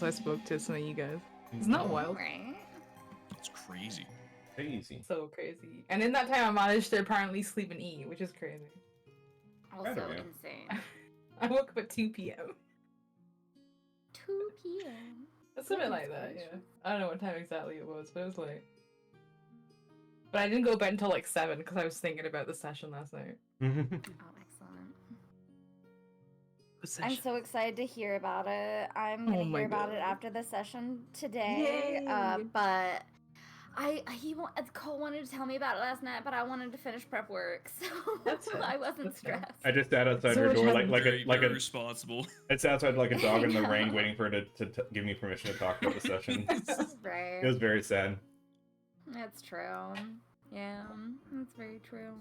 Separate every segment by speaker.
Speaker 1: I spoke to some of you guys. Isn't that wild?
Speaker 2: Right.
Speaker 3: It's crazy.
Speaker 4: Crazy.
Speaker 1: So crazy. And in that time, I managed to apparently sleep and eat, which is crazy.
Speaker 2: Also
Speaker 4: Yeah.
Speaker 2: insane.
Speaker 1: I woke up at 2 p.m.
Speaker 2: 2 p.m.
Speaker 1: Something like that, yeah. I don't know what time exactly it was, but it was late. But I didn't go to bed until like 7 because I was thinking about the session last night.
Speaker 2: Oh, excellent. I'm so excited to hear about it. I'm gonna hear about it after the session today. But Cole wanted to tell me about it last night, but I wanted to finish prep work, so I wasn't stressed.
Speaker 4: I just sat outside
Speaker 1: So
Speaker 4: her door
Speaker 1: much
Speaker 4: like a
Speaker 3: responsible.
Speaker 4: It's outside like a dog in the rain, waiting for her to give me permission to talk about the session.
Speaker 2: Right.
Speaker 4: It was very sad.
Speaker 2: That's true. Yeah, that's very true.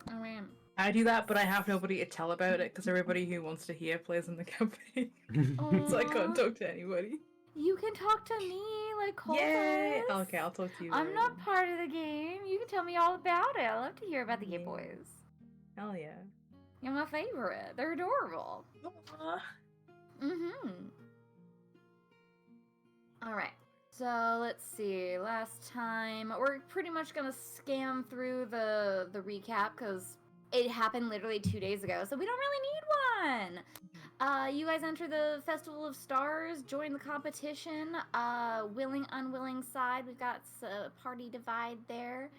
Speaker 2: I mean,
Speaker 1: I do that, but I have nobody to tell about it because everybody who wants to hear plays in the campaign. So I can't talk to anybody.
Speaker 2: You can talk to me like Cole
Speaker 1: Yay!
Speaker 2: does.
Speaker 1: Okay, I'll talk to you.
Speaker 2: I'm not part of the game. You can tell me all about it. I love to hear about the Gay Boys.
Speaker 1: Hell yeah.
Speaker 2: You're my favorite. They're adorable. Alright. So let's see. Last time we're pretty much gonna scan through the recap because it happened literally 2 days ago, so we don't really need one. You guys enter the Festival of Stars, join the competition. Willing, unwilling side. We've got a party divide there.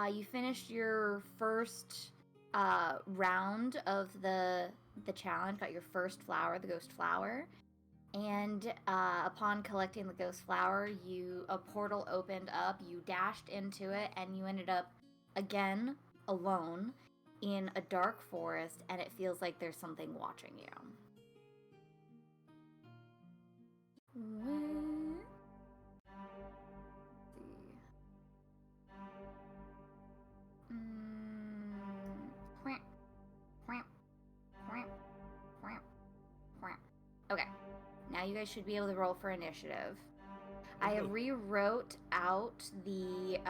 Speaker 2: You finished your first round of the challenge. Got your first flower, the ghost flower. And upon collecting the ghost flower, a portal opened up. You dashed into it, and you ended up again alone in a dark forest, and it feels like there's something watching you. Okay, now you guys should be able to roll for initiative. I have rewrote out the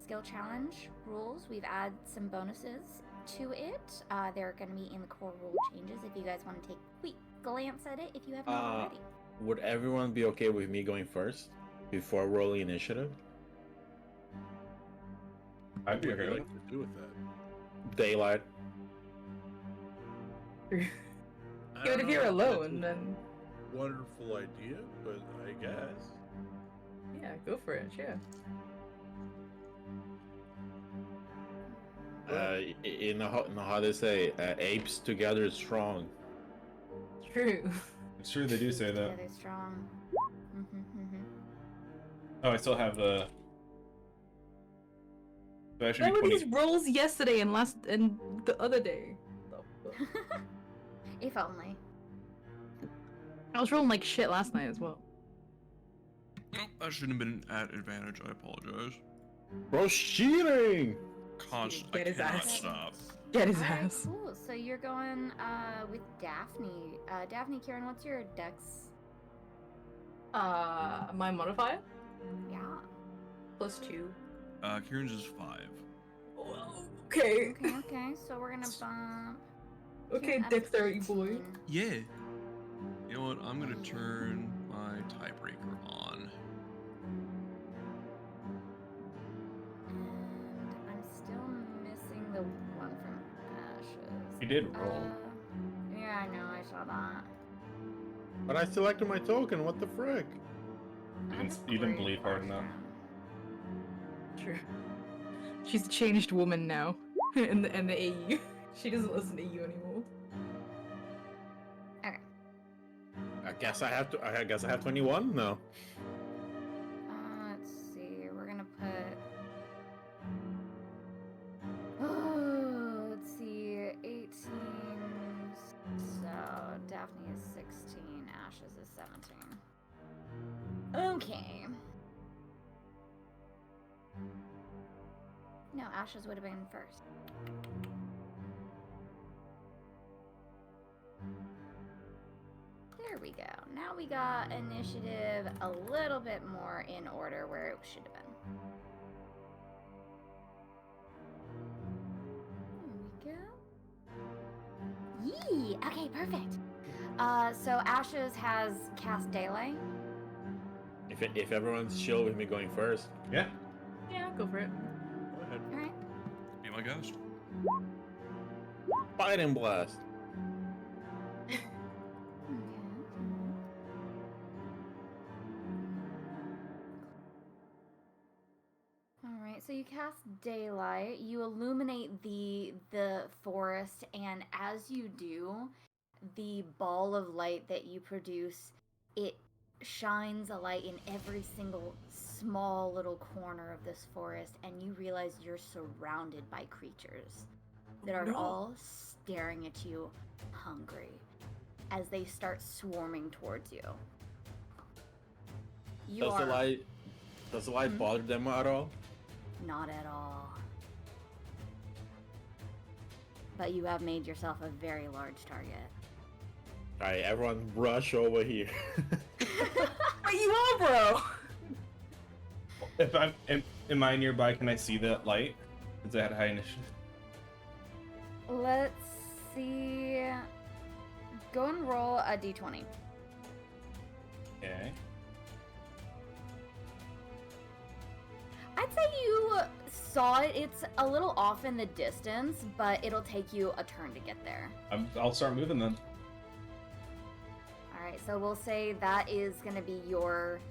Speaker 2: skill challenge rules. We've added some bonuses to it. They're going to be in the core rule changes if you guys want to take a quick glance at it if you haven't already.
Speaker 5: Would everyone be okay with me going first before rolling initiative?
Speaker 4: I'd be
Speaker 6: What
Speaker 4: okay
Speaker 6: would
Speaker 4: with
Speaker 6: you like to do with that?
Speaker 5: Daylight.
Speaker 1: Yeah,
Speaker 6: I
Speaker 1: but
Speaker 6: don't
Speaker 1: if
Speaker 6: know
Speaker 1: you're
Speaker 6: if that's
Speaker 1: alone, then
Speaker 6: a wonderful idea, but I guess.
Speaker 1: yeah, go for it. Sure.
Speaker 5: How they say, apes together is strong.
Speaker 1: True.
Speaker 4: It's true, they do say that.
Speaker 2: Yeah, they're strong.
Speaker 4: Oh, I still have the. So I should
Speaker 1: There
Speaker 4: be
Speaker 1: were
Speaker 4: 20.
Speaker 1: these rolls yesterday and the other day.
Speaker 2: If only.
Speaker 1: I was rolling like shit last night as well.
Speaker 3: Nope, I shouldn't have been at advantage. I apologize.
Speaker 5: Bro's cheating!
Speaker 3: Constantly,
Speaker 1: Get his
Speaker 3: I cannot
Speaker 1: ass.
Speaker 3: stop.
Speaker 1: Get his
Speaker 2: Alright,
Speaker 1: ass.
Speaker 2: cool. So you're going with Daphne. Daphne, Kieran, what's your dex?
Speaker 1: My modifier?
Speaker 2: Yeah.
Speaker 1: +2.
Speaker 3: Kieran's is 5.
Speaker 1: Well, okay.
Speaker 2: Okay, so we're gonna bump.
Speaker 1: Okay,
Speaker 2: Kieran up to
Speaker 1: dexterity boy.
Speaker 2: 18.
Speaker 3: Yeah. You know what? I'm gonna turn my tiebreaker on.
Speaker 2: And I'm still missing the one from Ashes.
Speaker 4: You did roll.
Speaker 2: Yeah, I know, I saw that.
Speaker 5: But I selected my token, what the frick?
Speaker 4: You didn't believe hard enough.
Speaker 1: True. She's a changed woman now in the AU. She doesn't listen to you anymore.
Speaker 2: Okay.
Speaker 5: I guess I have 21? No.
Speaker 2: Let's see. We're gonna put. Oh, let's see. 18. So Daphne is 16. Ashes is 17. Okay. No, Ashes would have been first. There we go. Now we got initiative a little bit more in order where it should have been. There we go. Yee! Okay, perfect. So Ashes has cast Daylight.
Speaker 5: If everyone's chill with me going first,
Speaker 4: Yeah.
Speaker 1: Yeah, go for it.
Speaker 6: Go ahead.
Speaker 2: All right.
Speaker 3: Be my ghost.
Speaker 5: fighting blast.
Speaker 2: Okay. Alright, so you cast Daylight, you illuminate the forest, and as you do, the ball of light that you produce, it shines a light in every single small little corner of this forest, and you realize you're surrounded by creatures that are
Speaker 3: No.
Speaker 2: all staring at you hungry as they start swarming towards you. You
Speaker 5: Does
Speaker 2: are
Speaker 5: the light
Speaker 2: Mhm.
Speaker 5: bother them at all?
Speaker 2: not at all. But you have made yourself a very large target.
Speaker 5: Alright, everyone rush over here.
Speaker 1: But you are, bro.
Speaker 4: If am I nearby? Can I see that light? Is that high initiative?
Speaker 2: Let's see. Go and roll a d20.
Speaker 4: Okay.
Speaker 2: I'd say you saw it. It's a little off in the distance, but it'll take you a turn to get there.
Speaker 4: I'll start moving then.
Speaker 2: Alright, so we'll say that is going to be your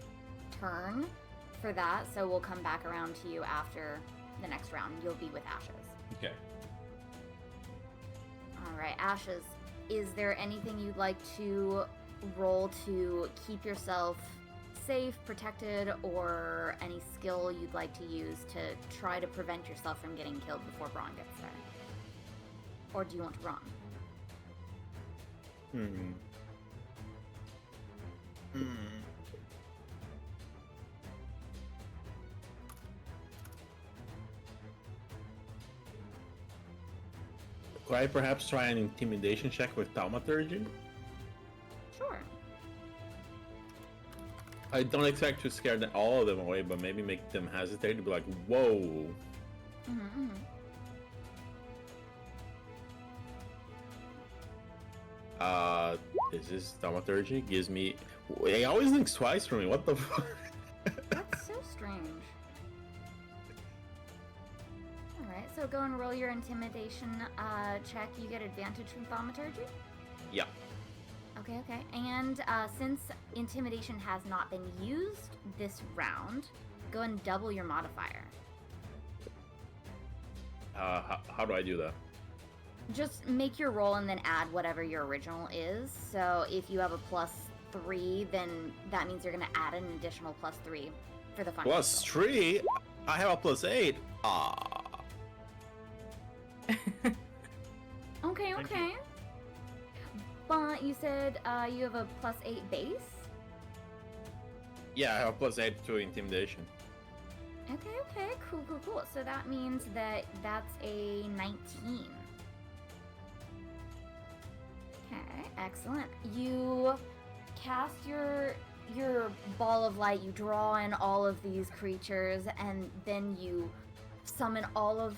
Speaker 2: turn for that. So we'll come back around to you after the next round. You'll be with Ashes.
Speaker 4: Okay.
Speaker 2: Alright, Ashes, is there anything you'd like to roll to keep yourself safe, protected, or any skill you'd like to use to try to prevent yourself from getting killed before Braun gets there? Or do you want to run?
Speaker 5: Could I perhaps try an intimidation check with Thaumaturgy?
Speaker 2: Sure.
Speaker 5: I don't expect to scare all of them away, but maybe make them hesitate to be like, whoa.
Speaker 2: Mm-hmm.
Speaker 5: This is Thaumaturgy. Gives me. He always thinks twice for me. What the fuck?
Speaker 2: That's so strange. Alright, so go and roll your intimidation check. You get advantage from thaumaturgy?
Speaker 5: Yeah.
Speaker 2: Okay, okay. And since intimidation has not been used this round, go and double your modifier.
Speaker 5: How do I do that?
Speaker 2: Just make your roll and then add whatever your original is. So if you have a +3, then that means you're going to add an additional +3 for the final.
Speaker 5: +3? I have a +8.
Speaker 2: Okay, okay. But you said you have a +8 base?
Speaker 5: Yeah, I have a +8 to intimidation.
Speaker 2: Okay, okay. Cool, cool, cool. So that means that that's a 19. Okay, excellent. You cast your ball of light, you draw in all of these creatures, and then you summon all of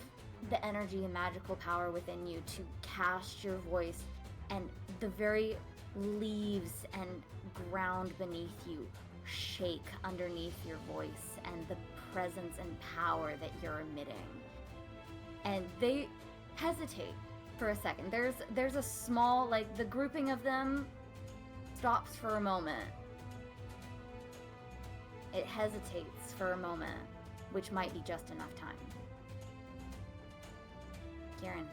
Speaker 2: the energy and magical power within you to cast your voice, and the very leaves and ground beneath you shake underneath your voice and the presence and power that you're emitting. And they hesitate for a second. There's a small, like, the grouping of them stops for a moment. It hesitates for a moment, which might be just enough time. Kieran.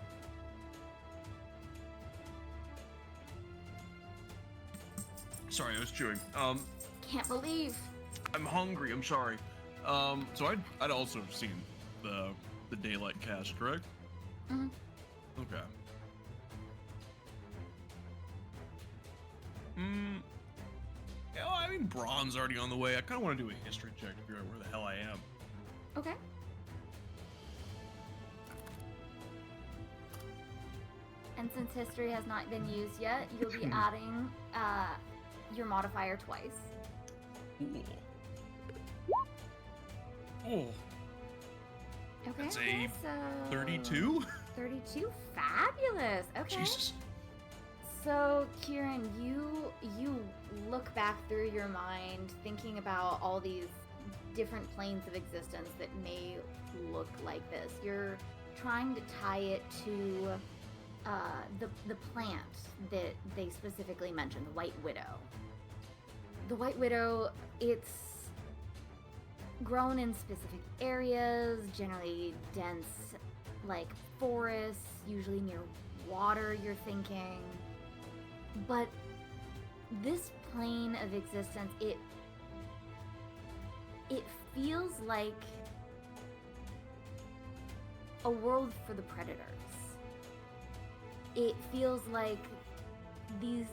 Speaker 3: Sorry, I was chewing.
Speaker 2: Can't believe.
Speaker 3: I'm hungry. I'm sorry. So I'd also seen the daylight cast, correct?
Speaker 2: Mhm.
Speaker 3: Okay. Yeah, well, I mean, Braun's already on the way. I kind of want to do a history check to figure out where the hell I am.
Speaker 2: Okay. And since history has not been used yet, you'll be adding your modifier twice.
Speaker 3: Ooh. Oh,
Speaker 2: Okay.
Speaker 3: That's
Speaker 2: okay,
Speaker 3: a
Speaker 2: so
Speaker 3: 32?
Speaker 2: 32. Fabulous. Okay.
Speaker 3: Jesus.
Speaker 2: So, Kieran, you look back through your mind, thinking about all these different planes of existence that may look like this. You're trying to tie it to the plant that they specifically mentioned, the White Widow. The White Widow, it's grown in specific areas, generally dense, like forests, usually near water, you're thinking. But this plane of existence, it feels like a world for the predators. It feels like these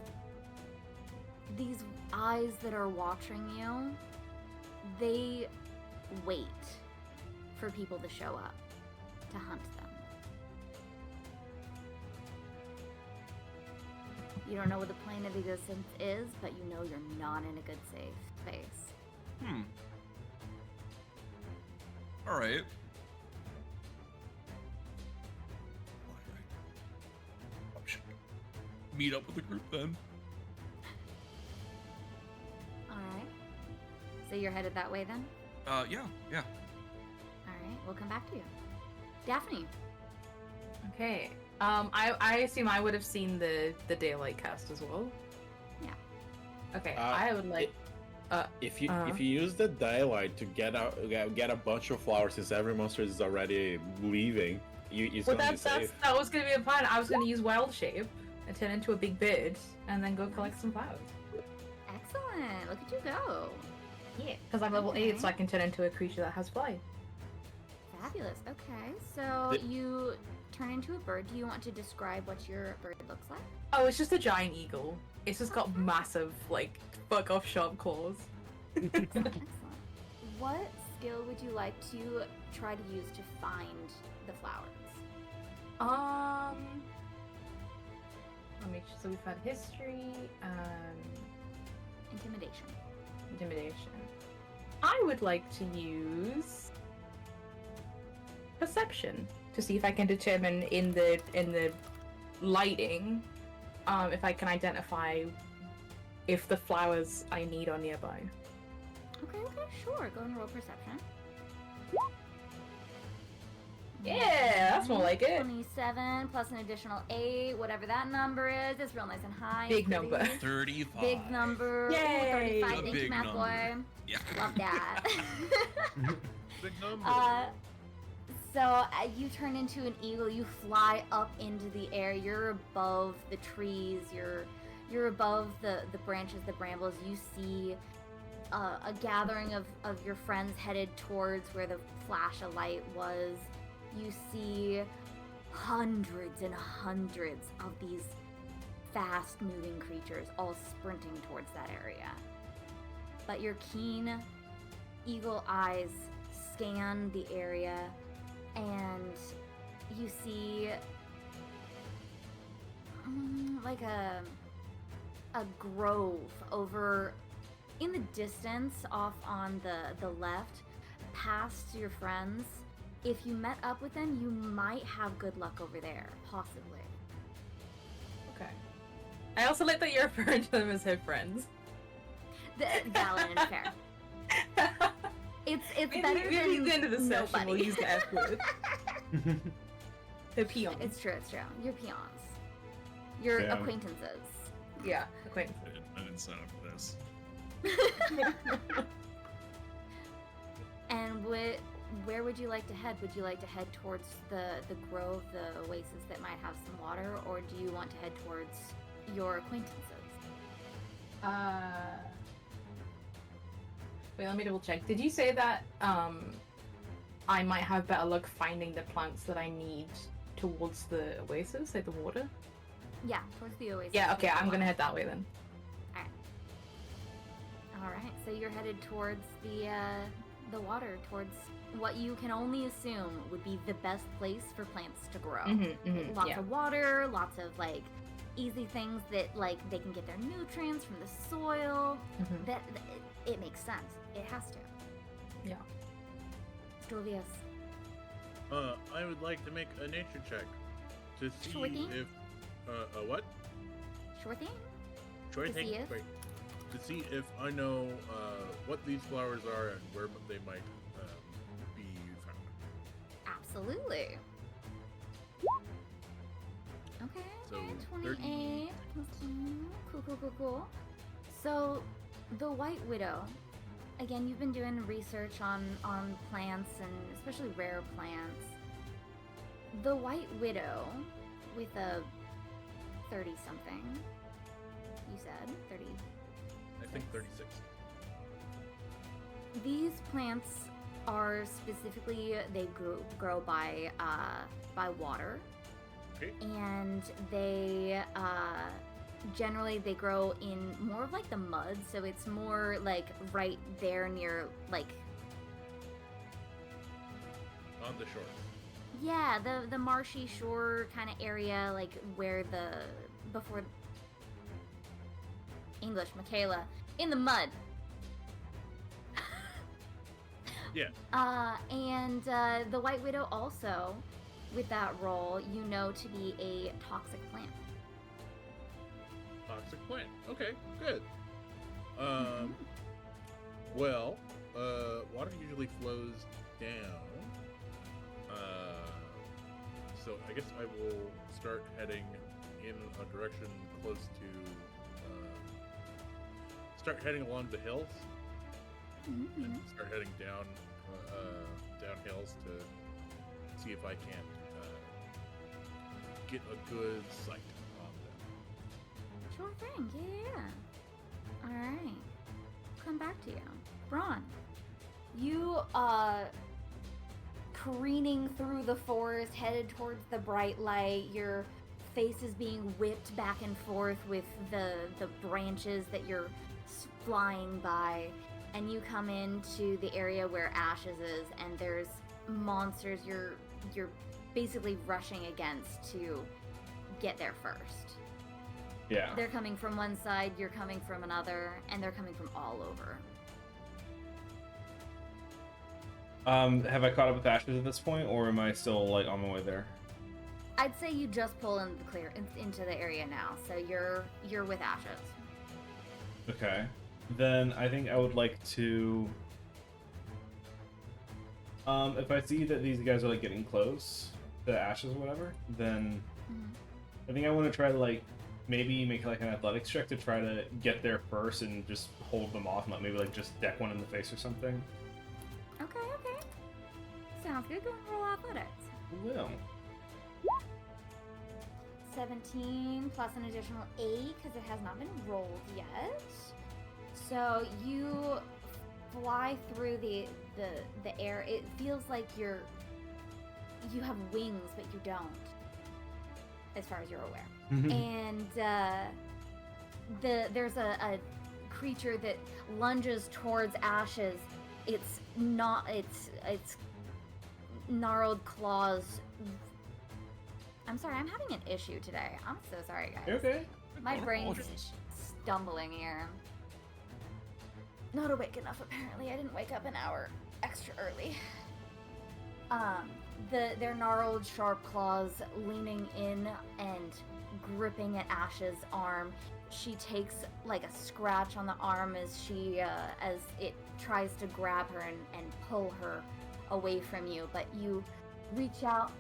Speaker 2: eyes that are watching you, they wait for people to show up to hunt them. You don't know what the plane of existence is, but you know you're not in a good safe space.
Speaker 3: All right. Meet up with the group then.
Speaker 2: Alright. So you're headed that way then?
Speaker 3: Yeah.
Speaker 2: Alright, we'll come back to you. Daphne.
Speaker 1: Okay. I assume I would have seen the daylight cast as well.
Speaker 2: Yeah.
Speaker 1: Okay. I would like.
Speaker 5: If you use the daylight to get a bunch of flowers, since every monster is already leaving, it's
Speaker 1: Well,
Speaker 5: gonna be safe.
Speaker 1: that was gonna be a plan. I was gonna use wild shape and turn into a big bird, and then go collect some flowers.
Speaker 2: Excellent. Look at you go.
Speaker 1: Yeah. Because I'm level 8, so I can turn into a creature that has fly.
Speaker 2: Fabulous. Okay. So you turn into a bird. Do you want to describe what your bird looks like?
Speaker 1: Oh, it's just a giant eagle. It's just got massive, like, fuck off sharp claws.
Speaker 2: Excellent. What skill would you like to try to use to find the flowers?
Speaker 1: Let me. So we've had history, intimidation. I would like to use perception to see if I can determine in the lighting, if I can identify if the flowers I need are nearby.
Speaker 2: Okay, sure. Go and roll perception.
Speaker 1: Yeah, that's more like it.
Speaker 2: 27 plus an additional 8, whatever that number is. It's real nice and high.
Speaker 1: Big number.
Speaker 3: 35.
Speaker 2: Big number.
Speaker 1: Yay!
Speaker 2: Ooh, 35.
Speaker 3: A
Speaker 2: Thank you,
Speaker 3: big
Speaker 2: math
Speaker 3: number.
Speaker 2: boy.
Speaker 3: Yeah.
Speaker 2: Love that.
Speaker 6: Big number.
Speaker 2: So you turn into an eagle. You fly up into the air. You're above the trees. You're above the branches, the brambles. You see a gathering of your friends headed towards where the flash of light was. You see hundreds and hundreds of these fast-moving creatures all sprinting towards that area. But your keen eagle eyes scan the area, and you see like a grove over in the distance off on the left, past your friends. If you met up with them, you might have good luck over there, possibly.
Speaker 1: Okay. I also like that you're referring to them as her friends.
Speaker 2: Valid and fair. It's
Speaker 1: Maybe
Speaker 2: better
Speaker 1: at
Speaker 2: than
Speaker 1: the end of the session
Speaker 2: nobody.
Speaker 1: we'll use the F word. The peons.
Speaker 2: It's true. Your peons. Your
Speaker 4: Yeah.
Speaker 2: acquaintances.
Speaker 1: Yeah, acquaintance.
Speaker 3: I didn't sign up for this.
Speaker 2: And where would you like to head? Would you like to head towards the grove, the oasis that might have some water, or do you want to head towards your acquaintances?
Speaker 1: Wait, let me double check. Did you say that I might have better luck finding the plants that I need towards the oasis, like the water?
Speaker 2: Yeah, towards the oasis.
Speaker 1: Yeah, okay,
Speaker 2: with the
Speaker 1: I'm gonna
Speaker 2: water.
Speaker 1: head that way then.
Speaker 2: Alright, so you're headed towards the water, towards what you can only assume would be the best place for plants to grow. Lots
Speaker 1: yeah.
Speaker 2: of water, lots of like easy things that like they can get their nutrients from the soil. That it makes sense. It has to.
Speaker 1: Yeah.
Speaker 2: Jovius.
Speaker 6: I would like to make a nature check to see
Speaker 2: Sure thing.
Speaker 6: if. What?
Speaker 2: Sure thing.
Speaker 6: Sure
Speaker 2: To
Speaker 6: thing.
Speaker 2: see if-
Speaker 6: Wait. To see if I know what these flowers are and where they might be found.
Speaker 2: Absolutely. Okay,
Speaker 6: So,
Speaker 2: okay,
Speaker 6: 30
Speaker 2: 28 plus 2. Cool. So, the White Widow, again, you've been doing research on plants and especially rare plants. The White Widow, with a 30-something, you said? 30.
Speaker 6: I think 36.
Speaker 2: These plants are specifically, they grow by water.
Speaker 6: Okay.
Speaker 2: And they generally they grow in more of like the mud, so it's more like right there near like
Speaker 6: On the shore.
Speaker 2: yeah, the marshy shore kind of area, like where the before English Michaela in the mud.
Speaker 6: Yeah.
Speaker 2: And the White Widow also, with that role, you know to be a toxic plant.
Speaker 6: Toxic plant. Okay, good. Well, water usually flows down. So I guess I will start heading in a direction close to. Start heading along the hills. And start heading down hills to see if I can't get a good sight on them.
Speaker 2: Sure thing, yeah. Alright. Come back to you. Braun, you, careening through the forest, headed towards the bright light, your face is being whipped back and forth with the branches that you're flying by, and you come into the area where Ashes is, and there's monsters you're basically rushing against to get there first.
Speaker 4: Yeah.
Speaker 2: They're coming from one side, you're coming from another, and they're coming from all over.
Speaker 4: Have I caught up with Ashes at this point, or am I still like on my way there?
Speaker 2: I'd say you just pull in the into the area now, so you're with Ashes.
Speaker 4: Okay. Then I think I would like to. If I see that these guys are like getting close to Ashes or whatever, then I think I want to try to like maybe make like an athletics check to try to get there first and just hold them off and like maybe like just deck one in the face or something.
Speaker 2: Okay. Sounds good. Go and roll athletics.
Speaker 4: Will.
Speaker 2: 17 plus an additional 8 because it has not been rolled yet. So you fly through the air. It feels like you have wings, but you don't, as far as you're aware. And there's a creature that lunges towards Ashes. It's gnarled claws. I'm sorry, I'm having an issue today. I'm so sorry, guys.
Speaker 4: You okay?
Speaker 2: My
Speaker 3: Don't
Speaker 2: brain's
Speaker 3: apologize.
Speaker 2: stumbling here. Not awake enough, apparently. I didn't wake up an hour extra early. Their gnarled, sharp claws leaning in and gripping at Ash's arm. She takes like a scratch on the arm as as it tries to grab her and pull her away from you. But you reach out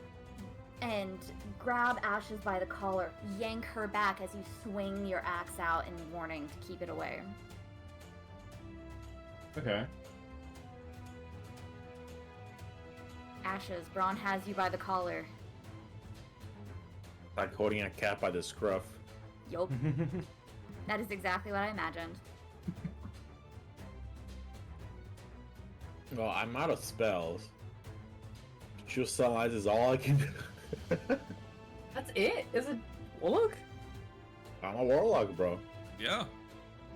Speaker 2: and grab Ashes by the collar, yank her back as you swing your axe out in warning to keep it away.
Speaker 4: Okay.
Speaker 2: Ashes, Braun has you by the collar.
Speaker 5: Like holding a cat by the scruff.
Speaker 2: Yup. That is exactly what I imagined.
Speaker 5: Well, I'm out of spells. Choose Sunlight is all I can do.
Speaker 1: That's it? Is it warlock?
Speaker 5: I'm a warlock, bro.
Speaker 3: Yeah.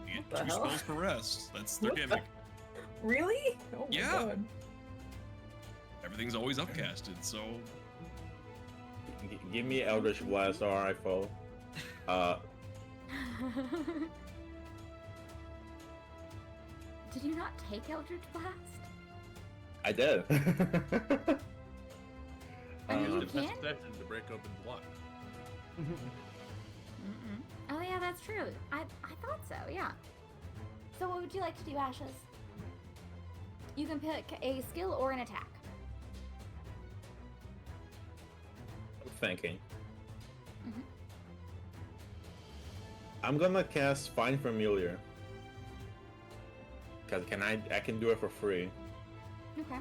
Speaker 3: You
Speaker 1: What the
Speaker 3: get 2
Speaker 1: hell?
Speaker 3: spells per rest. That's their
Speaker 1: What the-
Speaker 3: gimmick.
Speaker 1: Really? Oh my
Speaker 3: Yeah.
Speaker 1: god.
Speaker 3: Everything's always upcasted, so
Speaker 5: Give me Eldritch Blast, alright, foe.
Speaker 2: Did you not take Eldritch Blast?
Speaker 5: I did.
Speaker 2: I mean, you
Speaker 6: The
Speaker 2: can.
Speaker 6: best session to break open the lock.
Speaker 2: Mm-mm-mm. Oh yeah, that's true. I thought so. Yeah. So what would you like to do, Ashes? You can pick a skill or an attack.
Speaker 5: I'm thinking.
Speaker 2: Mhm.
Speaker 5: I'm gonna cast Find Familiar. Cause I can do it for free.
Speaker 2: Okay.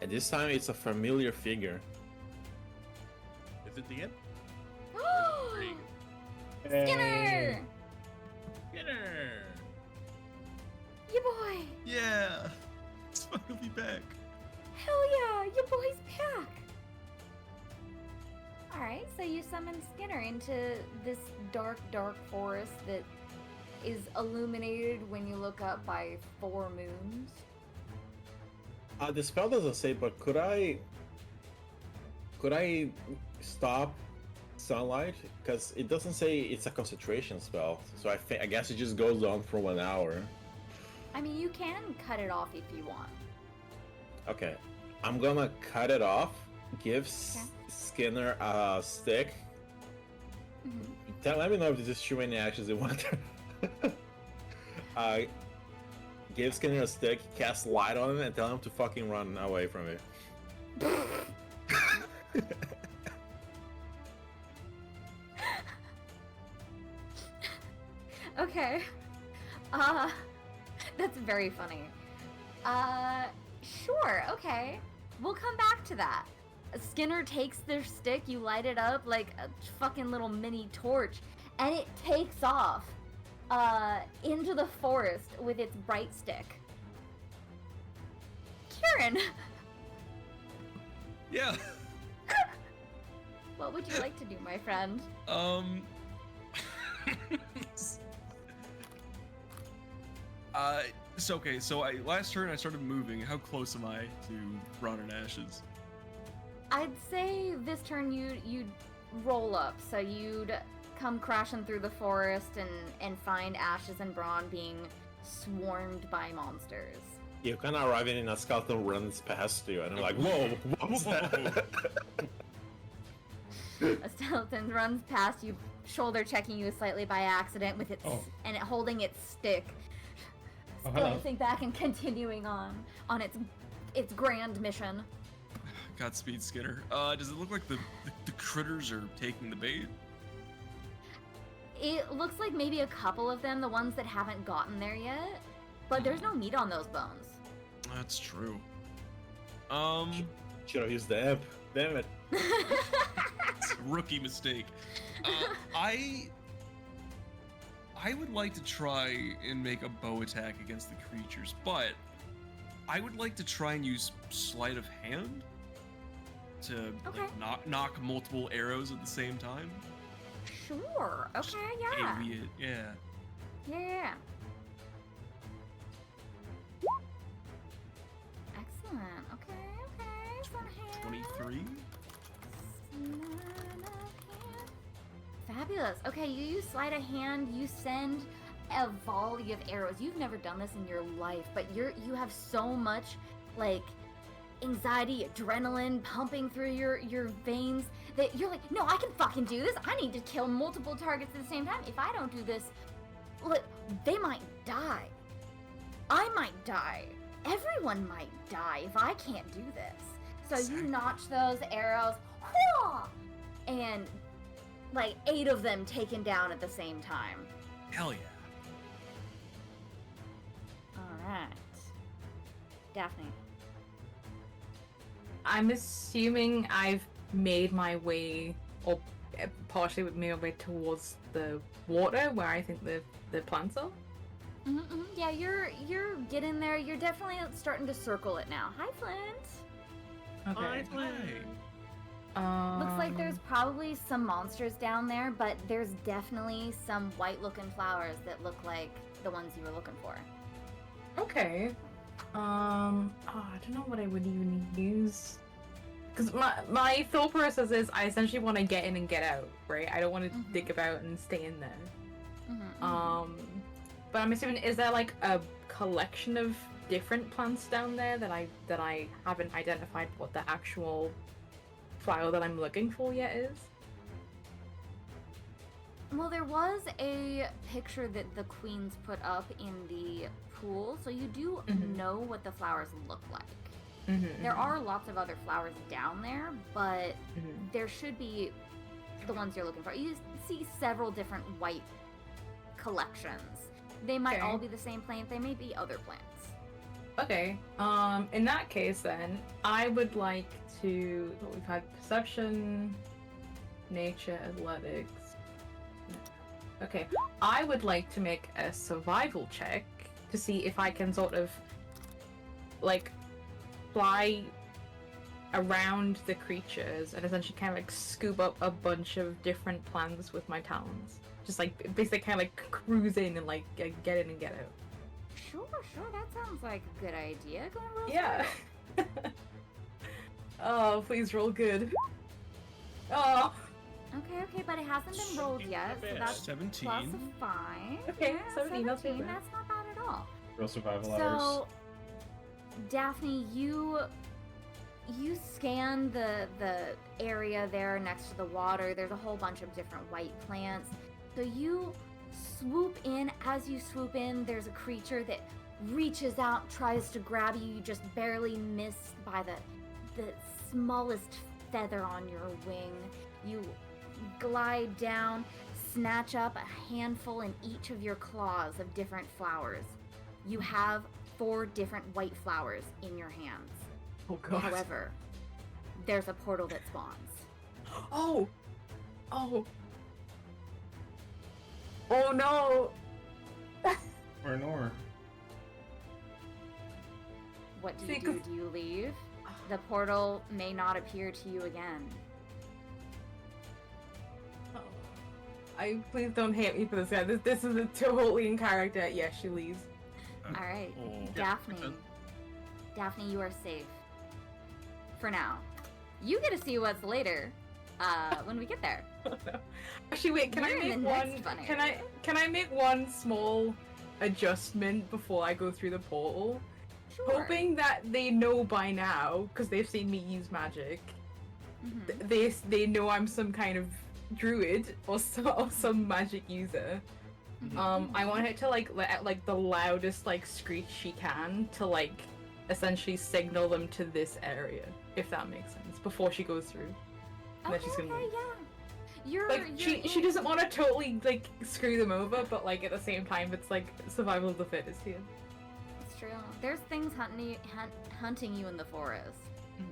Speaker 5: And this time it's a familiar figure.
Speaker 6: Is it the end?
Speaker 2: Skinner!
Speaker 6: Skinner!
Speaker 2: You boy!
Speaker 3: Yeah, it's finally back.
Speaker 2: Hell yeah! Your boy's back! Alright, so you summon Skinner into this dark, dark forest that is illuminated when you look up by 4 moons.
Speaker 5: The spell doesn't say, but could I stop sunlight? Because it doesn't say it's a concentration spell, so I guess it just goes on for 1 hour.
Speaker 2: I mean, you can cut it off if you want.
Speaker 5: Okay, I'm gonna cut it off. Give
Speaker 2: Okay.
Speaker 5: Skinner a stick. Let me know if this is too many actions you want. Give Skinner a stick, cast light on him, and tell him to fucking run away from it.
Speaker 2: Okay. That's very funny. Sure, okay. We'll come back to that. Skinner takes their stick, you light it up like a fucking little mini torch, and it takes off into the forest with its bright stick. Kieran,
Speaker 3: Yeah.
Speaker 2: what would you like to do, my friend?
Speaker 3: So okay, so last turn I started moving. How close am I to Ron and Ashes?
Speaker 2: I'd say this turn you'd roll up, so you'd come crashing through the forest and find Ashes and Braun being swarmed by monsters.
Speaker 5: You're kind of arriving in a skeleton runs past you, and you're like, "Whoa, what was that?"
Speaker 2: A skeleton runs past you, shoulder checking you slightly by accident with its and it holding its stick, glancing back and continuing on its grand mission.
Speaker 3: Godspeed, Skinner. Does it look like the critters are taking the bait?
Speaker 2: It looks like maybe a couple of them, the ones that haven't gotten there yet, but there's no meat on those bones.
Speaker 3: That's true.
Speaker 5: Should have used the amp. Damn it.
Speaker 3: It's a rookie mistake. I would like to try and make a bow attack against the creatures, but I would like to try and use sleight of hand to like, knock multiple arrows at the same time.
Speaker 2: Sure. Okay. Yeah.
Speaker 3: Maybe it, yeah.
Speaker 2: Yeah. Excellent. Okay. Sleight of hand.
Speaker 3: 23.
Speaker 2: Fabulous. Okay, you use sleight of hand, you send a volley of arrows. You've never done this in your life, but you have so much like anxiety, adrenaline pumping through your veins that you're like, no, I can fucking do this. I need to kill multiple targets at the same time. If I don't do this, look, they might die. I might die. Everyone might die if I can't do this. So you notch those arrows, and like 8 of them taken down at the same time.
Speaker 3: Hell yeah.
Speaker 2: Alright. Daphne.
Speaker 1: I'm assuming I've made my way, or partially made my way towards the water where I think the plants are.
Speaker 2: Mm-hmm. Yeah, you're getting there. You're definitely starting to circle it now. Hi, Flint.
Speaker 1: Okay.
Speaker 2: Looks like there's probably some monsters down there, but there's definitely some white-looking flowers that look like the ones you were looking for.
Speaker 1: Okay. I don't know what I would even use. Because my thought process is I essentially want to get in and get out, right? I don't want to dig about and stay in there. But I'm assuming, is there like a collection of different plants down there that I haven't identified what the actual flower that I'm looking for yet is?
Speaker 2: Well, there was a picture that the queens put up in the pool, so you do know what the flowers look like. There are lots of other flowers down there, but there should be the ones you're looking for. You see several different white collections. They might all be the same plant. They may be other plants.
Speaker 1: Okay. In that case, then I would like to. Well, we've had perception, nature, athletics. Okay. I would like to make a survival check to see if I can sort of like fly around the creatures and essentially kind of like scoop up a bunch of different plants with my talons. Just like basically kind of like cruise in and like get in and get out.
Speaker 2: Sure, that sounds like a good idea. Go and roll.
Speaker 1: Yeah. Oh, please roll good. Oh.
Speaker 2: Okay, but it hasn't been rolled yet, so that's
Speaker 3: 17.
Speaker 2: plus a 5.
Speaker 1: Okay,
Speaker 2: Yeah,
Speaker 1: 17, not too bad.
Speaker 2: That's not bad at all.
Speaker 4: Real survival hours.
Speaker 2: So, Daphne, you scan the area there next to the water. There's a whole bunch of different white plants. So you swoop in. As you swoop in, there's a creature that reaches out, tries to grab you. You just barely miss by the smallest feather on your wing. You glide down, snatch up a handful in each of your claws of different flowers. You have 4 different white flowers in your hands.
Speaker 1: Oh god.
Speaker 2: However, there's a portal that spawns.
Speaker 1: Oh. Oh. Oh no.
Speaker 4: Or nor.
Speaker 2: What do
Speaker 1: See,
Speaker 2: you do?
Speaker 1: 'cause-
Speaker 2: Do you leave? The portal may not appear to you again.
Speaker 1: Please don't hate me for this guy. This is a totally in character. Yeah, she leaves.
Speaker 2: All right,
Speaker 3: Oh.
Speaker 2: Daphne.
Speaker 6: pretend.
Speaker 2: Daphne, you are safe. For now. You get to see what's later. When we get there.
Speaker 1: Oh, no. Actually, wait. Can
Speaker 2: You're
Speaker 1: I
Speaker 2: in
Speaker 1: make
Speaker 2: the
Speaker 1: one?
Speaker 2: next fun
Speaker 1: Can
Speaker 2: area.
Speaker 1: I make one small adjustment before I go through the portal?
Speaker 2: Sure.
Speaker 1: Hoping that they know by now, because they've seen me use magic.
Speaker 2: Mhm.
Speaker 1: They know I'm some kind of druid or some magic user. I want her to like let out like the loudest like screech she can to like essentially signal them to this area, if that makes sense, before she goes through. And then she's gonna leave.
Speaker 2: yeah.
Speaker 1: Like she doesn't want to totally like screw them over, but like at the same time it's like survival of the fittest here.
Speaker 2: It's true. There's things hunting you in the forest.
Speaker 1: Mhm.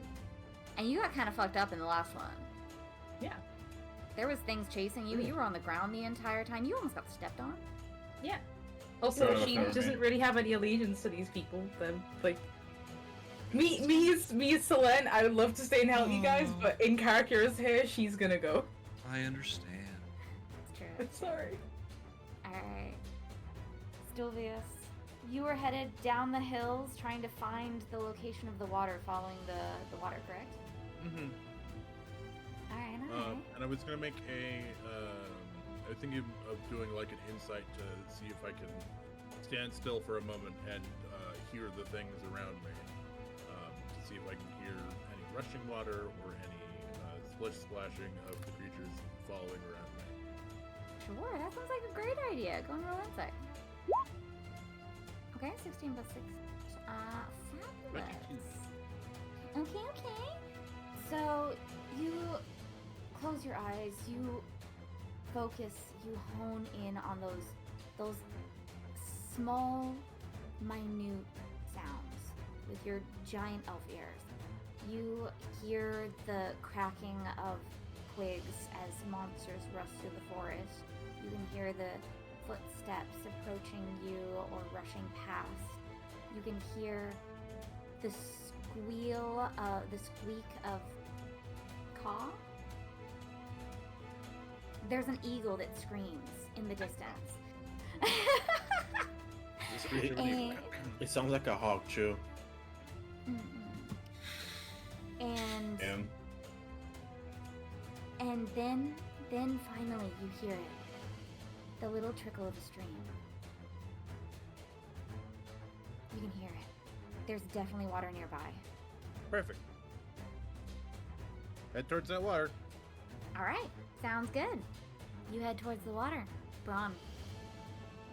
Speaker 2: And you got kind of fucked up in the last one.
Speaker 1: Yeah.
Speaker 2: There was things chasing you. You were on the ground the entire time. You almost got stepped on.
Speaker 1: Yeah. Also,
Speaker 4: Yeah,
Speaker 1: she
Speaker 4: fair,
Speaker 1: doesn't
Speaker 4: man.
Speaker 1: really have any allegiance to these people. Then, like, me as Selene, I would love to stay and help you guys, but in character as her, she's gonna go.
Speaker 3: I understand.
Speaker 2: It's true.
Speaker 1: I'm sorry.
Speaker 2: Alright. Stilvius, you were headed down the hills trying to find the location of the water following the water, correct?
Speaker 6: Mm-hmm.
Speaker 2: Alright,
Speaker 6: And I was gonna make a. I was thinking of doing like an insight to see if I can stand still for a moment and hear the things around me. To see if I can hear any rushing water or any splashing of the creatures following around me.
Speaker 2: Sure, that sounds like a great idea. Go and roll insight. Okay, 16 plus 6. Fabulous. Okay. So, you close your eyes, you focus, you hone in on those small, minute sounds with your giant elf ears. You hear the cracking of twigs as monsters rush through the forest. You can hear the footsteps approaching you or rushing past. You can hear the squeak of caw. There's an eagle that screams in the distance. And-
Speaker 5: It sounds like a hawk too.
Speaker 2: And
Speaker 5: And
Speaker 2: and then finally you hear it. The little trickle of a stream. You can hear it. There's definitely water nearby.
Speaker 6: Perfect. Head towards that water.
Speaker 2: All right, sounds good. You head towards the water. Braun.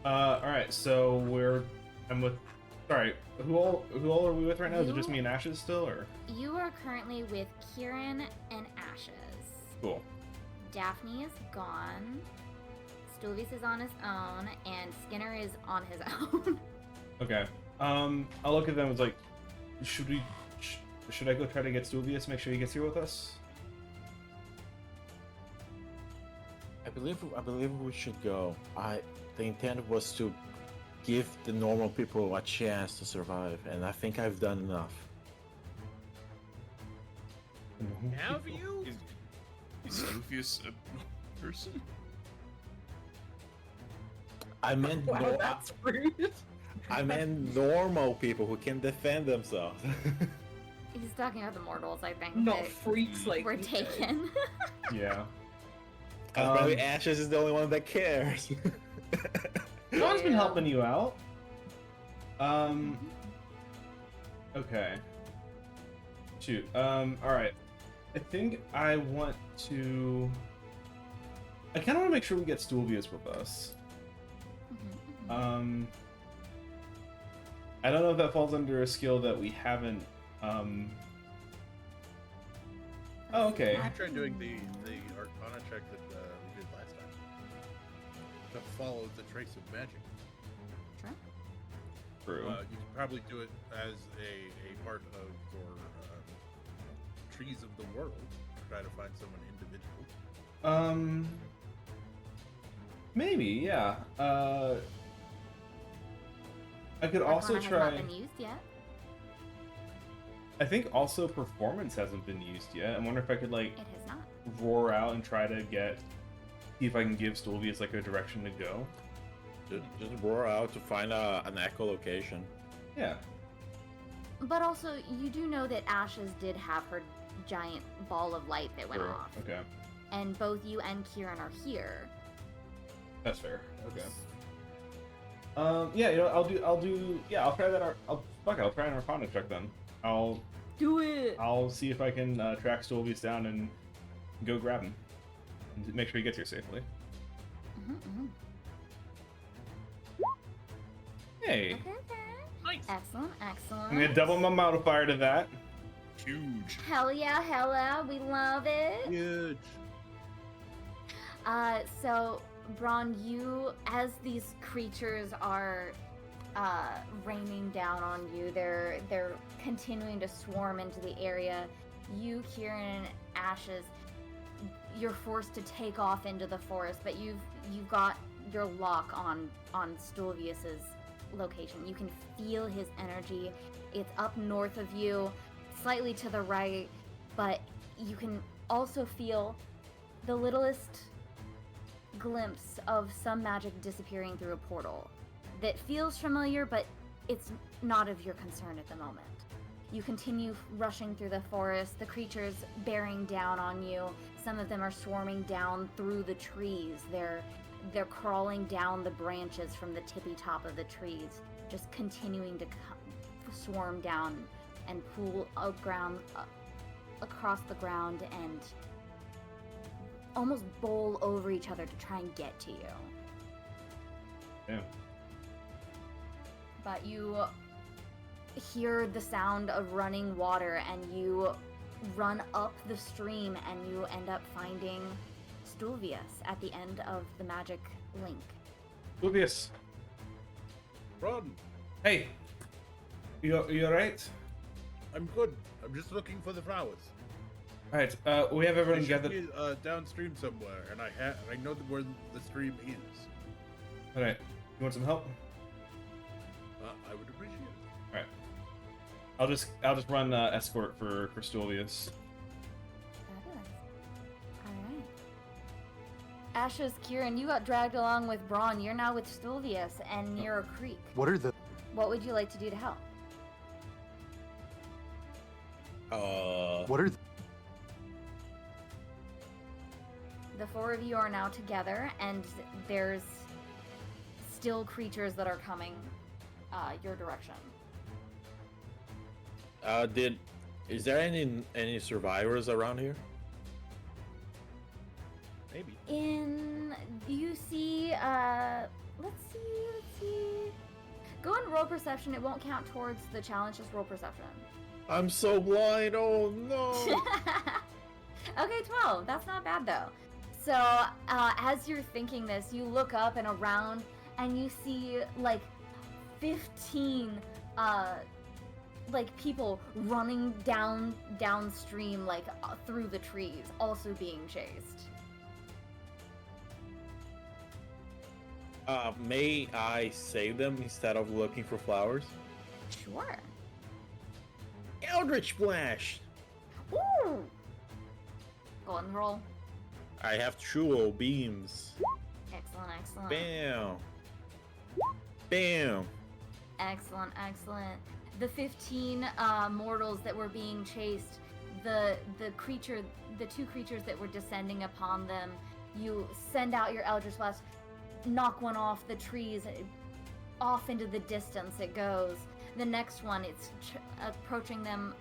Speaker 4: Alright, so I'm with... Sorry, who all are we with right now? Is it just me and Ashes still, or...?
Speaker 2: You are currently with Kieran and Ashes.
Speaker 4: Cool.
Speaker 2: Daphne is gone. Stulvis is on his own, and Skinner is on his own.
Speaker 4: Okay. I'll look at them as like, should I go try to get Stulvius, make sure he gets here with us?
Speaker 5: I believe we should go. The intent was to give the normal people a chance to survive, and I think I've done enough.
Speaker 6: Have you?
Speaker 3: Is Lucius a person?
Speaker 5: I meant
Speaker 1: Wow, that's rude.
Speaker 5: I meant normal people who can defend themselves.
Speaker 2: He's talking about the mortals, I think.
Speaker 1: Not
Speaker 2: that
Speaker 1: freaks like
Speaker 2: were
Speaker 1: you guys.
Speaker 2: taken.
Speaker 4: Yeah.
Speaker 5: Probably Ashes is the only one that cares.
Speaker 4: No one's been helping you out. Okay. Shoot. Alright. I think I want to... I kind of want to make sure we get Stulvius with us. I don't know if that falls under a skill that we haven't, Oh, okay.
Speaker 6: I tried doing the Arcana check that we did last time. To follow the trace of magic.
Speaker 2: Sure.
Speaker 4: True.
Speaker 6: You can probably do it as a part of your trees of the world. Try to find someone individual.
Speaker 4: Maybe, yeah. I could also
Speaker 2: Arcana
Speaker 4: try...
Speaker 2: has not been used yet.
Speaker 4: I think also performance hasn't been used yet. I wonder if I could, like,
Speaker 2: It has not.
Speaker 4: roar out and try to see if I can give Stulvius, like, a direction to go.
Speaker 5: Just roar out to find an echolocation.
Speaker 4: Yeah.
Speaker 2: But also, you do know that Ashes did have her giant ball of light that went
Speaker 4: True.
Speaker 2: off.
Speaker 4: Okay.
Speaker 2: And both you and Kieran are here.
Speaker 4: That's fair. Okay. Yeah, you know, I'll try that. I'll try an Arcana check then.
Speaker 2: Do it!
Speaker 4: I'll see if I can track Stulvius down and go grab him. And make sure he gets here safely. Hey,
Speaker 2: Okay, okay.
Speaker 6: Nice.
Speaker 2: Excellent, excellent.
Speaker 4: I'm gonna double my modifier to that.
Speaker 3: Huge.
Speaker 2: Hell yeah, we love it.
Speaker 6: Huge.
Speaker 2: So, Braun, you, as these creatures are raining down on you, they're continuing to swarm into the area. You, Kieran, and Ashes, you're forced to take off into the forest, but you've got your lock on Stulvius's location. You can feel his energy. It's up north of you, slightly to the right, but you can also feel the littlest glimpse of some magic disappearing through a portal that feels familiar, but it's not of your concern at the moment. You continue rushing through the forest, the creatures bearing down on you. Some of them are swarming down through the trees. They're crawling down the branches from the tippy top of the trees, just continuing to swarm down and pool across the ground and almost bowl over each other to try and get to you.
Speaker 4: Yeah.
Speaker 2: But you hear the sound of running water and you run up the stream and you end up finding Stulvius at the end of the magic link.
Speaker 4: Stulvius,
Speaker 6: Run.
Speaker 4: hey, you alright?
Speaker 6: I'm good. I'm just looking for the flowers.
Speaker 4: Alright, we have
Speaker 6: They
Speaker 4: everyone
Speaker 6: should
Speaker 4: gathered.
Speaker 6: be downstream somewhere, and I know where the stream is.
Speaker 4: Alright, you want some help?
Speaker 6: I would appreciate it.
Speaker 4: Alright. I'll just run escort for Stulvius.
Speaker 2: Fabulous. Alright. Ashes, Kieran, you got dragged along with Braun. You're now with Stulvius and near a creek.
Speaker 7: What are the...
Speaker 2: What would you like to do to help?
Speaker 7: What are the...
Speaker 2: The four of you are now together, and there's still creatures that are coming your direction.
Speaker 5: Is there any survivors around here?
Speaker 6: Maybe.
Speaker 2: You see, let's see. Go and roll perception. It won't count towards the challenge. Just roll perception.
Speaker 5: I'm so blind. Oh no.
Speaker 2: Okay, 12. That's not bad though. So as you're thinking this, you look up and around, and you see like 15 like people running downstream, like through the trees, also being chased.
Speaker 5: May I save them instead of looking for flowers?
Speaker 2: Sure.
Speaker 5: Eldritch Splash!
Speaker 2: Ooh. Go and roll.
Speaker 5: I have Chuo beams.
Speaker 2: Excellent.
Speaker 5: Bam! Bam!
Speaker 2: Excellent. The 15 mortals that were being chased, the two creatures that were descending upon them, you send out your Eldritch Blast, knock one off the trees, off into the distance it goes. The next one, it's approaching them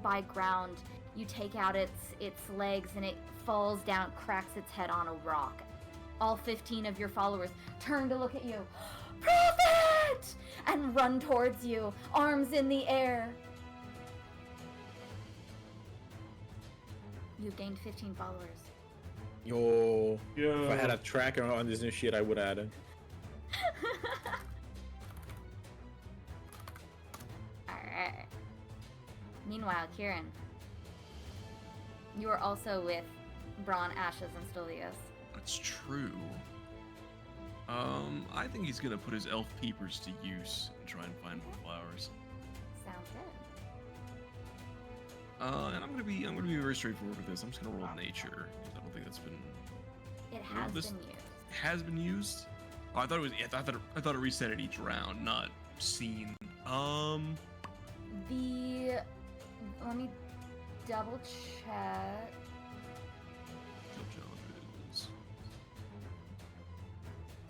Speaker 2: by ground. You take out its legs and it falls down, cracks its head on a rock. All 15 of your followers turn to look at you. Prophet! And run towards you, arms in the air. You've gained 15 followers.
Speaker 5: Yo.
Speaker 4: Yo.
Speaker 5: If I had a tracker on this new shit, I would add it.
Speaker 2: Alright. Meanwhile, Kieran, you are also with Braun, Ashes, and Stolius.
Speaker 3: That's true. I think he's gonna put his elf peepers to use and try and find more flowers.
Speaker 2: Sounds good.
Speaker 3: And I'm gonna be very straightforward with this. I'm just gonna roll nature because I don't think that's been.
Speaker 2: It has
Speaker 3: this-
Speaker 2: been used.
Speaker 3: Has been used. Oh, I thought it was. I thought it reset at each round, not seen.
Speaker 2: Let me double check.
Speaker 3: Skill challenges.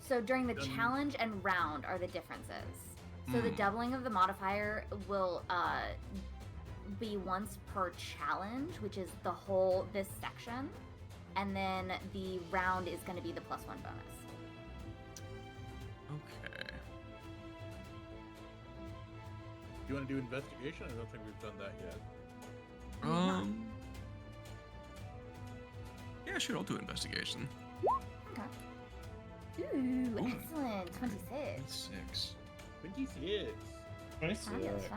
Speaker 2: So during the challenge and round are the differences. So the doubling of the modifier will be once per challenge, which is this section, and then the round is going to be the +1 bonus.
Speaker 3: Okay.
Speaker 6: Do you want to do investigation? I don't think we've done that yet.
Speaker 3: Yeah, sure. I'll do investigation.
Speaker 2: Okay. Ooh,
Speaker 3: Ooh.
Speaker 2: excellent. 26.
Speaker 3: 6.
Speaker 6: 26.
Speaker 4: Nice.
Speaker 2: Fabulous.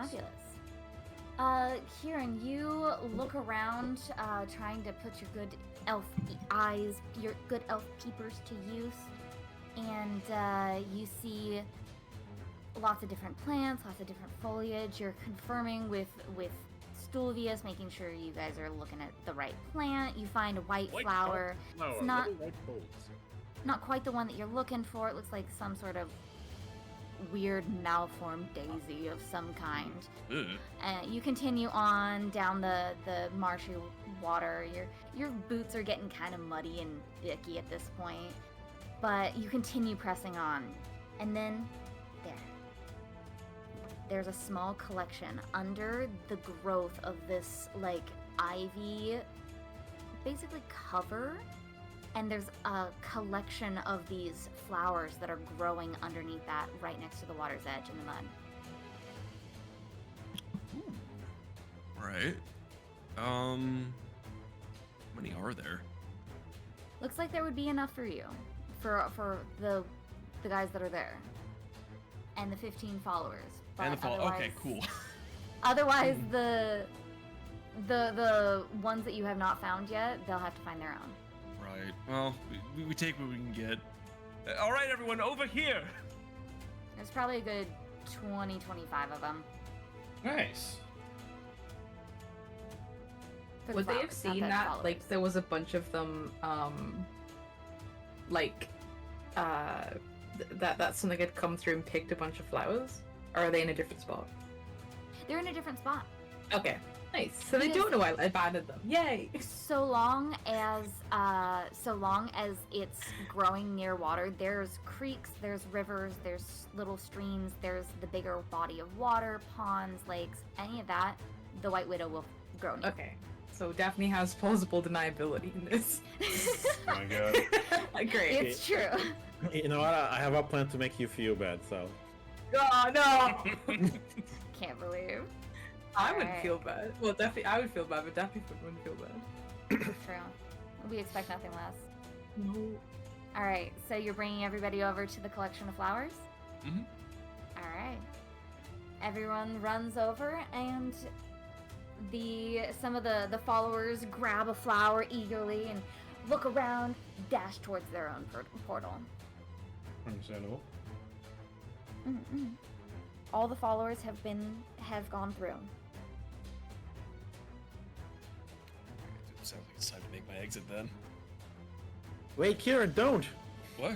Speaker 2: Kieran, you look around, trying to put your good elf eyes, your good elf peepers to use, and you see lots of different plants, lots of different foliage. You're confirming with Stulvius, making sure you guys are looking at the right plant. You find a white flower.
Speaker 6: Flower,
Speaker 2: It's not
Speaker 6: little white bolts.
Speaker 2: not quite the one that you're looking for. It looks like some sort of weird malformed daisy of some kind.
Speaker 3: Ugh.
Speaker 2: You continue on down the marshy water. Your boots are getting kind of muddy and icky at this point, but you continue pressing on. And then there's a small collection under the growth of this like ivy, basically cover, and there's a collection of these flowers that are growing underneath that, right next to the water's edge in the mud.
Speaker 3: Right. How many are there?
Speaker 2: Looks like there would be enough for you, for the guys that are there, and the 15 followers. But
Speaker 3: And the fall. Okay, cool.
Speaker 2: Otherwise, the ones that you have not found yet, they'll have to find their own.
Speaker 3: Right. Well, we take what we can get. All right, everyone, over here.
Speaker 2: There's probably a good 20, 25 of them.
Speaker 4: Nice.
Speaker 2: For the
Speaker 1: Would they have
Speaker 2: flowers, not
Speaker 1: seen
Speaker 2: the
Speaker 1: that?
Speaker 2: followers.
Speaker 1: Like, there was a bunch of them, that something had come through and picked a bunch of flowers? Or are they in a different spot?
Speaker 2: They're in a different spot.
Speaker 1: Okay, nice. So they
Speaker 2: Because-
Speaker 1: don't know I abandoned them. Yay!
Speaker 2: So long as it's growing near water, there's creeks, there's rivers, there's little streams, there's the bigger body of water, ponds, lakes, any of that, the White Widow will grow near.
Speaker 1: Okay. So Daphne has plausible deniability in this.
Speaker 4: Oh my god.
Speaker 1: Great.
Speaker 2: It's true.
Speaker 5: You know what? I have a plan to make you feel bad, so.
Speaker 1: Oh no!
Speaker 2: Can't believe.
Speaker 1: I wouldn't
Speaker 2: Alright.
Speaker 1: feel bad. Well, definitely I would feel bad, but Daphne wouldn't feel bad.
Speaker 2: It's true. We expect nothing less.
Speaker 1: No.
Speaker 2: All right, so you're bringing everybody over to the collection of flowers?
Speaker 3: Mhm.
Speaker 2: All right. Everyone runs over, and some of the followers grab a flower eagerly and look around, dash towards their own portal.
Speaker 4: Understandable.
Speaker 2: Mm-mm. All the followers have gone through.
Speaker 3: Sounds like it's time to make my exit then.
Speaker 5: Wait, Kieran, don't!
Speaker 3: What?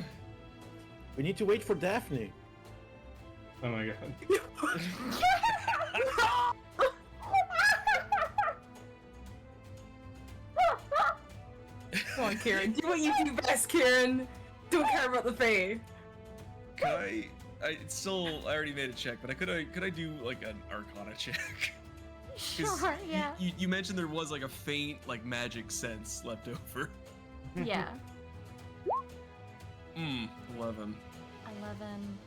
Speaker 5: We need to wait for Daphne.
Speaker 4: Oh my god.
Speaker 1: Come on, Kieran. Do what you do best, Kieran. Don't care about the Fae.
Speaker 3: Could I already made a check, but could I do like an Arcana check? 'Cause
Speaker 2: Sure, yeah.
Speaker 3: You mentioned there was like a faint like magic sense left over.
Speaker 2: Yeah.
Speaker 3: 11.
Speaker 2: 11.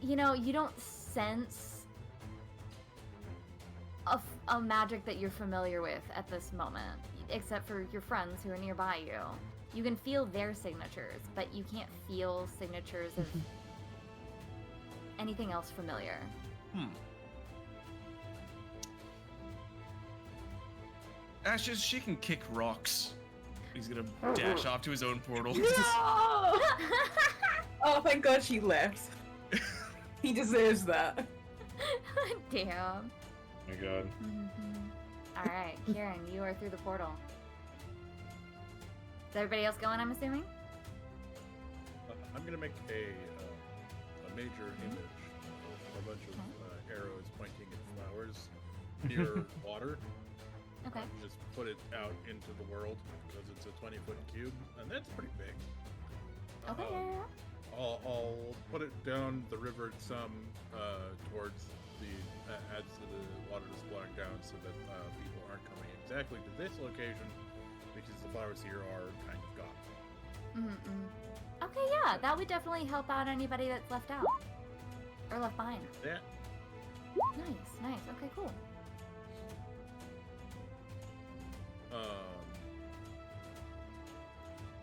Speaker 2: You know, you don't sense a magic that you're familiar with at this moment, except for your friends who are nearby you. You can feel their signatures, but you can't feel signatures of anything else familiar.
Speaker 3: Ashes, she can kick rocks. He's gonna dash off to his own portal.
Speaker 1: No! Oh, thank God she left. He deserves that.
Speaker 2: Damn.
Speaker 4: Oh my god.
Speaker 2: Alright, Kieran, you are through the portal. Is everybody else going, I'm assuming?
Speaker 6: I'm gonna make a major image of a bunch of arrows pointing at flowers near water.
Speaker 2: Okay.
Speaker 6: Just put it out into the world because it's a 20-foot cube, and that's pretty big.
Speaker 2: Okay, yeah.
Speaker 6: I'll put it down the river some towards the adds to the water that's flowing down, so that people aren't coming exactly to this location because the flowers here are kind of gone.
Speaker 2: Okay, yeah, that would definitely help out anybody that's left out. Or left behind.
Speaker 6: That
Speaker 2: Nice. Okay, cool.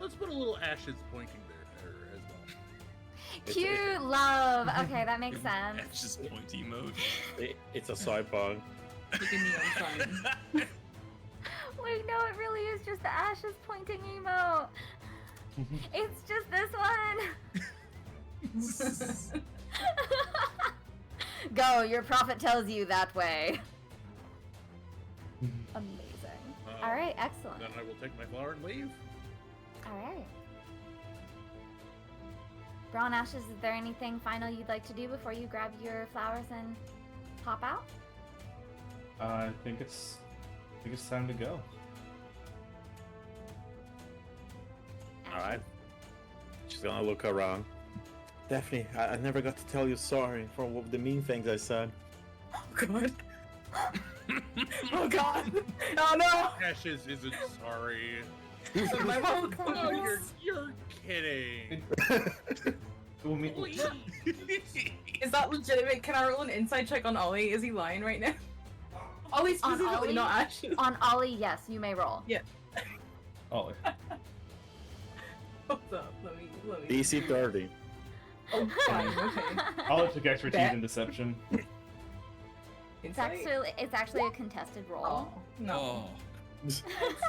Speaker 6: Let's put a little ashes pointing there as well.
Speaker 2: Cute love. Okay, that makes sense.
Speaker 3: That's just point emote.
Speaker 5: It's a side bug.
Speaker 1: Look at me, I'm fine.
Speaker 2: Wait, no, it really is just the ashes pointing emote. It's just this one. Go, your prophet tells you that way. Amazing. All right, excellent.
Speaker 6: Then I will take my flower and leave.
Speaker 2: All right. Brown Ashes, is there anything final you'd like to do before you grab your flowers and pop out?
Speaker 4: I think it's time to go.
Speaker 5: Alright. She's gonna look around. Daphne, I never got to tell you sorry for the mean things I said.
Speaker 1: Oh God. Oh God. Oh no.
Speaker 6: Ashes isn't sorry.
Speaker 1: My mouth.
Speaker 6: Oh, you're kidding.
Speaker 4: We'll meet-
Speaker 1: Is that legitimate? Can I roll an inside check on Ollie? Is he lying right now? Ollie
Speaker 2: On
Speaker 1: specifically,
Speaker 2: Ollie?
Speaker 1: not Ashes.
Speaker 2: On Ollie, yes, you may roll.
Speaker 1: Yeah.
Speaker 4: Oh,
Speaker 1: Hold up. Let me.
Speaker 5: DC 30.
Speaker 1: Oh, fine. Okay.
Speaker 4: I'll took expertise
Speaker 1: Bet.
Speaker 4: in deception.
Speaker 2: It's
Speaker 1: Insight?
Speaker 2: actually a contested roll.
Speaker 1: Oh no.
Speaker 3: Oh,
Speaker 1: It's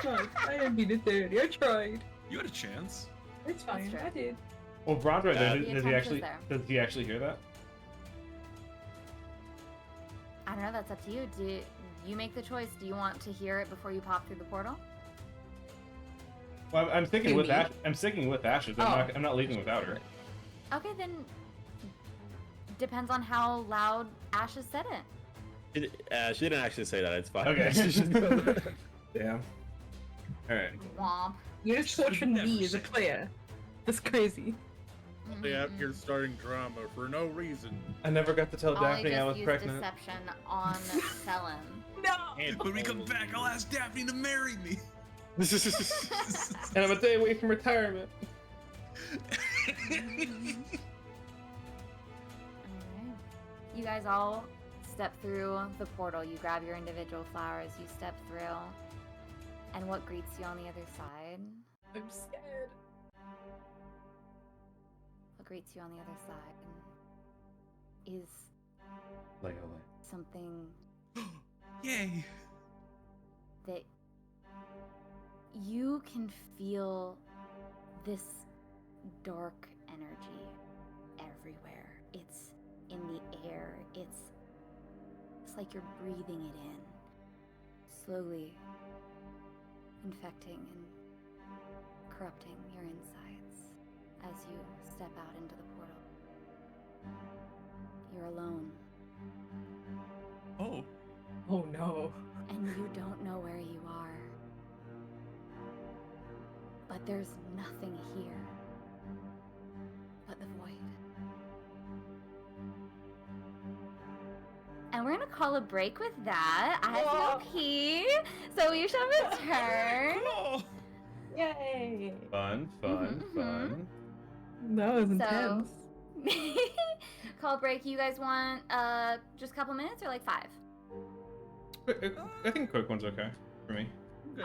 Speaker 1: not. I didn't beat it 30. I tried.
Speaker 3: you had a chance.
Speaker 1: It's fine.
Speaker 2: true.
Speaker 1: I did.
Speaker 4: Well, Bron's right there.
Speaker 5: The
Speaker 4: Does he
Speaker 2: attempt
Speaker 4: actually?
Speaker 2: was
Speaker 4: Does he actually hear that?
Speaker 2: I don't know, that's up to you. Do you make the choice? Do you want to hear it before you pop through the portal?
Speaker 4: Well, I'm sticking
Speaker 1: Who,
Speaker 4: with
Speaker 1: me?
Speaker 4: Ash. I'm sticking with Ashes.
Speaker 1: Oh.
Speaker 4: I'm not leaving without her.
Speaker 2: Okay, then depends on how loud Ashes said it.
Speaker 5: She didn't actually say that, it's fine.
Speaker 4: Okay. Damn. All right.
Speaker 2: Womp.
Speaker 1: You're just torturing me as a player. That's crazy.
Speaker 6: They out here starting drama for no reason.
Speaker 4: I never got to tell
Speaker 2: Ollie
Speaker 4: Daphne I
Speaker 2: just
Speaker 4: was
Speaker 2: used
Speaker 4: pregnant.
Speaker 2: deception on Selim.
Speaker 1: No.
Speaker 6: And
Speaker 3: When we come back, I'll ask Daphne to marry me.
Speaker 4: And I'm a day away from retirement.
Speaker 2: Alright. You guys all step through the portal. You grab your individual flowers, you step through. And what greets you on the other side?
Speaker 1: I'm scared.
Speaker 2: What greets you on the other side is
Speaker 4: Like,
Speaker 2: something
Speaker 3: Yay.
Speaker 2: that you can feel this dark energy everywhere. It's in the air. It's like you're breathing it in, slowly infecting and corrupting your insides as you step out into the portal. You're alone,
Speaker 3: Oh.
Speaker 1: Oh no.
Speaker 2: and you don't know where you are. But there's nothing here but the void. And we're gonna call a break with that. I have to
Speaker 1: Whoa.
Speaker 2: go pee, so we shall return.
Speaker 3: Oh.
Speaker 1: Yay.
Speaker 4: fun.
Speaker 1: That was
Speaker 2: So-
Speaker 1: intense.
Speaker 2: Call break. You guys want just a couple minutes or like 5?
Speaker 4: I think quick one's okay for me.
Speaker 2: Okay.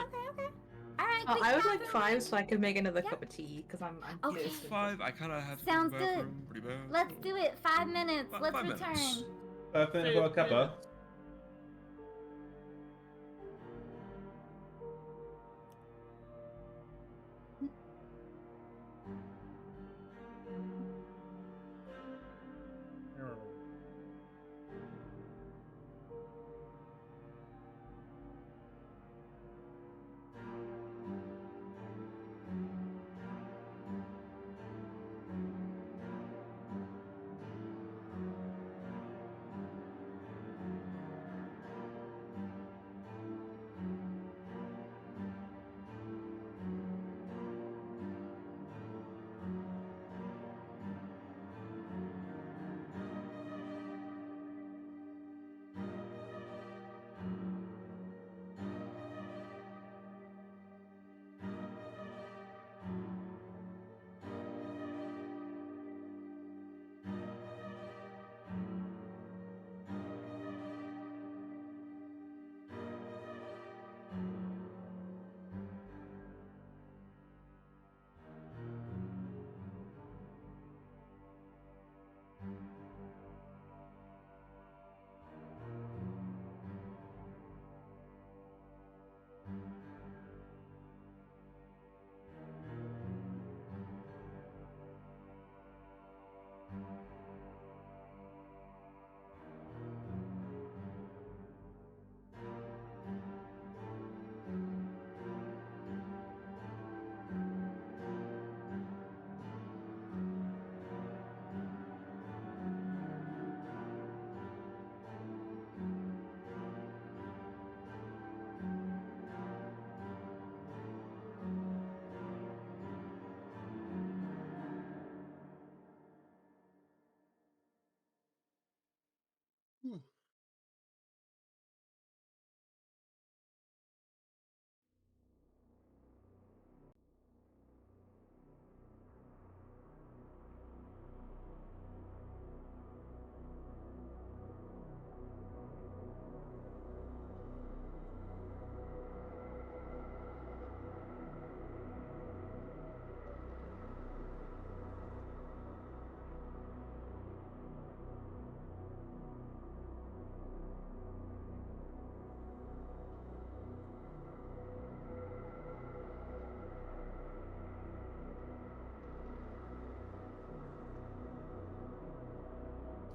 Speaker 2: All right. quick
Speaker 1: I would like
Speaker 2: bathroom
Speaker 1: 5
Speaker 2: break.
Speaker 1: so I could make another
Speaker 2: Yeah.
Speaker 1: cup of tea because I'm
Speaker 2: Okay.
Speaker 1: pissed.
Speaker 3: 5. I kind of have to
Speaker 2: Sounds
Speaker 3: go to the
Speaker 2: good.
Speaker 3: bathroom pretty bad.
Speaker 2: Let's do it. 5 minutes.
Speaker 3: Fi-
Speaker 2: Let's
Speaker 3: 5
Speaker 2: return.
Speaker 3: minutes.
Speaker 4: Then for a cuppa.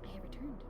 Speaker 2: I have returned.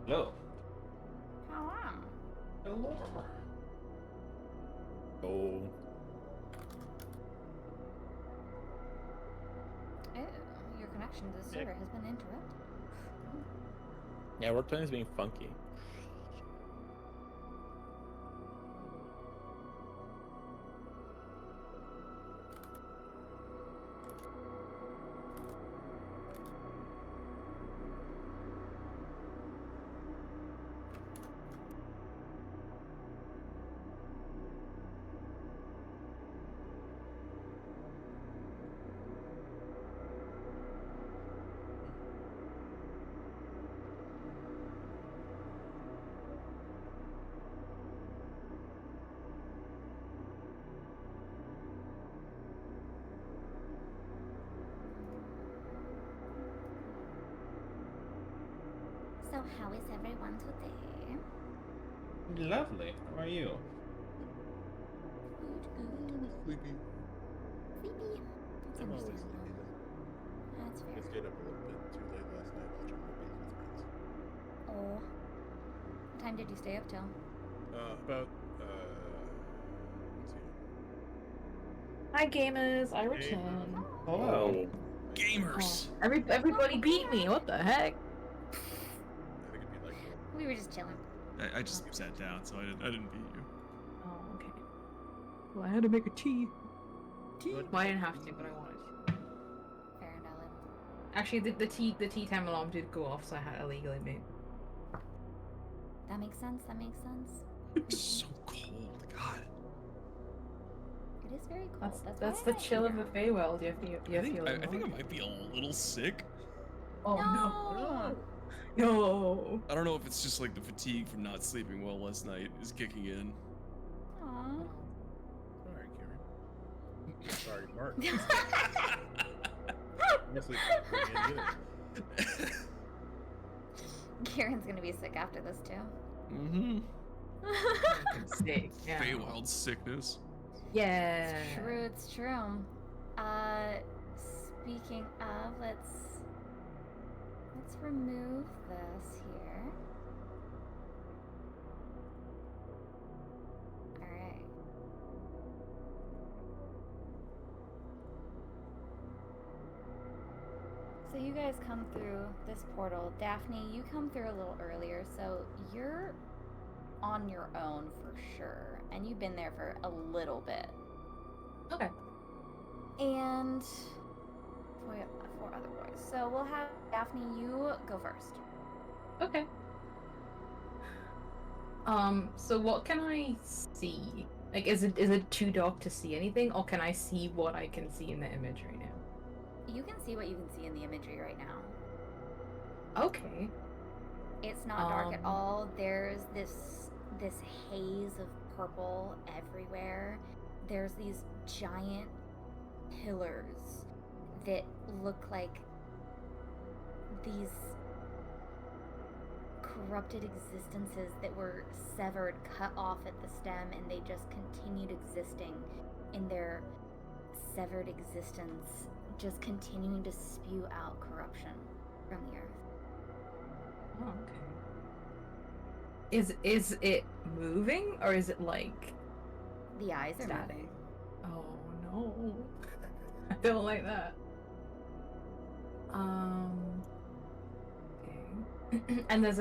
Speaker 4: Hello.
Speaker 2: Hello.
Speaker 4: Hello.
Speaker 5: Oh.
Speaker 2: Oh, your connection to the server has been interrupted.
Speaker 5: Yeah, Rock is being funky.
Speaker 2: So how is everyone today?
Speaker 4: Lovely. How are you?
Speaker 2: Good.
Speaker 6: Sleepy.
Speaker 2: Sleepy. That's
Speaker 6: I'm always sleepy.
Speaker 2: understandable. That's
Speaker 6: I
Speaker 2: fair.
Speaker 6: stayed up a little bit too late last night watching movies with friends.
Speaker 2: Oh. What time did you stay up till?
Speaker 6: About let's see.
Speaker 1: Hi gamers, I return.
Speaker 4: Hello.
Speaker 3: Gamers.
Speaker 1: Everybody beat me. What the heck?
Speaker 6: I think it'd be like
Speaker 2: We were just chilling.
Speaker 3: I just sat down, so I didn't beat you.
Speaker 1: Oh, okay. Well, I had to make a tea.
Speaker 6: Good.
Speaker 1: Well, I didn't have to, but I wanted to.
Speaker 2: Fair and valid.
Speaker 1: Actually, the tea time alarm did go off, so I had to legally made.
Speaker 2: That makes sense. That makes sense.
Speaker 3: It's so cold, God.
Speaker 2: It is very cold.
Speaker 1: That's
Speaker 2: why
Speaker 1: the
Speaker 2: I
Speaker 1: chill
Speaker 2: like
Speaker 1: of the
Speaker 2: it.
Speaker 1: Feywild. You feel.
Speaker 3: I think I might be a little sick.
Speaker 1: Oh
Speaker 2: No.
Speaker 1: no!
Speaker 3: I don't know if it's just like the fatigue from not sleeping well last night is kicking in.
Speaker 2: Aw.
Speaker 6: sorry, Karen. Sorry, Mark. Honestly,
Speaker 2: Karen's gonna be sick after this too.
Speaker 3: Mm-hmm.
Speaker 1: Sick. Yeah.
Speaker 3: Feywild sickness.
Speaker 1: Yeah.
Speaker 2: It's true, it's true. Speaking of, let's remove this here. Alright. So you guys come through this portal. Daphne, you come through a little earlier, so you're on your own for sure. And you've been there for a little bit.
Speaker 1: Okay.
Speaker 2: And four other boys. So we'll have Daphne, you go first.
Speaker 1: Okay. So what can I see? Like, is it too dark to see anything, or can I see what I can see in the image right now?
Speaker 2: You can see what you can see in the imagery right now.
Speaker 1: Okay.
Speaker 2: It's not dark at
Speaker 1: Um,
Speaker 2: all. There's this haze of purple everywhere. There's these giant pillars that look like these corrupted existences that were severed, cut off at the stem, and they just continued existing in their severed existence, just continuing to spew out corruption from the earth.
Speaker 1: Oh, okay. Is it moving, or is it like
Speaker 2: The eyes are
Speaker 1: static?
Speaker 2: moving.
Speaker 1: Oh no. I don't like that. Okay. And is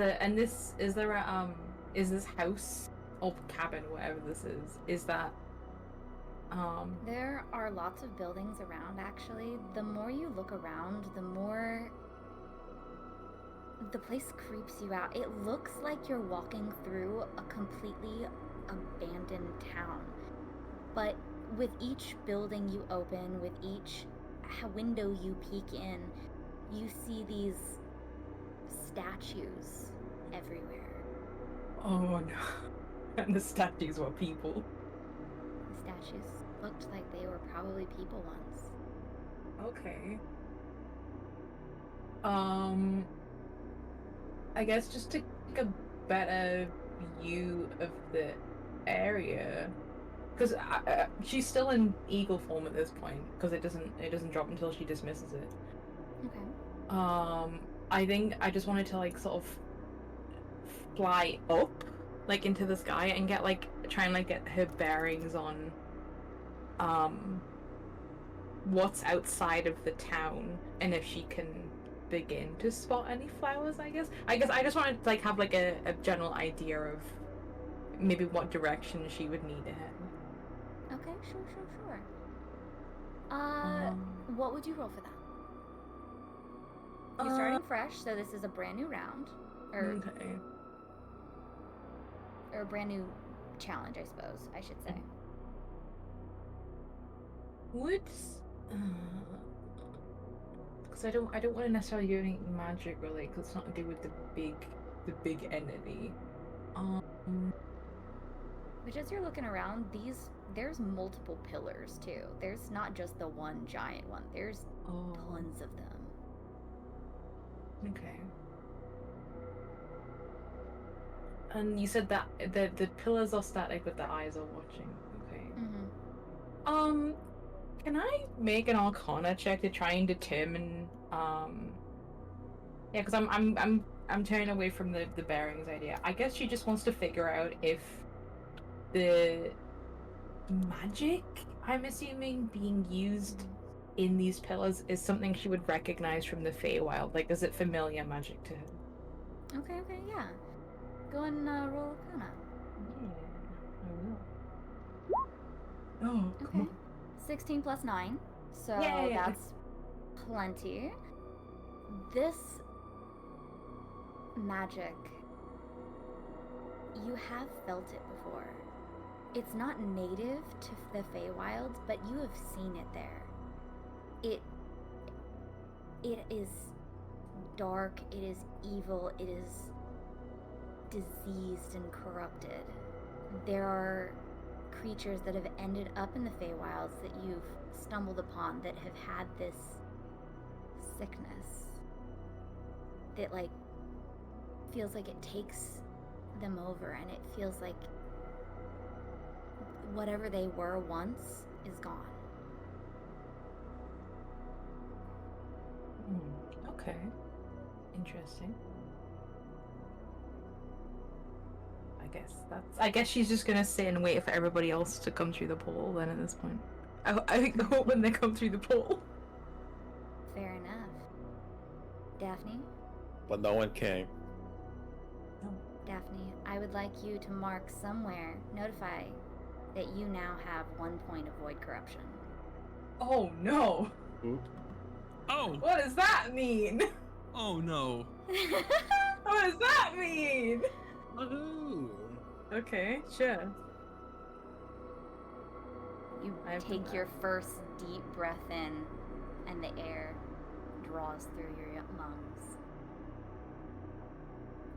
Speaker 1: this house or cabin, whatever this is that
Speaker 2: There are lots of buildings around, actually. The more you look around, the more the place creeps you out. It looks like you're walking through a completely abandoned town. But with each building you open, with each window you peek in, you see these statues everywhere.
Speaker 1: oh no. And the statues were people.
Speaker 2: The statues looked like they were probably people once.
Speaker 1: Okay. I guess just to get a better view of the area, because she's still in eagle form at this point, because it doesn't drop until she dismisses it.
Speaker 2: Okay.
Speaker 1: I think I just wanted to like sort of fly up, like into the sky, and get like try and like get her bearings on what's outside of the town, and if she can begin to spot any flowers. I guess I just wanted to like have like a general idea of maybe what direction she would need to head.
Speaker 2: Okay, sure.
Speaker 1: Um,
Speaker 2: What would you roll for that? You're starting fresh, so this is a brand new round, or
Speaker 1: Okay.
Speaker 2: a brand new challenge, I suppose I should say.
Speaker 1: What's because I don't want to necessarily do anything magic really, because it's not to do with the big entity.
Speaker 2: Which, as you're looking around, there's multiple pillars too. There's not just the one giant one. There's tons of them.
Speaker 1: Okay. And you said that the pillars are static, but the eyes are watching. Okay.
Speaker 2: Mm-hmm.
Speaker 1: Can I make an Arcana check to try and determine? Yeah, because I'm turning away from the bearings idea. I guess she just wants to figure out if the magic, I'm assuming, being used in these pillars is something she would recognize from the Feywild. Like, is it familiar magic to her?
Speaker 2: Okay, yeah. Go and roll Arcana.
Speaker 1: Yeah, I will. Oh,
Speaker 2: Okay.
Speaker 1: come on.
Speaker 2: 16 plus 9, so
Speaker 1: Yay!
Speaker 2: that's plenty. This magic, you have felt it before. It's not native to the Feywilds, but you have seen it there. It is dark, it is evil, it is diseased and corrupted. There are creatures that have ended up in the Feywilds that you've stumbled upon that have had this sickness that like feels like it takes them over, and it feels like whatever they were once is gone.
Speaker 1: Okay. Interesting. I guess she's just gonna sit and wait for everybody else to come through the portal then at this point. I hope when they come through the portal.
Speaker 2: Fair enough. Daphne?
Speaker 5: But no one came.
Speaker 2: Daphne, I would like you to mark somewhere, notify that you now have 1 point of void corruption.
Speaker 1: Oh no!
Speaker 4: Oop.
Speaker 3: Oh!
Speaker 1: What does that mean?
Speaker 3: Oh no.
Speaker 1: What does that mean?
Speaker 6: Woohoo!
Speaker 1: Okay, sure.
Speaker 2: You
Speaker 1: I've
Speaker 2: take
Speaker 1: done
Speaker 2: your
Speaker 1: that.
Speaker 2: first deep breath in, and the air draws through your lungs.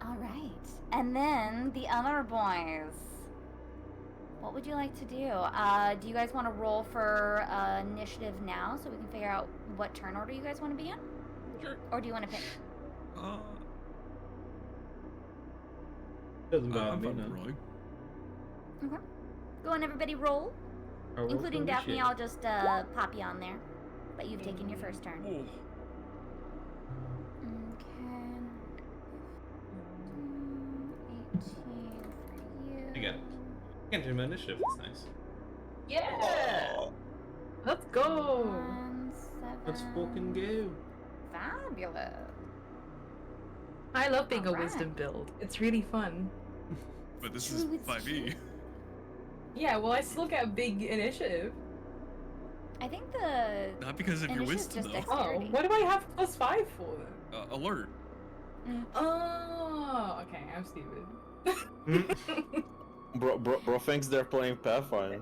Speaker 2: Alright, and then the other boys. What would you like to do? Do you guys want to roll for initiative now so we can figure out what turn order you guys want to be in?
Speaker 3: Sure.
Speaker 2: Or do you want to pick?
Speaker 4: Doesn't bother
Speaker 3: I'm
Speaker 4: me,
Speaker 3: fine
Speaker 4: no.
Speaker 3: with rolling.
Speaker 2: Okay. Go on, everybody roll.
Speaker 4: I'll roll
Speaker 2: Including
Speaker 4: for
Speaker 2: Daphne,
Speaker 4: initiative.
Speaker 2: I'll just pop you on there. But you've taken your first turn.
Speaker 3: Oh.
Speaker 2: Okay. 18 for you.
Speaker 4: I can do my initiative. That's nice.
Speaker 1: Yeah! Let's go!
Speaker 2: 1, 7.
Speaker 4: Let's fucking go.
Speaker 2: Fabulous.
Speaker 1: I love being a
Speaker 2: Alright.
Speaker 1: wisdom build. It's really fun.
Speaker 3: But this is
Speaker 2: True, it's
Speaker 3: 5e.
Speaker 2: true.
Speaker 1: Yeah, well, I still get a big initiative.
Speaker 2: I think the
Speaker 3: Not because of your
Speaker 2: Initiative's
Speaker 3: wisdom,
Speaker 2: just
Speaker 3: though.
Speaker 1: Oh,
Speaker 2: Dexterity.
Speaker 1: what do I have +5 for then?
Speaker 3: Alert.
Speaker 1: Oh, okay, I'm stupid.
Speaker 5: Bro thinks they're playing Pathfinder.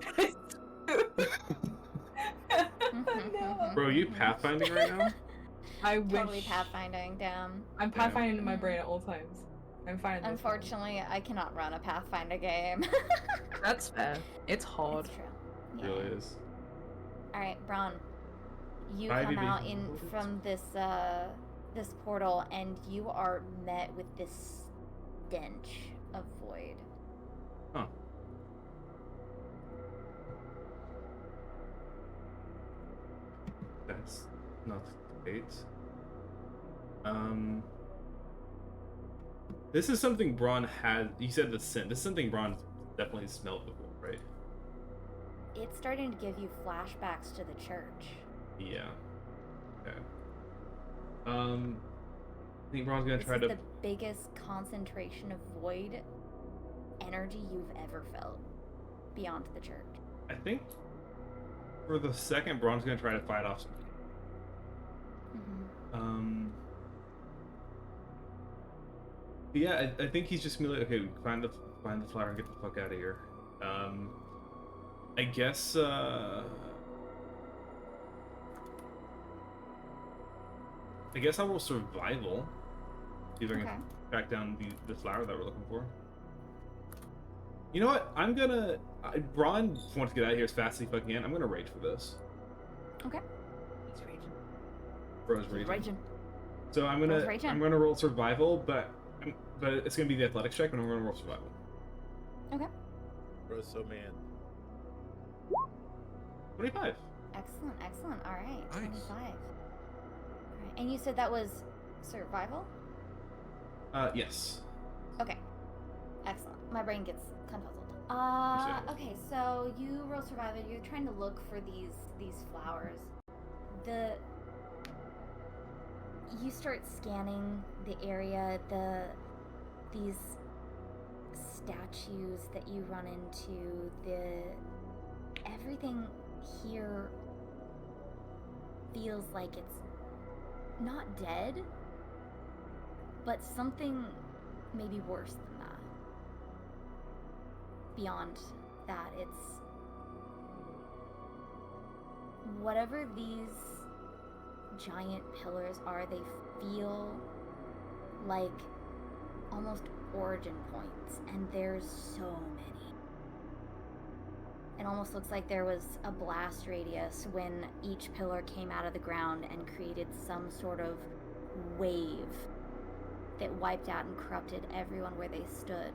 Speaker 1: No.
Speaker 4: Bro, you pathfinding right now?
Speaker 1: I wish.
Speaker 2: totally pathfinding down.
Speaker 1: I'm pathfinding in my brain at all times. I'm fine.
Speaker 2: Unfortunately, I cannot run a Pathfinder game.
Speaker 1: That's fair. It's hard.
Speaker 2: It's true.
Speaker 4: It
Speaker 2: Yeah.
Speaker 4: really is.
Speaker 2: All right, Braun. You
Speaker 4: Ivy
Speaker 2: come out
Speaker 4: being
Speaker 2: in
Speaker 4: loaded.
Speaker 2: from this portal, and you are met with this stench of void.
Speaker 4: Huh. That's not great. This is something Braun had. He said the scent. This is something Braun definitely smelled before, right?
Speaker 2: It's starting to give you flashbacks to the church.
Speaker 4: Yeah. Okay. I think Braun's gonna
Speaker 2: This
Speaker 4: try
Speaker 2: is
Speaker 4: to.
Speaker 2: the biggest concentration of void energy you've ever felt beyond the church.
Speaker 4: I think for the second, Braun's gonna try to fight off.
Speaker 2: Mm-hmm.
Speaker 4: Yeah, I think he's just gonna be like, okay, find the flower and get the fuck out of here. I guess I will survival. See if I can
Speaker 2: Okay.
Speaker 4: track down the flower that we're looking for. You know what? I'm gonna. Braun wants to get out of here as fast as he fucking can. I'm gonna rage for this.
Speaker 2: Okay.
Speaker 1: He's raging.
Speaker 4: Bro's raging.
Speaker 2: Raging.
Speaker 4: So I'm
Speaker 2: Bro's raging.
Speaker 4: gonna roll survival, but it's gonna be the athletics check, and I'm gonna roll survival.
Speaker 2: Okay.
Speaker 6: Bro's so man.
Speaker 4: 25.
Speaker 2: Excellent, excellent. All right.
Speaker 3: Nice.
Speaker 2: 25. All right. And you said that was survival?
Speaker 4: Yes.
Speaker 2: Okay. Excellent. My brain gets confuzzled.
Speaker 4: Understandable.
Speaker 2: Okay, so you roll survival. You're trying to look for these flowers. You start scanning the area, these statues that you run into, everything here feels like it's not dead, but something maybe worse than that. Beyond that, it's whatever these giant pillars are, they feel like almost origin points, and there's so many. It almost looks like there was a blast radius when each pillar came out of the ground and created some sort of wave that wiped out and corrupted everyone where they stood,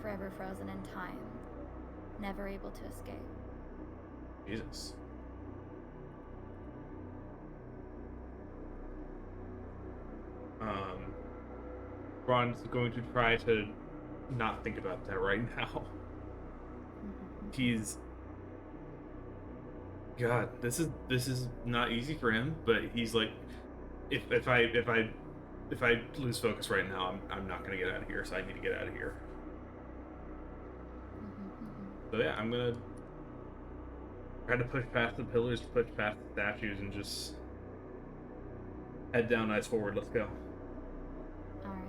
Speaker 2: forever frozen in time, never able to escape.
Speaker 4: Jesus. Braun's going to try to not think about that right now. He's God, this is not easy for him, but he's like, if I lose focus right now, I'm not gonna get out of here, so I need to get out of here. So yeah, I'm gonna try to push past the pillars, push past the statues, and just head down, eyes forward. Let's go.
Speaker 2: Alright.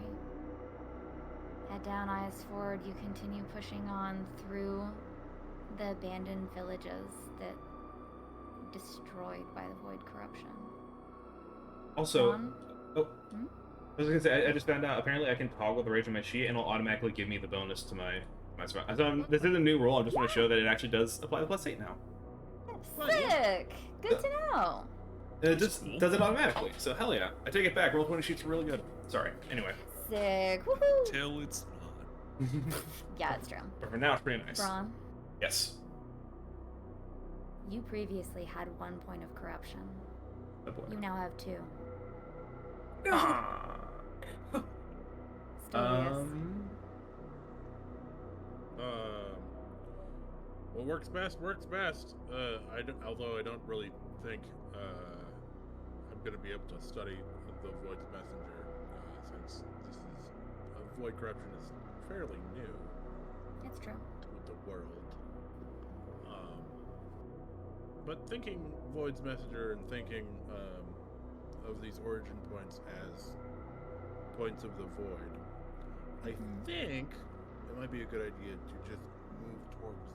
Speaker 2: Head down, eyes forward. You continue pushing on through the abandoned villages that destroyed by the void corruption.
Speaker 4: Also,
Speaker 2: John?
Speaker 4: I was gonna say, I just found out, apparently I can toggle the rage on my sheet, and it'll automatically give me the bonus to my spell. So this is a new rule. I just want to show that it actually does apply the +8 now.
Speaker 2: Sick! Good to know.
Speaker 4: And it just does it automatically. So hell yeah. I take it back. Roll 20 sheets are really good. Sorry. Anyway.
Speaker 2: Sick. Woohoo!
Speaker 3: Till it's not.
Speaker 2: Yeah, it's true.
Speaker 4: But for now, it's pretty nice.
Speaker 2: Braun,
Speaker 4: Yes.
Speaker 2: you previously had 1 point of corruption.
Speaker 4: Oh boy.
Speaker 2: You now have 2.
Speaker 4: Ah.
Speaker 2: Stelius.
Speaker 6: What works best. Although I don't really think I'm going to be able to study the Void's Messenger since Void corruption is fairly new
Speaker 2: It's true.
Speaker 6: to the world. But thinking Void's Messenger and thinking of these origin points as points of the Void, I think it might be a good idea to just move towards them.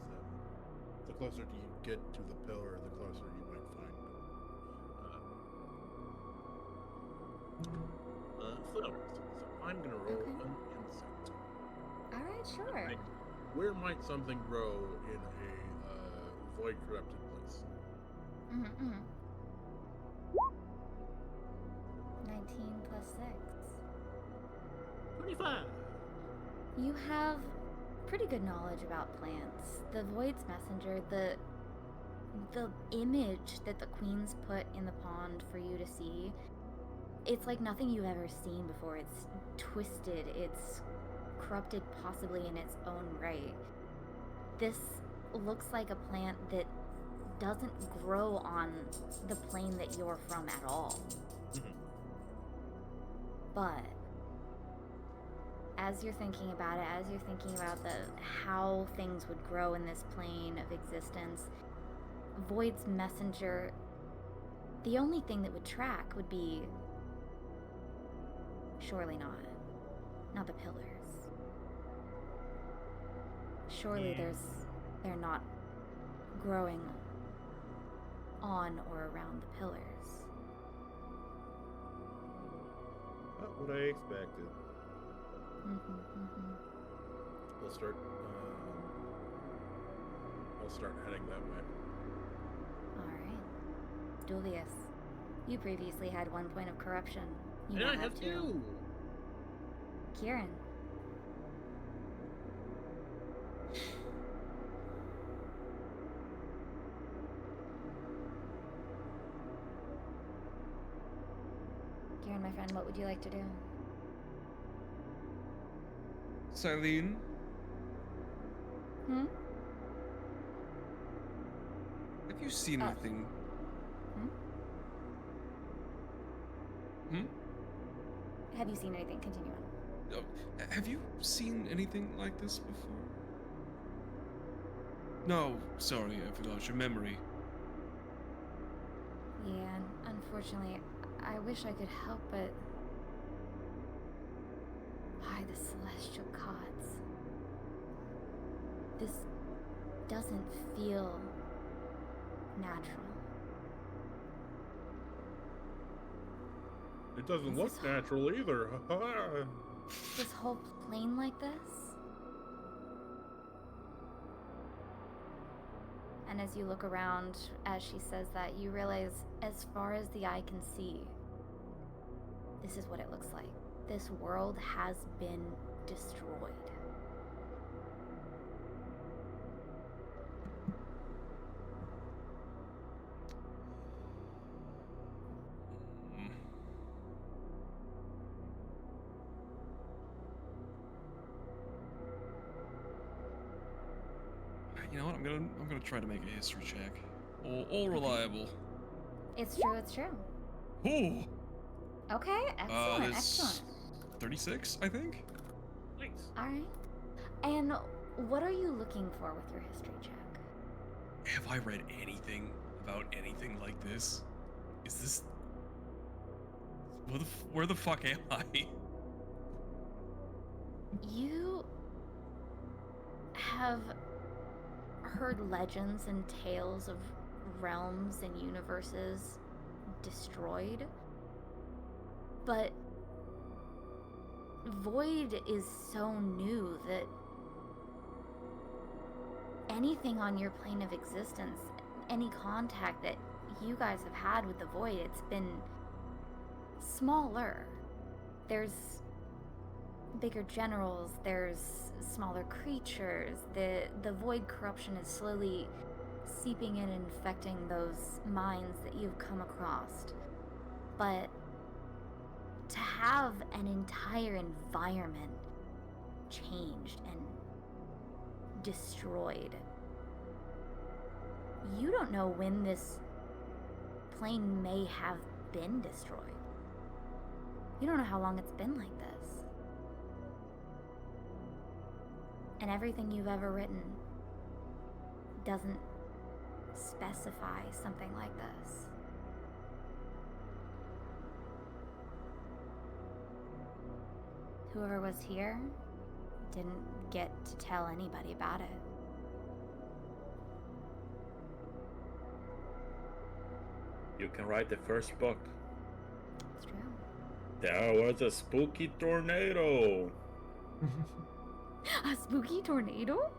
Speaker 6: The closer you get to the pillar, the closer you might find flowers. So I'm gonna roll an insight.
Speaker 2: Alright, sure.
Speaker 6: Like, where might something grow in a void corrupted place?
Speaker 2: 19 plus 6.
Speaker 6: 25.
Speaker 2: You have pretty good knowledge about plants. The Void's Messenger, the image that the queens put in the pond for you to see, it's like nothing you've ever seen before. It's twisted, it's corrupted possibly in its own right. This looks like a plant that doesn't grow on the plane that you're from at all. But as you're thinking about it, as you're thinking about how things would grow in this plane of existence, Void's messenger, the only thing that would track would be, surely not the pillars. Surely they're not growing on or around the pillars.
Speaker 6: Not what I expected. I'll start heading that way.
Speaker 2: Alright. Julius, you previously had 1 point of corruption. You
Speaker 6: And
Speaker 2: now
Speaker 6: I have 2.
Speaker 2: Kieran. Kieran, my friend, what would you like to do?
Speaker 3: Silene,
Speaker 2: Hmm?
Speaker 3: have you seen anything?
Speaker 2: Have you seen anything? Continue on.
Speaker 3: Oh, have you seen anything like this before? No, sorry, I forgot your memory.
Speaker 2: Yeah, unfortunately, I wish I could help, but by the celestial gods, this doesn't feel natural.
Speaker 6: It doesn't
Speaker 2: Is
Speaker 6: look
Speaker 2: this-
Speaker 6: natural either.
Speaker 2: This whole plane like this? And as you look around, as she says that, you realize as far as the eye can see, this is what it looks like. This world has been destroyed.
Speaker 3: You know what? I'm gonna try to make a history check. All reliable.
Speaker 2: It's true, it's true.
Speaker 3: Ooh.
Speaker 2: Okay, excellent, excellent.
Speaker 3: 36, I think.
Speaker 6: Nice.
Speaker 2: Alright. And what are you looking for with your history check?
Speaker 3: Have I read anything about anything like this? Is this? Where the fuck am I?
Speaker 2: You have heard legends and tales of realms and universes destroyed, but Void is so new that anything on your plane of existence, any contact that you guys have had with the Void, it's been smaller. There's bigger generals, there's smaller creatures. The Void corruption is slowly seeping in and infecting those minds that you've come across. But to have an entire environment changed and destroyed, you don't know when this plane may have been destroyed. You don't know how long it's been like this. And everything you've ever written doesn't specify something like this. Whoever was here didn't get to tell anybody about it.
Speaker 5: You can write the first book.
Speaker 2: It's true.
Speaker 5: There was a spooky tornado.
Speaker 2: A spooky tornado?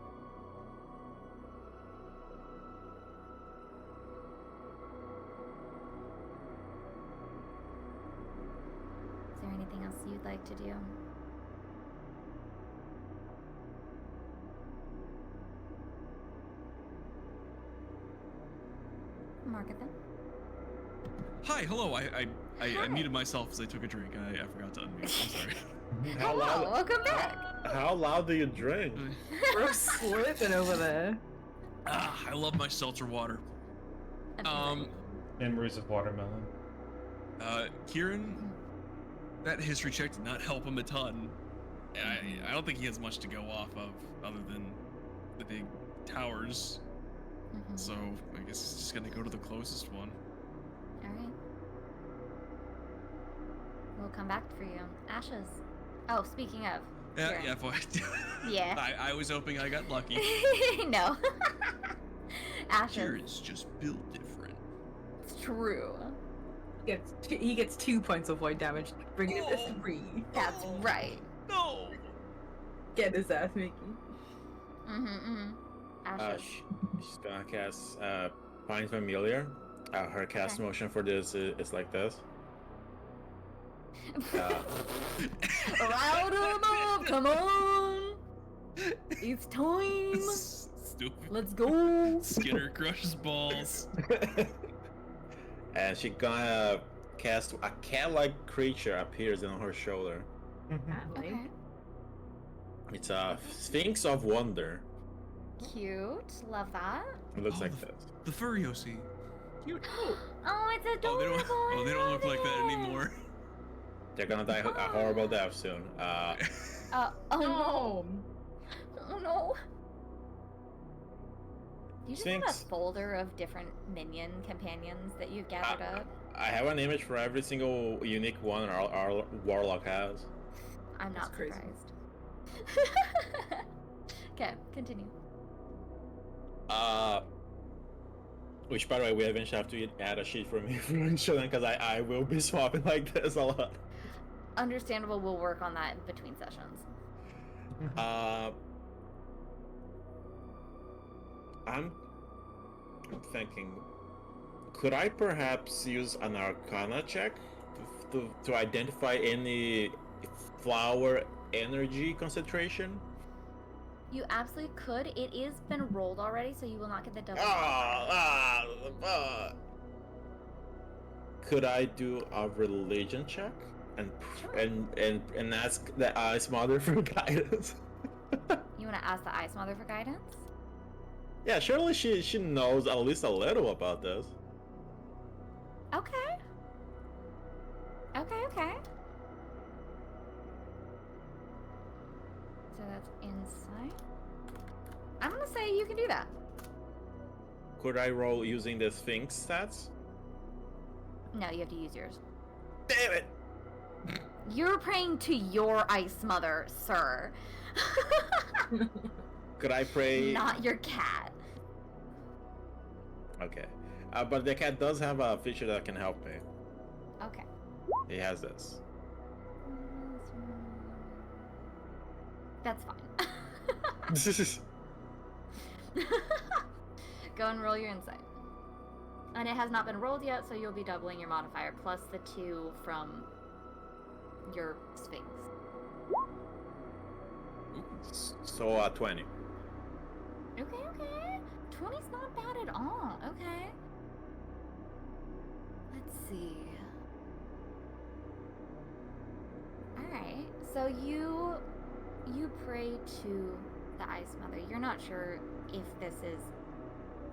Speaker 2: Is there anything else you'd like to do? Marketha?
Speaker 3: Hi, hello. I I muted myself as I took a drink. I forgot to unmute. I'm sorry.
Speaker 5: How
Speaker 2: Hello,
Speaker 5: loud?
Speaker 2: welcome back.
Speaker 5: How loud do you drink?
Speaker 1: We're slipping over there.
Speaker 3: I love my seltzer water.
Speaker 2: Amazing.
Speaker 4: Memories of watermelon.
Speaker 3: Kieran, that history check did not help him a ton. I don't think he has much to go off of other than the big towers.
Speaker 2: Mhm.
Speaker 3: So I guess he's just gonna go to the closest one.
Speaker 2: All right. We'll come back for you. Ashes. Oh, speaking of.
Speaker 3: Yeah,
Speaker 2: Kieran.
Speaker 3: yeah.
Speaker 2: Yeah.
Speaker 3: I was hoping I got lucky.
Speaker 2: No. Ashes.
Speaker 3: Kieran's just built different.
Speaker 2: It's true.
Speaker 1: He gets 2 points of void damage, bringing it to 3.
Speaker 2: That's right.
Speaker 3: No.
Speaker 1: Get his ass, Mickey.
Speaker 2: Ashes.
Speaker 5: She's gonna cast Find Familiar. Her cast
Speaker 2: Okay.
Speaker 5: motion for this is like this.
Speaker 2: Round 'em up, come on! It's time!
Speaker 3: Stupid.
Speaker 2: Let's go!
Speaker 3: Skinner crushes balls.
Speaker 5: And she gonna cast a cat-like creature appears on her shoulder.
Speaker 2: Okay.
Speaker 5: It's a Sphinx of Wonder.
Speaker 2: Cute. Love that.
Speaker 5: It looks
Speaker 3: Oh,
Speaker 5: like this.
Speaker 3: The furry OC. Cute.
Speaker 2: Oh, it's adorable.
Speaker 3: They don't look like that anymore.
Speaker 5: They're gonna die a horrible death soon.
Speaker 2: Oh no.
Speaker 1: No.
Speaker 2: Oh no. You just have
Speaker 5: Sphinx.
Speaker 2: a folder of different minion companions that you've gathered up.
Speaker 5: I have an image for every single unique one our warlock has.
Speaker 2: I'm not
Speaker 1: That's crazy.
Speaker 2: surprised. Okay, continue.
Speaker 5: Which, by the way, we eventually have to add a sheet for me for insurance because I will be swapping like this a lot.
Speaker 2: Understandable, we'll work on that in between sessions.
Speaker 5: I'm thinking, could I perhaps use an Arcana check to identify any flower energy concentration?
Speaker 2: You absolutely could. It is been rolled already, so you will not get the double. modifier.
Speaker 5: Could I do a religion check and
Speaker 2: Sure.
Speaker 5: and ask the Ice Mother for guidance?
Speaker 2: You want to ask the Ice Mother for guidance?
Speaker 5: Yeah, surely she knows at least a little about this.
Speaker 2: Okay. Okay. So that's insight. I'm gonna say you can do that.
Speaker 5: Could I roll using the Sphinx stats?
Speaker 2: No, you have to use yours.
Speaker 5: Damn it!
Speaker 2: You're praying to your Ice Mother, sir.
Speaker 5: Could I pray?
Speaker 2: Not your cat.
Speaker 5: Okay. But the cat does have a feature that can help me.
Speaker 2: Okay.
Speaker 5: He has this.
Speaker 2: That's fine. Go and roll your insight. And it has not been rolled yet, so you'll be doubling your modifier plus the 2 from your Sphinx.
Speaker 5: So 20.
Speaker 2: Okay. 20's not bad at all. Okay. Let's see. Alright. So you pray to the Ice Mother. You're not sure if this is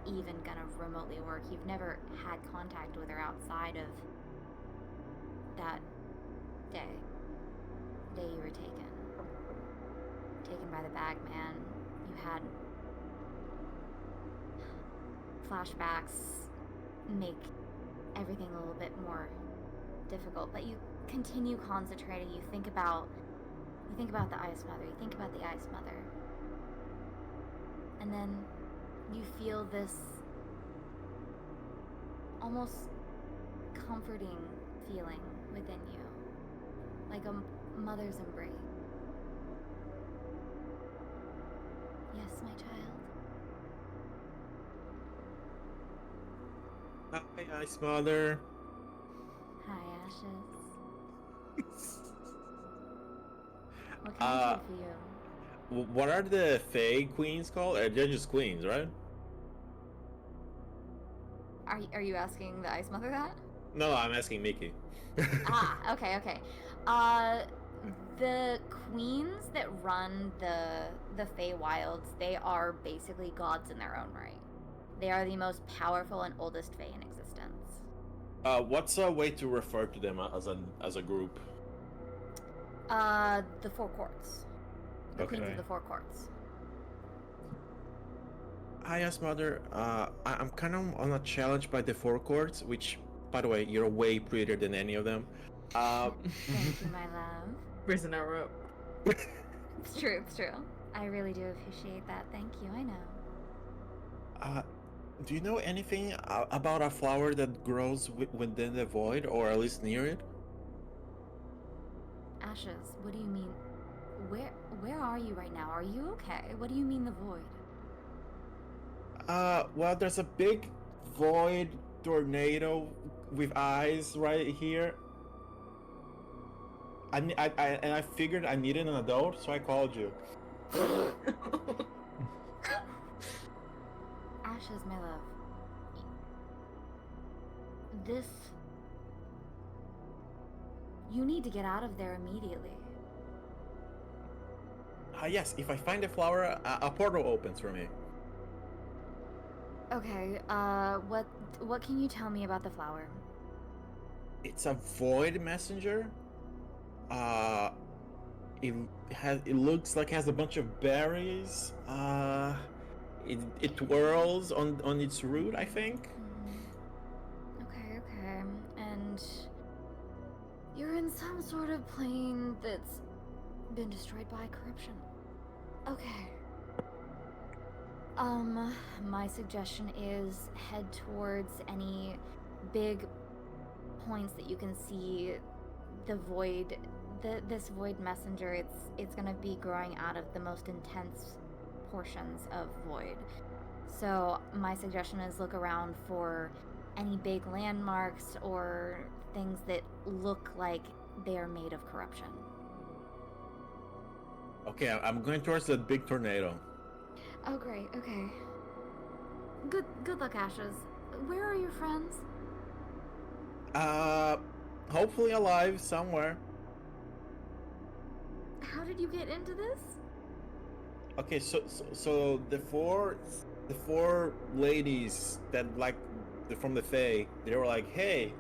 Speaker 2: even gonna remotely work. You've never had contact with her outside of that day. The day you were taken. Taken by the Bagman. You had flashbacks make everything a little bit more difficult, but you continue concentrating. You think about the Ice Mother. You think about the Ice Mother. And then you feel this almost comforting feeling within you, like a mother's embrace. Yes, my child.
Speaker 5: Hi, Ice Mother.
Speaker 2: Hi, Ashes. What can I do for you?
Speaker 5: What are the Fae Queens called? They're just queens, right?
Speaker 2: Are you asking the Ice Mother that?
Speaker 5: No, I'm asking Mickey.
Speaker 2: Okay. The queens that run the Feywilds, they are basically gods in their own right. They are the most powerful and oldest Fey in existence.
Speaker 5: What's a way to refer to them as a group?
Speaker 2: The Four Courts. The Queens
Speaker 4: Okay.
Speaker 2: of the Four Courts.
Speaker 5: Hi, yes, mother. I'm kind of on a challenge by the Four Courts, which, by the way, you're way prettier than any of them.
Speaker 2: Thank you, my love.
Speaker 1: Risen her up.
Speaker 2: It's true. I really do appreciate that. Thank you. I know.
Speaker 5: Do you know anything about a flower that grows within the void, or at least near it?
Speaker 2: Ashes, what do you mean? Where are you right now? Are you okay? What do you mean the void?
Speaker 5: Well, there's a big void tornado with eyes right here. And I figured I needed an adult, so I called you.
Speaker 2: Ashes, my love. This... You need to get out of there immediately.
Speaker 5: Yes, if I find the flower, a portal opens for me.
Speaker 2: Okay, what can you tell me about the flower?
Speaker 5: It's a void messenger. It looks like it has a bunch of berries. It twirls on its root, I think.
Speaker 2: Okay. And you're in some sort of plane that's been destroyed by corruption. Okay. My suggestion is head towards any big points that you can see the void, this void messenger. It's gonna be growing out of the most intense portions of void. So my suggestion is look around for any big landmarks or things that look like they are made of corruption.
Speaker 5: Okay, I'm going towards the big tornado.
Speaker 2: Oh great, okay. Good luck, Ashes. Where are your friends?
Speaker 5: Hopefully alive somewhere.
Speaker 2: How did you get into this?
Speaker 5: Okay, so the four ladies that from the Fae, they were like, hey,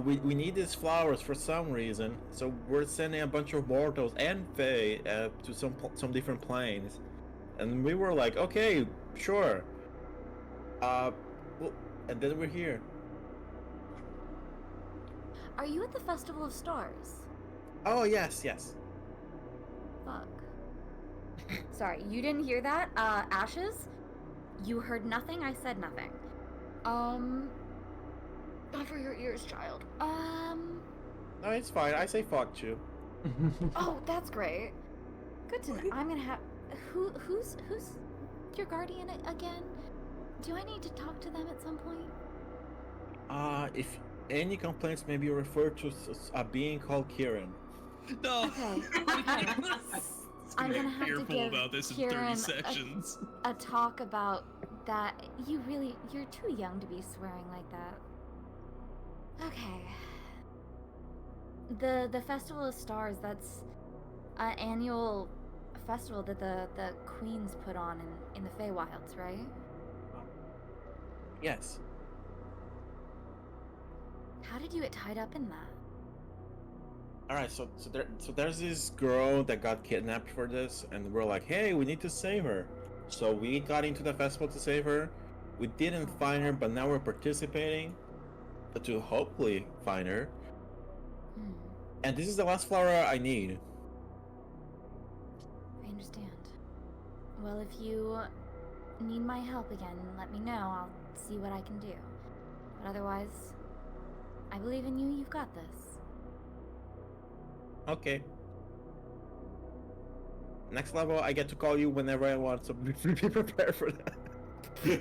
Speaker 5: we need these flowers for some reason, so we're sending a bunch of mortals and Fae to some different planes, and we were like, okay, sure. Well, and then we're here.
Speaker 2: Are you at the Festival of Stars?
Speaker 5: Oh yes.
Speaker 2: Fuck. Sorry, you didn't hear that? Ashes? You heard nothing? I said nothing. Cover your ears, child.
Speaker 5: No, it's fine. I say fuck you.
Speaker 2: Oh, that's great. Good to know. I'm gonna have... Who's your guardian again? Do I need to talk to them at some point?
Speaker 5: If any complaints, maybe refer to a being called Kieran.
Speaker 3: No.
Speaker 2: Okay. I'm gonna have to
Speaker 3: careful
Speaker 2: give
Speaker 3: about this in
Speaker 2: Kieran
Speaker 3: 30 sections.
Speaker 2: a talk about that. You're too young to be swearing like that. Okay. The Festival of Stars, that's an annual festival that the queens put on in the Feywilds, right?
Speaker 5: Yes.
Speaker 2: How did you get tied up in that?
Speaker 5: All right. So there's this girl that got kidnapped for this, and we're like, hey, we need to save her. So we got into the festival to save her. We didn't find her, but now we're participating to hopefully find her. And this is the last flower I need.
Speaker 2: I understand. Well, if you need my help again, let me know. I'll see what I can do. But otherwise, I believe in you. You've got this.
Speaker 5: Okay. Next level, I get to call you whenever I want, so be prepared for that.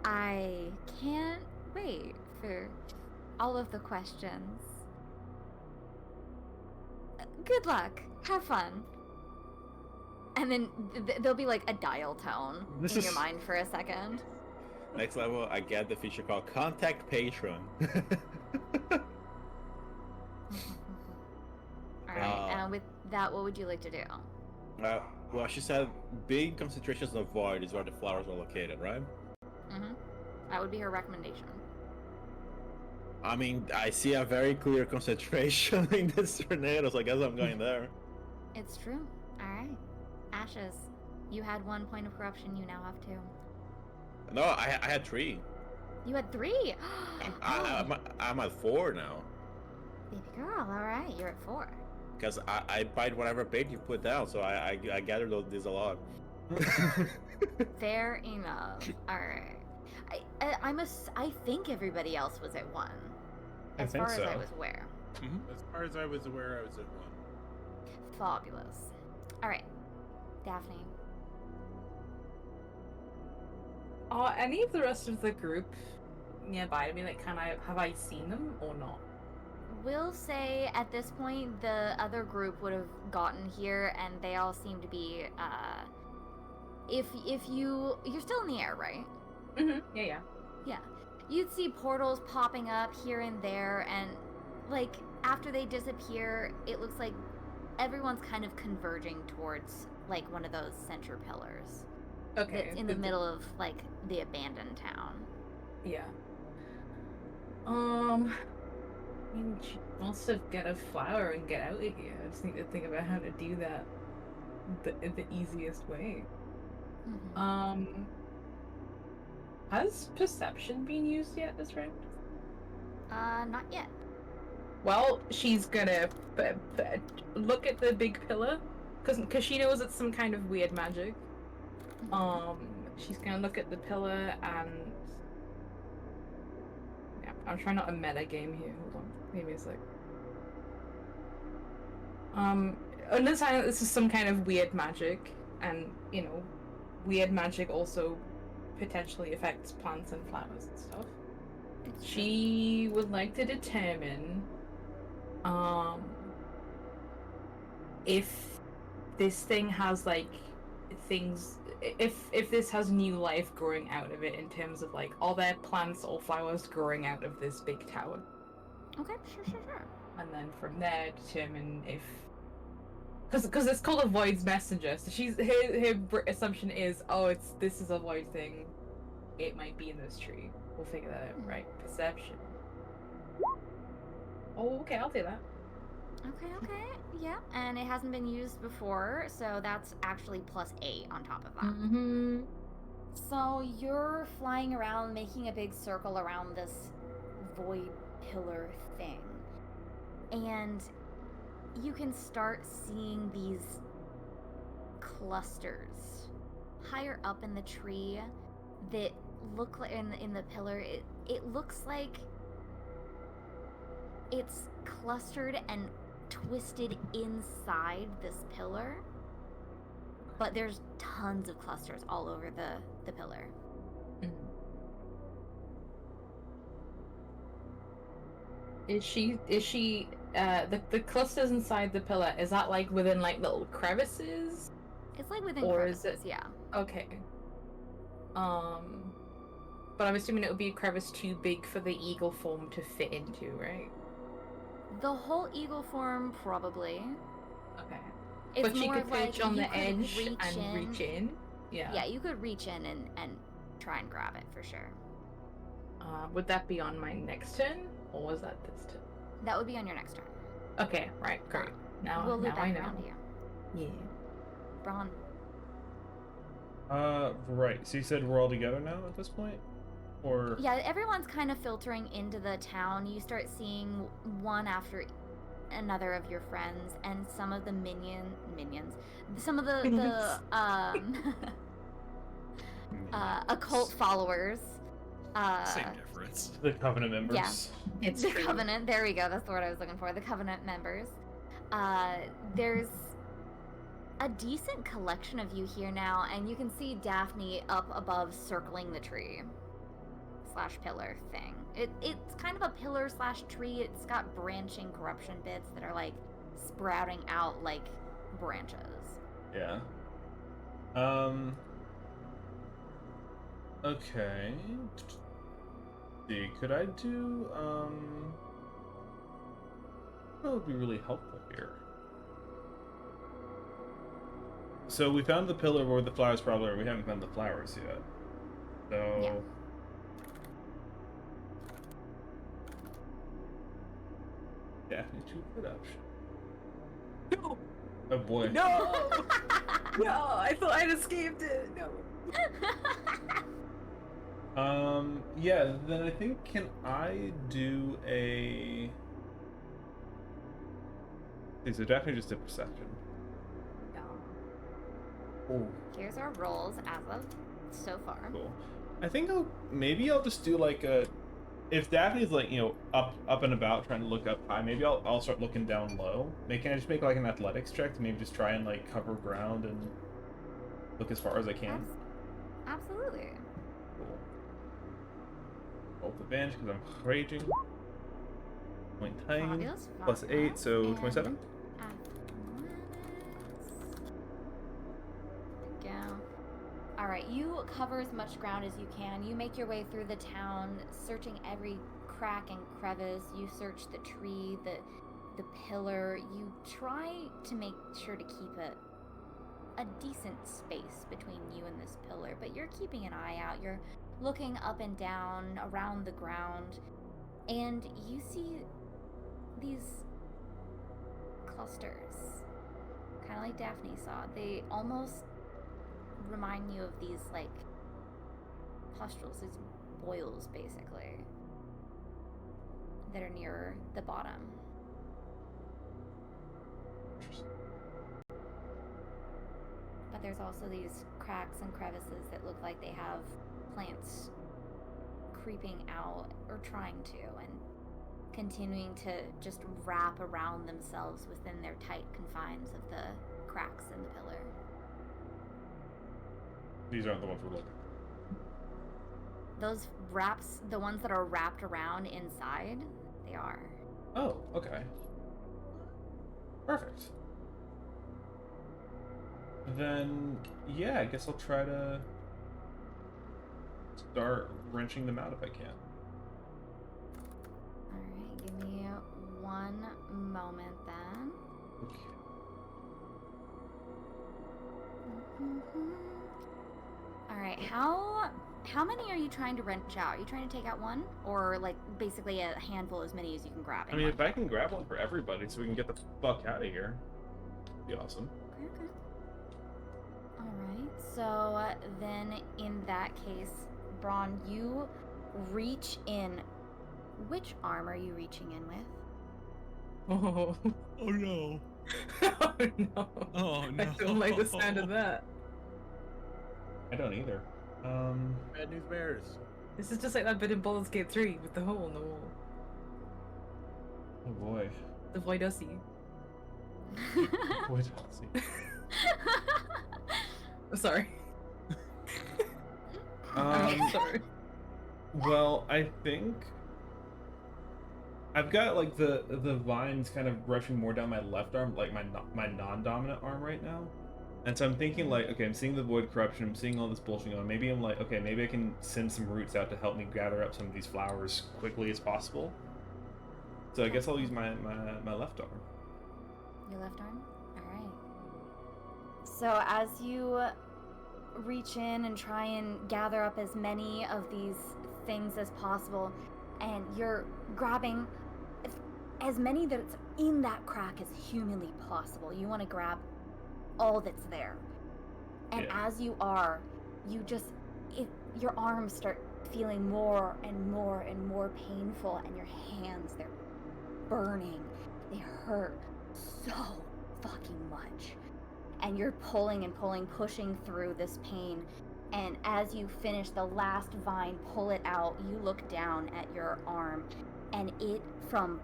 Speaker 2: I can't wait for all of the questions. Good luck. Have fun. And then there'll be like a dial tone
Speaker 4: This
Speaker 2: in
Speaker 4: is-
Speaker 2: your mind for a second.
Speaker 5: Next level, I get the feature called Contact Patron.
Speaker 2: Alright, and with that, what would you like to do?
Speaker 5: Well, she said big concentrations of void is where the flowers are located, right?
Speaker 2: Mm-hmm. That would be her recommendation.
Speaker 5: I mean, I see a very clear concentration in this tornado, so I guess I'm going there.
Speaker 2: It's true. Alright. Ashes, you had 1 point of corruption, you now have 2.
Speaker 5: No, I had 3.
Speaker 2: You had 3!
Speaker 5: I'm at 4 now.
Speaker 2: Baby girl, alright, you're at 4.
Speaker 5: Because I bite whatever bait you put down, so I gather these a lot.
Speaker 2: Fair enough. Alright. I think everybody else was at 1.
Speaker 4: I
Speaker 2: As
Speaker 4: think
Speaker 2: far
Speaker 4: so.
Speaker 2: as I was aware.
Speaker 6: As far as I was aware, I was at 1.
Speaker 2: Fabulous. Alright. Daphne.
Speaker 1: Are any of the rest of the group nearby to me? Like, have I seen them or not?
Speaker 2: We'll say at this point the other group would have gotten here and they all seem to be if you're still in the air, right?
Speaker 1: Mm-hmm. Yeah.
Speaker 2: Yeah. You'd see portals popping up here and there, and like after they disappear, it looks like everyone's kind of converging towards like one of those center pillars.
Speaker 1: Okay.
Speaker 2: That's in the middle of like the abandoned town.
Speaker 1: Yeah. I mean, she wants to get a flower and get out of here. I just need to think about how to do that the easiest way.
Speaker 2: Mm-hmm.
Speaker 1: Has perception been used yet this round?
Speaker 2: Not yet.
Speaker 1: Well, she's gonna look at the big pillar, cause she knows it's some kind of weird magic. She's gonna look at the pillar and yeah, I'm trying not to meta game here. Hold on, give me a sec. Understand that this is some kind of weird magic, and you know, weird magic also potentially affects plants and flowers and stuff. She would like to determine if this thing has like things, if this has new life growing out of it, in terms of like, are there plants or flowers growing out of this big tower?
Speaker 2: Okay, sure.
Speaker 1: And then from there determine if, because it's called a void's messenger, so her assumption is, oh, this is a void thing, it might be in this tree. We'll figure that out, right? Perception. Oh, okay, I'll do that.
Speaker 2: Okay, yeah. And it hasn't been used before, so that's actually +8 on top of that.
Speaker 1: Mm-hmm.
Speaker 2: So you're flying around, making a big circle around this void pillar thing. And you can start seeing these clusters higher up in the tree that look like in the pillar. It looks like it's clustered and twisted inside this pillar, but there's tons of clusters all over the pillar.
Speaker 1: Is she the clusters inside the pillar, is that like within like little crevices?
Speaker 2: It's like within
Speaker 1: Or is
Speaker 2: crevices, yeah.
Speaker 1: Okay. But I'm assuming it would be a crevice too big for the eagle form to fit into, right?
Speaker 2: The whole eagle form, probably.
Speaker 1: Okay.
Speaker 2: It's
Speaker 1: But she
Speaker 2: more
Speaker 1: could
Speaker 2: of like
Speaker 1: perch on
Speaker 2: you
Speaker 1: the
Speaker 2: could
Speaker 1: edge
Speaker 2: reach
Speaker 1: and reach in. Yeah.
Speaker 2: Yeah, you could reach in and try and grab it for sure.
Speaker 1: Would that be on my next turn, or was that this turn?
Speaker 2: That would be on your next turn.
Speaker 1: Okay, right, great. Now,
Speaker 2: We'll loop
Speaker 1: now I
Speaker 2: back
Speaker 1: know.
Speaker 2: around here.
Speaker 1: Yeah.
Speaker 2: Braun.
Speaker 4: Right. So you said we're all together now at this point? Or
Speaker 2: Yeah, everyone's kind of filtering into the town. You start seeing one after another of your friends, and some of the minions. Some of the occult followers.
Speaker 3: Same difference.
Speaker 4: the Covenant members?
Speaker 2: Yeah.
Speaker 1: It's
Speaker 2: The
Speaker 1: true.
Speaker 2: Covenant, there we go, that's the word I was looking for. The Covenant members. There's a decent collection of you here now, and you can see Daphne up above circling the tree / pillar thing. It's kind of a pillar / tree. It's got branching corruption bits that are like sprouting out like branches.
Speaker 4: Yeah. Okay. See, could I do that would be really helpful here. So we found the pillar where the flowers probably are. We haven't found the flowers yet. So
Speaker 2: Yeah.
Speaker 4: Daphne, two good option.
Speaker 1: No!
Speaker 4: Oh boy.
Speaker 1: No! No! I thought I'd escaped it! No.
Speaker 4: Yeah, then I think, can I do a... Okay, so Daphne just did perception. Oh,
Speaker 2: Here's our rolls as of so far.
Speaker 4: cool. I think I'll just do like a... If Daphne's like, up and about trying to look up high, maybe I'll start looking down low. Can I just make like an athletics check to maybe just try and like cover ground and look as far as I can?
Speaker 2: Absolutely.
Speaker 4: Cool. Roll with advantage because I'm raging. Point time.
Speaker 2: Fabulous,
Speaker 4: Plus 8, so
Speaker 2: and
Speaker 4: 27.
Speaker 2: Go. All right, you cover as much ground as you can. You make your way through the town, searching every crack and crevice. You search the tree, the pillar. You try to make sure to keep a decent space between you and this pillar, but you're keeping an eye out. You're looking up and down around the ground, and you see these clusters, kind of like Daphne saw. They almost remind you of these like pustules, these boils basically, that are near the bottom. But there's also these cracks and crevices that look like they have plants creeping out or trying to, and continuing to just wrap around themselves within their tight confines of the cracks in the pillar.
Speaker 4: These aren't the ones we're looking
Speaker 2: Those wraps, the ones that are wrapped around inside, they are.
Speaker 4: for. Oh, okay. Perfect. Then, yeah, I guess I'll try to start wrenching them out if I can.
Speaker 2: Alright, give me one moment then.
Speaker 4: Okay.
Speaker 2: Alright, how many are you trying to wrench out? Are you trying to take out one? Or like basically a handful, as many as you can grab?
Speaker 4: I mean, if I can grab one for everybody so we can get the fuck out of here, that'd be awesome.
Speaker 2: Okay. Alright, so then in that case, Braun, you reach in. Which arm are you reaching in with?
Speaker 1: Oh.
Speaker 3: Oh no.
Speaker 1: Oh no.
Speaker 3: Oh no.
Speaker 1: I don't like the sound of that.
Speaker 4: I don't either.
Speaker 6: Bad news bears.
Speaker 1: This is just like that bit in Baldur's Gate 3 with the hole in the wall.
Speaker 4: Oh boy.
Speaker 1: The void Voidossi.
Speaker 4: Boy, Tootsie.
Speaker 1: Sorry.
Speaker 4: Um,
Speaker 1: I'm sorry.
Speaker 4: Well, I think I've got like the vines kind of brushing more down my left arm, like my non-dominant arm right now. And so I'm thinking like, okay, I'm seeing the void corruption, I'm seeing all this bullshit going on. Maybe I'm like, okay, maybe I can send some roots out to help me gather up some of these flowers quickly as possible. So I guess I'll use my left arm.
Speaker 2: Your left arm? Alright. So as you reach in and try and gather up as many of these things as possible, and you're grabbing as many that's in that crack as humanly possible. You want to grab all that's there. And
Speaker 4: Yeah.
Speaker 2: as you are, your arms start feeling more and more and more painful, and your hands, they're burning. They hurt so fucking much. And you're pulling and pulling, pushing through this pain. And as you finish the last vine, pull it out, you look down at your arm, and it, from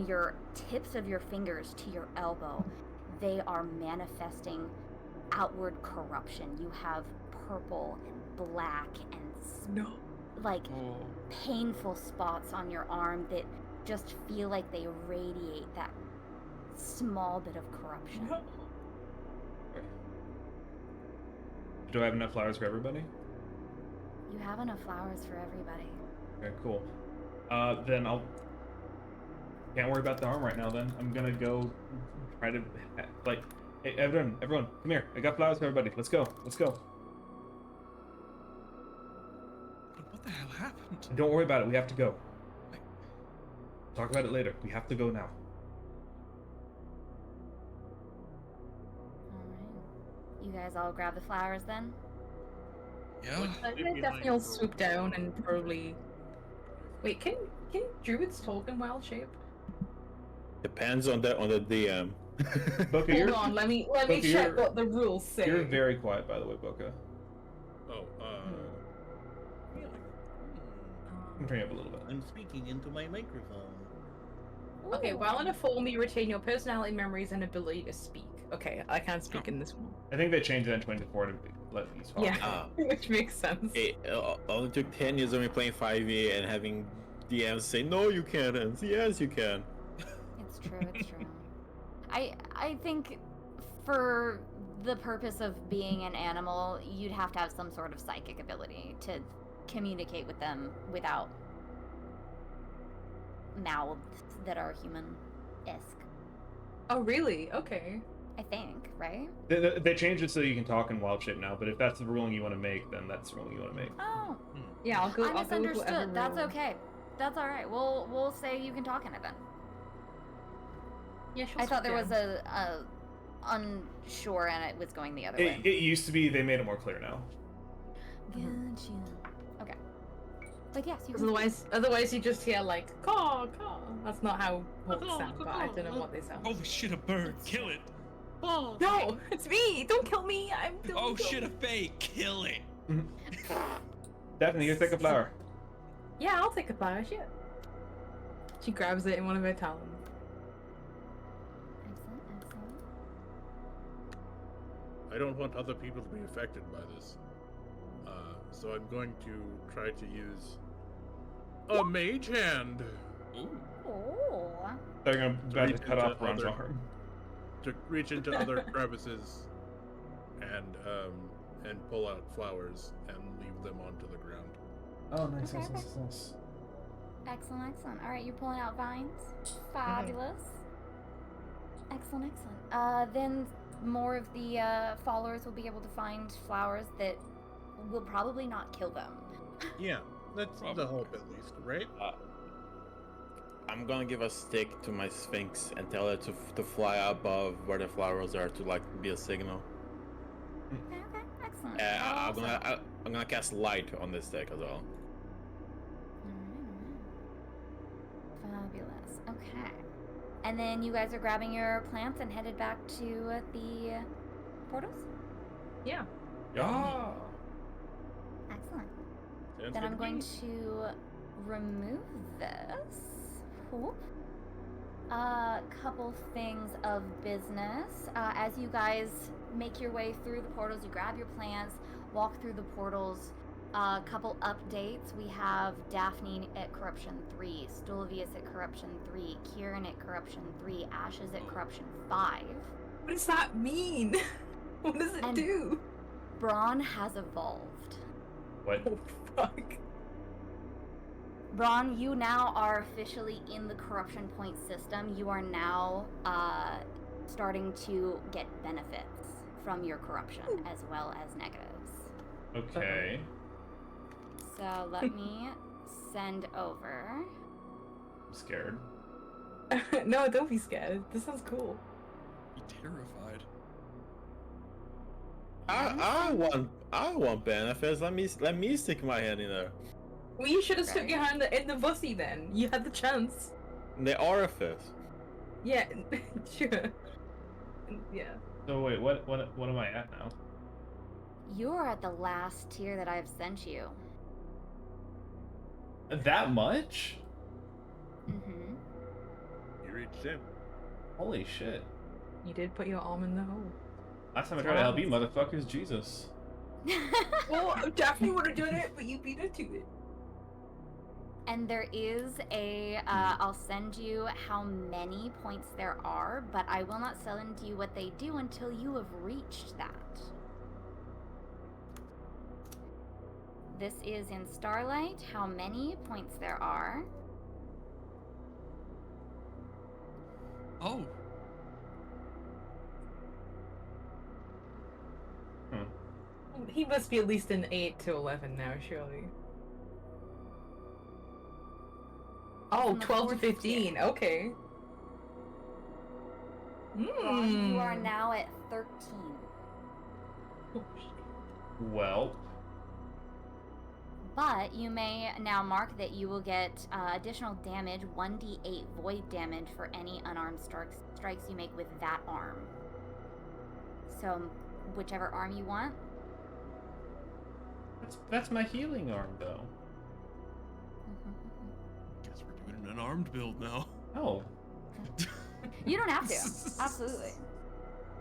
Speaker 2: your tips of your fingers to your elbow, they are manifesting outward corruption. You have purple and black and
Speaker 1: No.
Speaker 2: like
Speaker 3: Oh.
Speaker 2: painful spots on your arm that just feel like they radiate that small bit of corruption.
Speaker 1: No.
Speaker 4: Do I have enough flowers for everybody?
Speaker 2: You have enough flowers for everybody.
Speaker 4: Okay, cool. Then I'll. Can't worry about the arm right now. Then I'm gonna go try to like. Hey, everyone, come here. I got flowers for everybody. Let's go.
Speaker 3: But what the hell happened?
Speaker 4: Don't worry about it. We have to go. Talk about it later. We have to go now.
Speaker 2: Alright. You guys all grab the flowers then?
Speaker 3: Yeah.
Speaker 1: I think definitely will swoop down and probably. Wait, can druids talk in wild shape?
Speaker 5: Depends on the DM.
Speaker 4: Boca,
Speaker 1: Hold on, let me
Speaker 4: Boca,
Speaker 1: check what the rules say.
Speaker 4: You're very quiet, by the way, Boca.
Speaker 6: Oh,
Speaker 7: Really?
Speaker 4: I'm turning up a little bit.
Speaker 7: I'm speaking into my microphone.
Speaker 1: Okay, while in a form, you retain your personality, memories, and ability to speak. Okay, I can't speak in this one.
Speaker 4: I think they changed that in 24 to let you talk.
Speaker 1: Yeah, which makes sense.
Speaker 5: It only took 10 years of me playing 5e and having DMs say, no, you can't, and yes, you can.
Speaker 2: It's true, it's true. I think for the purpose of being an animal, you'd have to have some sort of psychic ability to communicate with them without mouths that are human-esque.
Speaker 1: Oh, really? Okay.
Speaker 2: I think, right?
Speaker 4: They changed it so you can talk in wild shape now, but if that's the ruling you want to make, then that's the ruling you want to make.
Speaker 2: Oh,
Speaker 1: Yeah, I'll go.
Speaker 2: I
Speaker 1: I'll go with whatever
Speaker 2: misunderstood. That's
Speaker 1: rule.
Speaker 2: okay. That's all right. We'll say you can talk in it then.
Speaker 1: Yeah, she'll
Speaker 2: I thought there
Speaker 1: swoop
Speaker 2: was
Speaker 1: down.
Speaker 2: a unsure and it was going the other
Speaker 4: It
Speaker 2: way.
Speaker 4: used to be. They made it more clear now.
Speaker 2: Gotcha. Okay. But yes, you
Speaker 1: 'Cause
Speaker 2: can.
Speaker 1: otherwise you just hear like caw caw. That's not how hawks sound, but I don't know what they sound.
Speaker 3: Holy shit, a bird! Kill it!
Speaker 1: No, it's me! Don't kill me!
Speaker 3: Oh shit, a fae! Kill it!
Speaker 4: Daphne, you take a flower.
Speaker 1: Yeah, I'll take a flower. Shit. She grabs it in one of her talons.
Speaker 2: Excellent, excellent.
Speaker 6: I don't want other people to be affected by this. So I'm going to try to use a mage hand
Speaker 3: Ooh.
Speaker 2: Oh.
Speaker 4: They're gonna about to
Speaker 6: reach
Speaker 4: cut
Speaker 6: into
Speaker 4: off Ron's
Speaker 6: other-
Speaker 4: arm.
Speaker 6: to reach into other crevices and pull out flowers and leave them onto the ground.
Speaker 4: Oh, nice,
Speaker 2: Okay,
Speaker 4: nice,
Speaker 2: okay.
Speaker 4: nice, nice.
Speaker 2: Excellent, excellent. All right, you're pulling out vines. Fabulous. Excellent, excellent. Then more of the followers will be able to find flowers that will probably not kill them.
Speaker 6: Yeah, that's
Speaker 3: Probably.
Speaker 6: the hope at least, right?
Speaker 5: I'm gonna give a stick to my sphinx and tell it to fly above where the flowers are to like be a signal.
Speaker 2: Okay, okay, excellent.
Speaker 5: I'm
Speaker 2: Awesome.
Speaker 5: I'm gonna cast light on this stick as well.
Speaker 2: Alright. Fabulous. Okay. And then you guys are grabbing your plants and headed back to the portals?
Speaker 1: Yeah.
Speaker 4: Yeah.
Speaker 2: Excellent.
Speaker 6: Sounds
Speaker 2: Then
Speaker 6: good
Speaker 2: I'm
Speaker 6: to
Speaker 2: going
Speaker 6: me.
Speaker 2: to remove this. Whoop. A couple things of business. As you guys make your way through the portals, you grab your plants, walk through the portals. A couple updates. We have Daphne at Corruption 3, Stulvius at Corruption 3, Kieran at Corruption 3, Ashes at Corruption 5.
Speaker 1: What does that mean? What does it
Speaker 2: And-
Speaker 1: do?
Speaker 2: Braun has evolved.
Speaker 4: What?
Speaker 1: Oh fuck.
Speaker 2: Braun, you now are officially in the corruption point system. You are now starting to get benefits from your corruption as well as negatives.
Speaker 4: Okay.
Speaker 2: So let me send over.
Speaker 4: I'm scared.
Speaker 1: No, don't be scared. This sounds cool.
Speaker 3: Be terrified.
Speaker 5: I want benefits. Let me stick my head in there.
Speaker 1: Well, you should have stuck
Speaker 2: Right.
Speaker 1: your hand in the bussy then. You had the chance.
Speaker 5: The orifice.
Speaker 1: Yeah, sure. Yeah.
Speaker 4: So wait, what am I at now?
Speaker 2: You're at the last tier that I've sent you.
Speaker 4: That much?
Speaker 2: Mm-hmm.
Speaker 6: You reached him.
Speaker 4: Holy shit.
Speaker 1: You did put your arm in the hole.
Speaker 4: Last time I tried to help you motherfuckers, Jesus.
Speaker 1: Well, Daphne would have done it, but you beat her to it.
Speaker 2: And there is a, I'll send you how many points there are, but I will not send you what they do until you have reached that. This is in Starlight. How many points there are?
Speaker 3: Oh,
Speaker 1: He must be at least an 8 to 11 now, surely. Oh,
Speaker 2: On the
Speaker 1: 12 to
Speaker 2: fourth tier.
Speaker 1: 15. Okay.
Speaker 2: Ron, you are
Speaker 1: Hmm.
Speaker 2: now at 13.
Speaker 4: Well,
Speaker 2: But you may now mark that you will get additional damage, 1d8 void damage for any unarmed strikes you make with that arm. So, whichever arm you want.
Speaker 4: that's my healing arm, though.
Speaker 3: guess we're doing an unarmed build now.
Speaker 4: Oh,
Speaker 2: You don't have to. Absolutely.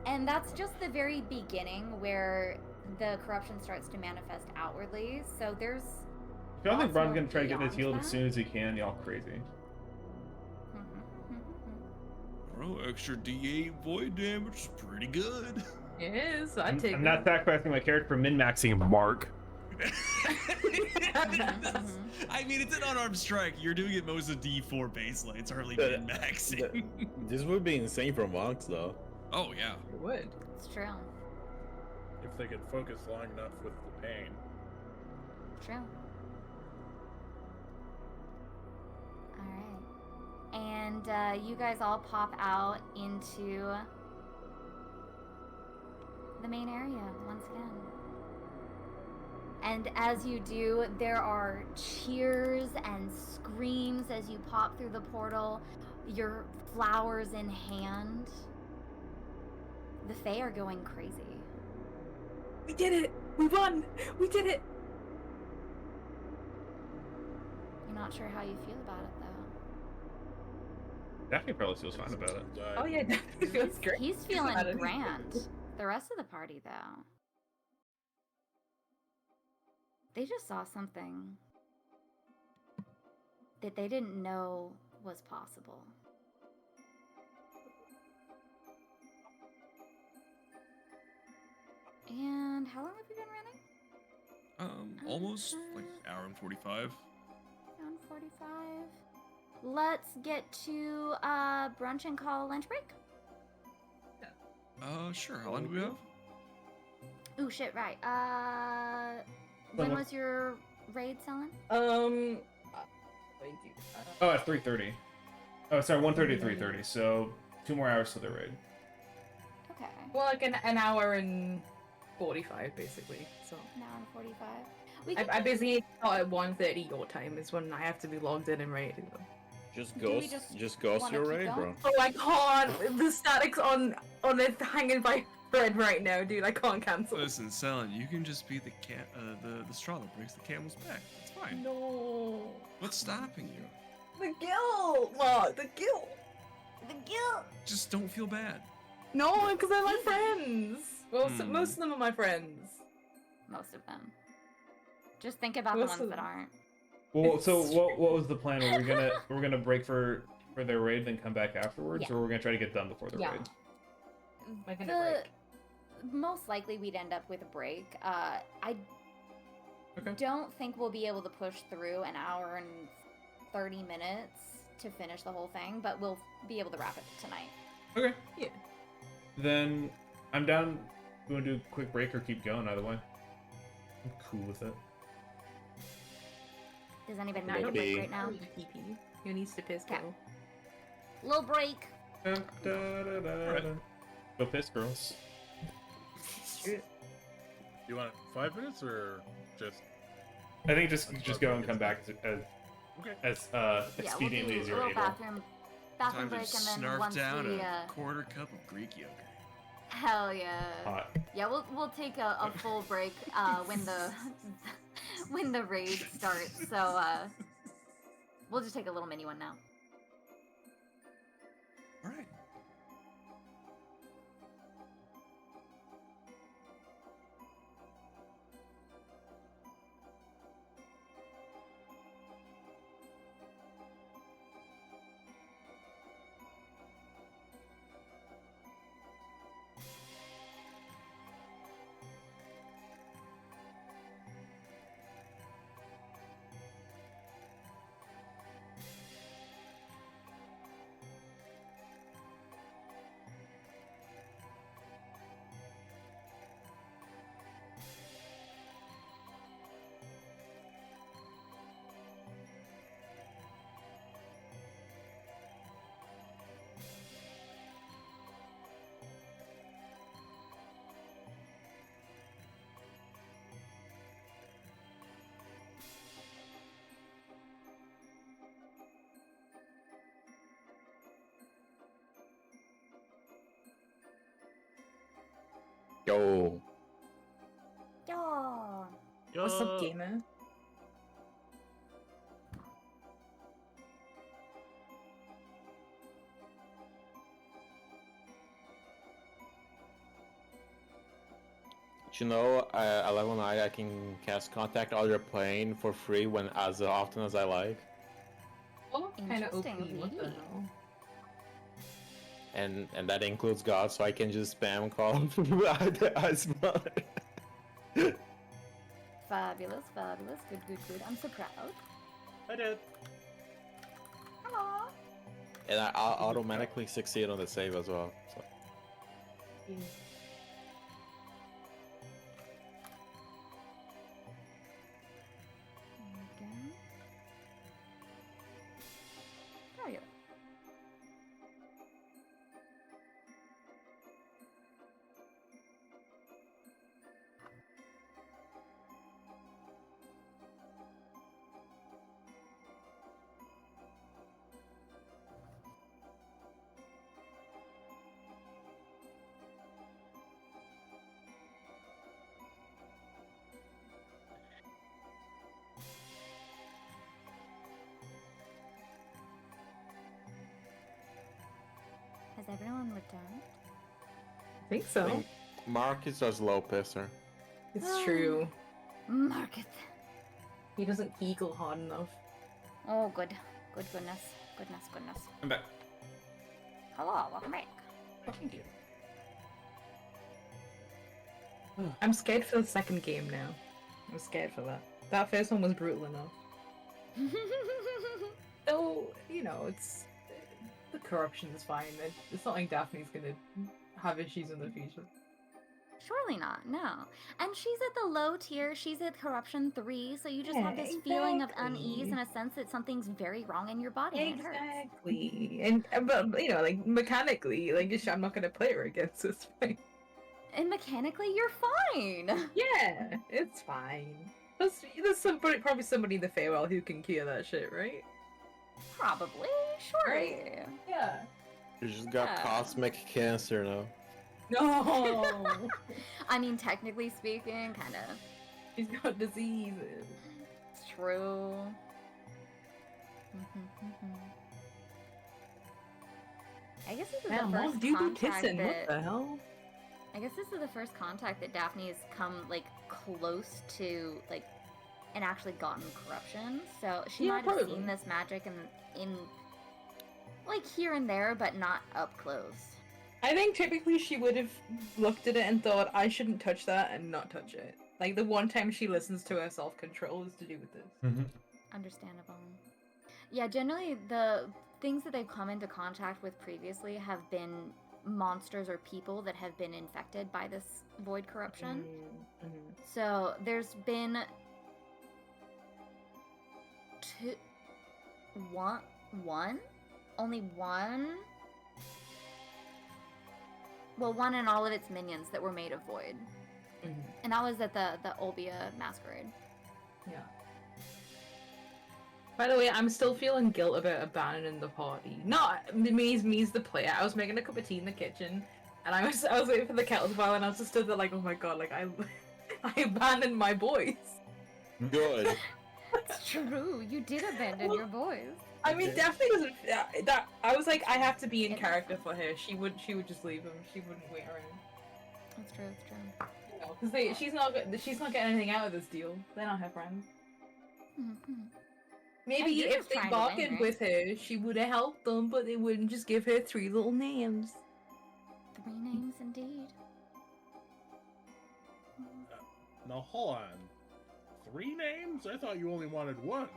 Speaker 2: And that's just the very beginning where the corruption starts to manifest outwardly. So there's.
Speaker 4: I feel like
Speaker 2: lots
Speaker 4: Ron's
Speaker 2: more
Speaker 4: gonna try to get this
Speaker 2: beyond
Speaker 4: healed
Speaker 2: that.
Speaker 4: as soon as he can. Y'all crazy.
Speaker 3: Bro, extra D8 void damage is pretty good.
Speaker 1: It is. I'd
Speaker 4: I'm,
Speaker 1: take
Speaker 4: I'm not sacrificing my character for min-maxing Mark.
Speaker 3: I mean, it's an unarmed strike. You're doing it most of D4 baseline. It's hardly min maxing.
Speaker 5: This would be insane for monks, though.
Speaker 3: Oh yeah.
Speaker 1: It would.
Speaker 2: It's true.
Speaker 6: If they could focus long enough with the pain.
Speaker 2: True. Alright. And you guys all pop out into the main area once again. And as you do, there are cheers and screams as you pop through the portal, your flowers in hand. The Fae are going crazy.
Speaker 1: We did it! We won! We did it!
Speaker 2: You're not sure how you feel about it, though.
Speaker 4: Daphne probably feels fine about it.
Speaker 1: Oh yeah, it feels great.
Speaker 2: He's feeling
Speaker 1: about it.
Speaker 2: grand. The rest of the party, though. They just saw something that they didn't know was possible. And how long have you been running?
Speaker 3: Almost like hour and 45.
Speaker 2: Around 45. Let's get to brunch and call lunch break.
Speaker 3: Sure. How long do we have?
Speaker 2: Ooh, shit, right. When was your raid, Selin?
Speaker 1: Wait,
Speaker 4: Oh, at 3:30. Oh, sorry, 1:30 to 3:30. So 2 more hours to the raid.
Speaker 2: Okay.
Speaker 1: well, like an hour and 45, basically. So
Speaker 2: An hour and 45. We
Speaker 1: I
Speaker 2: can
Speaker 1: basically start at 1:30 your time is when I have to be logged in and ready to go.
Speaker 5: Just
Speaker 2: Do we
Speaker 5: ghost,
Speaker 2: just
Speaker 5: ghost
Speaker 2: wanna
Speaker 5: your
Speaker 2: keep
Speaker 5: raid,
Speaker 2: going?
Speaker 5: bro.
Speaker 1: Oh, I can't. The static's on it hanging by thread right now, dude. I can't cancel.
Speaker 3: Listen, Selin, you can just be the the straw that breaks the camel's back. It's fine.
Speaker 1: No.
Speaker 3: What's stopping you?
Speaker 1: The guilt, Mark. The guilt.
Speaker 2: The guilt.
Speaker 3: Just don't feel bad.
Speaker 1: No, because they're my friends. Well, most of them are my friends.
Speaker 2: Most of them. Just think about
Speaker 1: Most
Speaker 2: the
Speaker 1: of
Speaker 2: ones that
Speaker 1: them.
Speaker 2: aren't.
Speaker 4: Well, so what was the plan? We're gonna break for their raid, then come back afterwards,
Speaker 2: Yeah.
Speaker 4: or we're gonna try to get done before the
Speaker 1: Yeah.
Speaker 4: raid?
Speaker 1: Like in a break.
Speaker 2: Most likely we'd end up with a break. I
Speaker 4: Okay.
Speaker 2: don't think we'll be able to push through an hour and 30 minutes to finish the whole thing, but we'll be able to wrap it tonight.
Speaker 4: Okay.
Speaker 1: Yeah.
Speaker 4: Then I'm down. You want to do a quick break or keep going? Either way, I'm cool with it.
Speaker 2: Does anybody
Speaker 1: No,
Speaker 2: need a
Speaker 5: Maybe.
Speaker 2: break right now?
Speaker 1: PP. Who needs to piss
Speaker 2: Okay.
Speaker 1: go?
Speaker 2: Little break.
Speaker 4: Go piss, girls.
Speaker 1: Shoot.
Speaker 6: You want 5 minutes or just?
Speaker 4: I think just go and come back
Speaker 6: Okay.
Speaker 4: as
Speaker 2: Yeah,
Speaker 4: expediently
Speaker 2: we'll
Speaker 4: as
Speaker 2: do a
Speaker 4: you're
Speaker 2: little
Speaker 4: able.
Speaker 2: bathroom
Speaker 3: Time
Speaker 2: break,
Speaker 3: to
Speaker 2: and then
Speaker 3: snarf
Speaker 2: once
Speaker 3: down
Speaker 2: we
Speaker 3: a quarter cup of Greek yogurt.
Speaker 2: hell yeah.
Speaker 4: Hot.
Speaker 2: Yeah, we'll take a full break when the when the raid starts. So we'll just take a little mini one now.
Speaker 3: All right.
Speaker 5: Yo.
Speaker 2: Yeah.
Speaker 1: What's up, gamer?
Speaker 5: You know, 11 I can cast contact other plane for free when as often as I like,
Speaker 1: Oh, kind of OP.
Speaker 2: Interesting,
Speaker 1: What the
Speaker 2: really.
Speaker 1: hell?
Speaker 5: and that includes God, so I can just spam call as well.
Speaker 2: Fabulous, fabulous. Good, good, good. I'm so proud.
Speaker 6: I did.
Speaker 2: Hello.
Speaker 5: And I automatically succeed on the save as well. So.
Speaker 2: There we go. Fabulous. Has everyone looked out?
Speaker 1: I think so.
Speaker 5: I think Marcus does low pisser.
Speaker 1: It's true.
Speaker 2: Market.
Speaker 1: He doesn't eagle hard enough.
Speaker 2: Oh, good. Good goodness. Goodness, goodness.
Speaker 3: I'm back.
Speaker 2: Hello, welcome back.
Speaker 1: Thank you. I'm scared for the second game now. I'm scared for that. That first one was brutal enough. So, you know, it's... The corruption is fine. It's not like Daphne's gonna have issues in the future.
Speaker 2: Surely not, no. And she's at the low tier, she's at corruption 3, so you just have this feeling of unease and a sense that something's very wrong in your body and it hurts.
Speaker 1: Exactly. And but you know, like mechanically, like I'm not gonna play her against this thing.
Speaker 2: And mechanically, you're fine.
Speaker 1: Yeah, it's fine. There's somebody, probably somebody in the Feywild who can cure that shit, right?
Speaker 2: Probably, surely.
Speaker 1: Yeah.
Speaker 5: You just got
Speaker 2: Yeah.
Speaker 5: cosmic cancer now.
Speaker 1: No.
Speaker 2: I mean, technically speaking, kind of.
Speaker 1: She's got diseases.
Speaker 2: It's true. I guess this is
Speaker 1: Man,
Speaker 2: the
Speaker 1: Mom,
Speaker 2: first
Speaker 1: do be
Speaker 2: contact
Speaker 1: pissing. What
Speaker 2: that...
Speaker 1: the hell?
Speaker 2: I guess this is the first contact that Daphne's come, like, close to, like, and actually gotten corruption. So she
Speaker 1: Yeah,
Speaker 2: might have
Speaker 1: probably.
Speaker 2: seen this magic in, like, here and there, but not up close.
Speaker 1: I think typically she would have looked at it and thought, I shouldn't touch that and not touch it. Like, the one time she listens to her self-control is to do with this.
Speaker 2: Understandable. Yeah, generally the things that they've come into contact with previously have been monsters or people that have been infected by this void corruption. So there's been only one. Well, one and all of its minions that were made of void. And that was at the Olbia Masquerade.
Speaker 1: Yeah. By the way, I'm still feeling guilt about abandoning the party. Not me's the player. I was making a cup of tea in the kitchen, and I was waiting for the kettle to boil, and I was just stood there like, oh my god, like I abandoned my boys.
Speaker 5: Good.
Speaker 2: It's true. You did abandon your boys.
Speaker 1: I mean, Daphne doesn't. That I was like, I have to be in
Speaker 2: It
Speaker 1: character
Speaker 2: makes
Speaker 1: for her. She would just leave him. She wouldn't wait around.
Speaker 2: That's true. That's true.
Speaker 1: You know, because she's not getting anything out of this deal. They're not her friends. Maybe
Speaker 2: you're
Speaker 1: if
Speaker 2: just
Speaker 1: they
Speaker 2: trying to win,
Speaker 1: bargained
Speaker 2: right?
Speaker 1: with her, she would have helped them, but they wouldn't just give her 3 little names.
Speaker 2: 3 names indeed.
Speaker 6: Now hold on. 3 names? I thought you only wanted 1.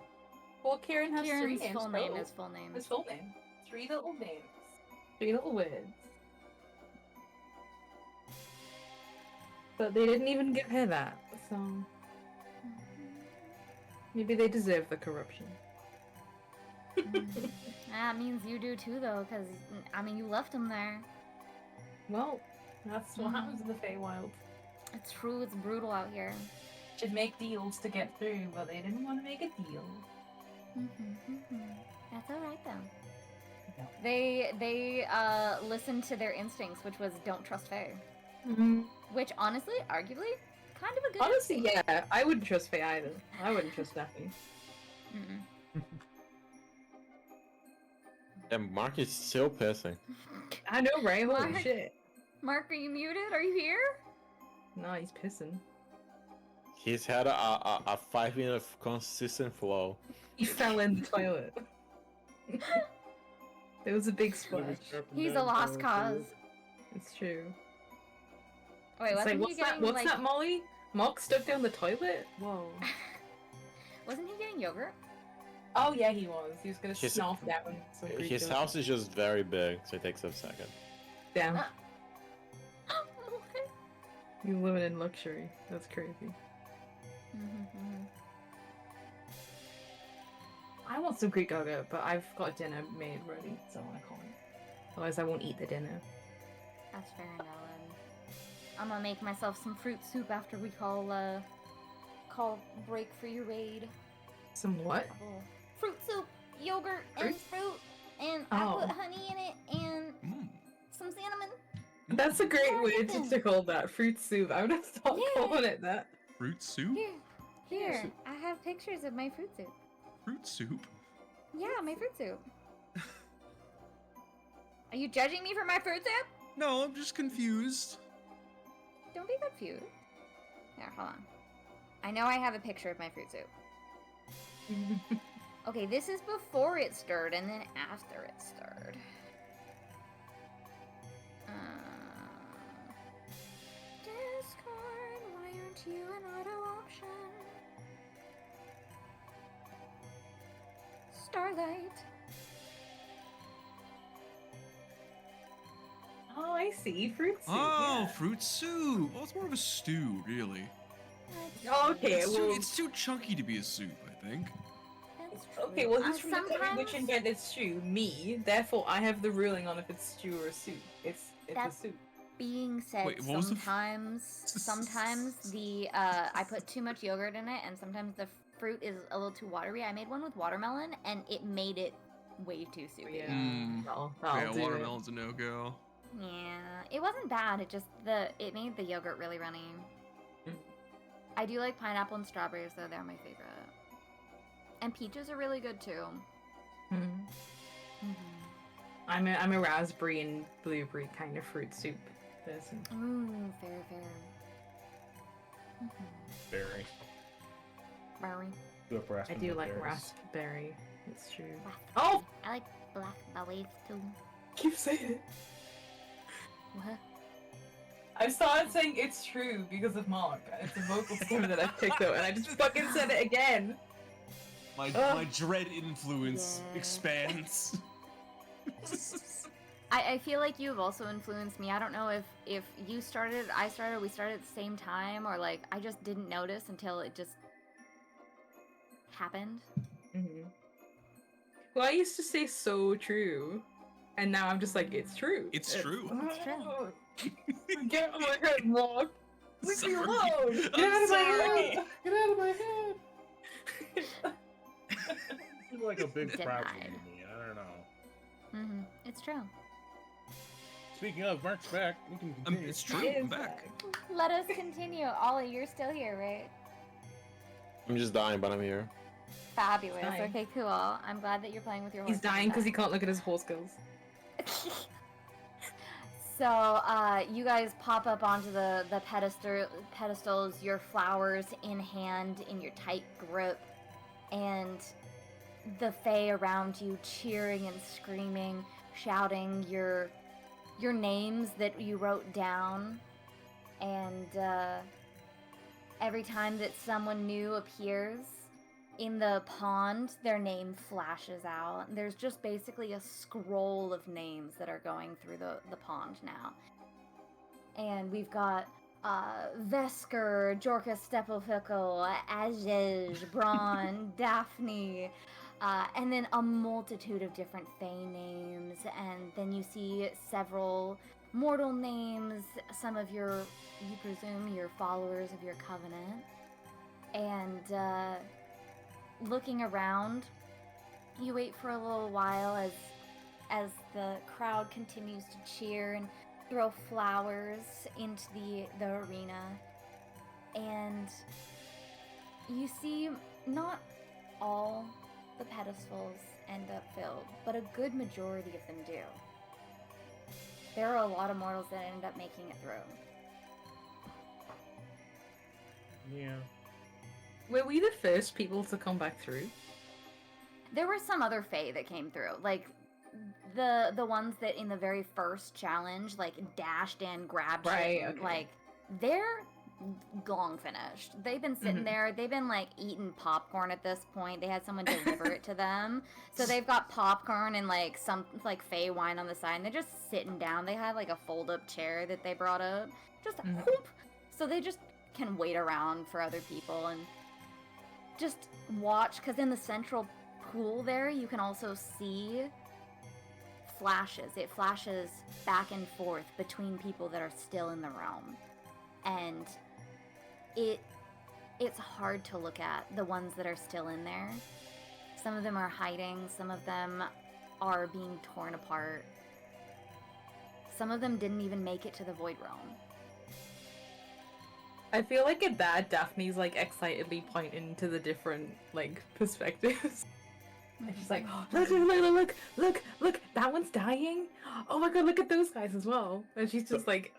Speaker 1: Well, Kieran has 3
Speaker 2: Kieran's
Speaker 1: names.
Speaker 2: full name
Speaker 1: total.
Speaker 2: is full name.
Speaker 1: His full name. 3 little names. 3 little words. But they didn't even give her that, so maybe they deserve the corruption.
Speaker 2: That means you do too, though, because, I mean, you left him there.
Speaker 1: Well, that's what happens in the Feywild.
Speaker 2: It's true, it's brutal out here.
Speaker 1: Should make deals to get through, but they didn't want to make a deal.
Speaker 2: That's alright, though.
Speaker 1: No.
Speaker 2: They listened to their instincts, which was don't trust Faye.
Speaker 1: Mm,
Speaker 2: Which, honestly, arguably, kind of a good
Speaker 1: honestly,
Speaker 2: instinct.
Speaker 1: yeah, I wouldn't trust Faye either. I wouldn't trust Daphne.
Speaker 2: Mm-mm.
Speaker 5: And Mark is still pissing.
Speaker 1: I know, right? Holy
Speaker 2: Mark?
Speaker 1: shit.
Speaker 2: Mark, are you muted? Are you here?
Speaker 1: No, he's pissing.
Speaker 5: He's had a 5 minute of consistent flow.
Speaker 1: He fell in the toilet. There was a big splash.
Speaker 2: He's a lost cause.
Speaker 1: It's true.
Speaker 2: Wait,
Speaker 1: It's
Speaker 2: wasn't
Speaker 1: like,
Speaker 2: he
Speaker 1: what's that?
Speaker 2: getting,
Speaker 1: What's
Speaker 2: like...
Speaker 1: that, Molly? Mark stuck down the toilet? Whoa.
Speaker 2: Wasn't he getting yogurt?
Speaker 1: Oh yeah, he was. He was gonna
Speaker 5: His-
Speaker 1: snuff down some Greek
Speaker 5: His
Speaker 1: yogurt.
Speaker 5: house is just very big, so it takes a second.
Speaker 1: Damn.
Speaker 2: What?
Speaker 1: You living in luxury. That's crazy.
Speaker 2: Mhm.
Speaker 1: I want some Greek yogurt, but I've got dinner made ready, so I can't. Otherwise, I won't eat the dinner.
Speaker 2: That's fair and valid. I'm gonna make myself some fruit soup after we call break for your raid.
Speaker 1: Some what?
Speaker 2: Oh. Fruit soup, yogurt, and fruit, and I
Speaker 1: Oh.
Speaker 2: put honey in it and
Speaker 3: Mm.
Speaker 2: some cinnamon.
Speaker 1: That's a great
Speaker 2: Or
Speaker 1: way
Speaker 2: anything.
Speaker 1: to call that fruit soup. I'm gonna start
Speaker 2: Yeah.
Speaker 1: calling it that.
Speaker 3: Fruit soup?
Speaker 2: Here, I have pictures of my fruit soup.
Speaker 3: Fruit soup?
Speaker 2: Yeah, my fruit soup. Are you judging me for my fruit soup?
Speaker 3: No, I'm just confused.
Speaker 2: Don't be confused. Here, hold on. I know I have a picture of my fruit soup. Okay, this is before it stirred and then after it stirred. Discord, why aren't you an auto option? Starlight.
Speaker 1: Oh, I see. Fruit soup.
Speaker 3: Oh,
Speaker 1: yeah.
Speaker 3: fruit soup. Well, it's more of a stew, really.
Speaker 1: Okay, well,
Speaker 3: It's too chunky to be a soup, I think.
Speaker 2: That's true.
Speaker 1: okay, well, who's from the country
Speaker 2: sometimes
Speaker 1: which invented stew? Me. Therefore, I have the ruling on if it's stew or soup. It's
Speaker 2: That's-
Speaker 1: a soup.
Speaker 2: being said,
Speaker 3: Wait, what was the f-
Speaker 2: sometimes the I put too much yogurt in it, and sometimes the fruit is a little too watery. I made one with watermelon, and it made it way too soupy.
Speaker 1: Yeah.
Speaker 3: Mm.
Speaker 1: That'll
Speaker 3: Yeah,
Speaker 1: do
Speaker 3: watermelon's a no-go.
Speaker 2: Yeah, it wasn't bad. It made the yogurt really runny.
Speaker 1: Mm.
Speaker 2: I do like pineapple and strawberries though; they're my favorite. And peaches are really good too.
Speaker 1: It. I'm a raspberry and blueberry kind of fruit soup person.
Speaker 2: Ooh, fair.
Speaker 4: Berry.
Speaker 2: Berry.
Speaker 4: Do up
Speaker 1: I
Speaker 4: raspberry
Speaker 1: do like
Speaker 4: berries.
Speaker 1: raspberry. It's true.
Speaker 2: Oh, I like blackberries too.
Speaker 1: Keep saying it.
Speaker 2: What?
Speaker 1: I started saying it's true because of Mark. It's a vocal cord that I picked up, and I just fucking said it again.
Speaker 3: My
Speaker 1: Ugh.
Speaker 3: dread influence
Speaker 2: Yeah.
Speaker 3: expands.
Speaker 2: I feel like you've also influenced me. I don't know if you started, I started, we started at the same time, or like I just didn't notice until it just happened.
Speaker 1: Mm-hmm. Well, I used to say so true, and now I'm just like, it's true.
Speaker 3: It's true.
Speaker 2: It's true.
Speaker 1: Get out of my head, Mark. Leave me
Speaker 3: Sorry.
Speaker 1: alone.
Speaker 3: I'm
Speaker 1: Get out of my
Speaker 3: sorry.
Speaker 1: head. Get out of my head.
Speaker 6: Seems like a big fraction
Speaker 2: Denied.
Speaker 6: to me. I don't know.
Speaker 2: It's true.
Speaker 6: Speaking of, Mark's back. We can continue.
Speaker 3: It's true.
Speaker 1: It
Speaker 3: I'm
Speaker 1: is
Speaker 3: back.
Speaker 2: Let us continue. Ollie, you're still here, right?
Speaker 5: I'm just dying, but I'm here.
Speaker 2: Fabulous.
Speaker 1: Dying.
Speaker 2: Okay, cool. I'm glad that you're playing with your horse.
Speaker 1: He's dying because he can't look at his horse skills.
Speaker 2: So, you guys pop up onto the pedestals, your flowers in hand, in your tight grip, and the Fae around you cheering and screaming, shouting your names that you wrote down, and every time that someone new appears in the pond, their name flashes out. There's just basically a scroll of names that are going through the pond now. And we've got Vesker, Jorka Stepelfickle, Ajej, Braun, Daphne, and then a multitude of different Fae names. And then you see several mortal names, some of you presume, your followers of your covenant. And looking around, you wait for a little while as the crowd continues to cheer, and throw flowers into the arena, and you see not all the pedestals end up filled, but a good majority of them do. There are a lot of mortals that end up making it through.
Speaker 7: Yeah.
Speaker 1: Were we the first people to come back through?
Speaker 2: There were some other Fae that came through, like the ones that in the very first challenge, like dashed in, grabbed
Speaker 1: Right,
Speaker 2: shit,
Speaker 1: okay.
Speaker 2: like they're long finished. They've been sitting
Speaker 1: Mhm.
Speaker 2: there, they've been like eating popcorn at this point. They had someone deliver it to them. So they've got popcorn and like some like Fae wine on the side, and they're just sitting down. They had like a fold-up chair that they brought up. Just
Speaker 1: Mhm.
Speaker 2: whoop. So they just can wait around for other people and just watch, because in the central pool there you can also see flashes. It flashes back and forth between people that are still in the realm, and it's hard to look at the ones that are still in there. Some of them are hiding, some of them are being torn apart, some of them didn't even make it to the void realm.
Speaker 1: I feel like at that, Daphne's like excitedly pointing to the different like perspectives. And she's like, oh, look, that one's dying. Oh my god, look at those guys as well. And she's just like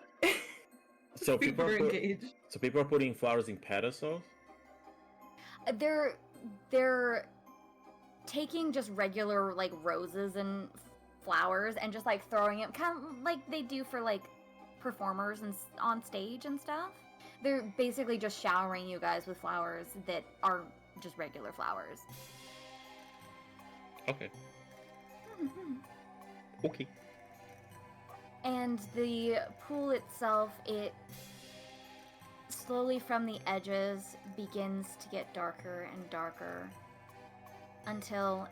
Speaker 5: So people
Speaker 1: super
Speaker 5: are
Speaker 1: engaged.
Speaker 5: so people are putting flowers in pedestals.
Speaker 2: They're taking just regular like roses and flowers and just like throwing it kind of like they do for like performers and on stage and stuff. They're basically just showering you guys with flowers that are just regular flowers.
Speaker 5: Okay. Okay.
Speaker 2: And the pool itself, it slowly from the edges begins to get darker and darker until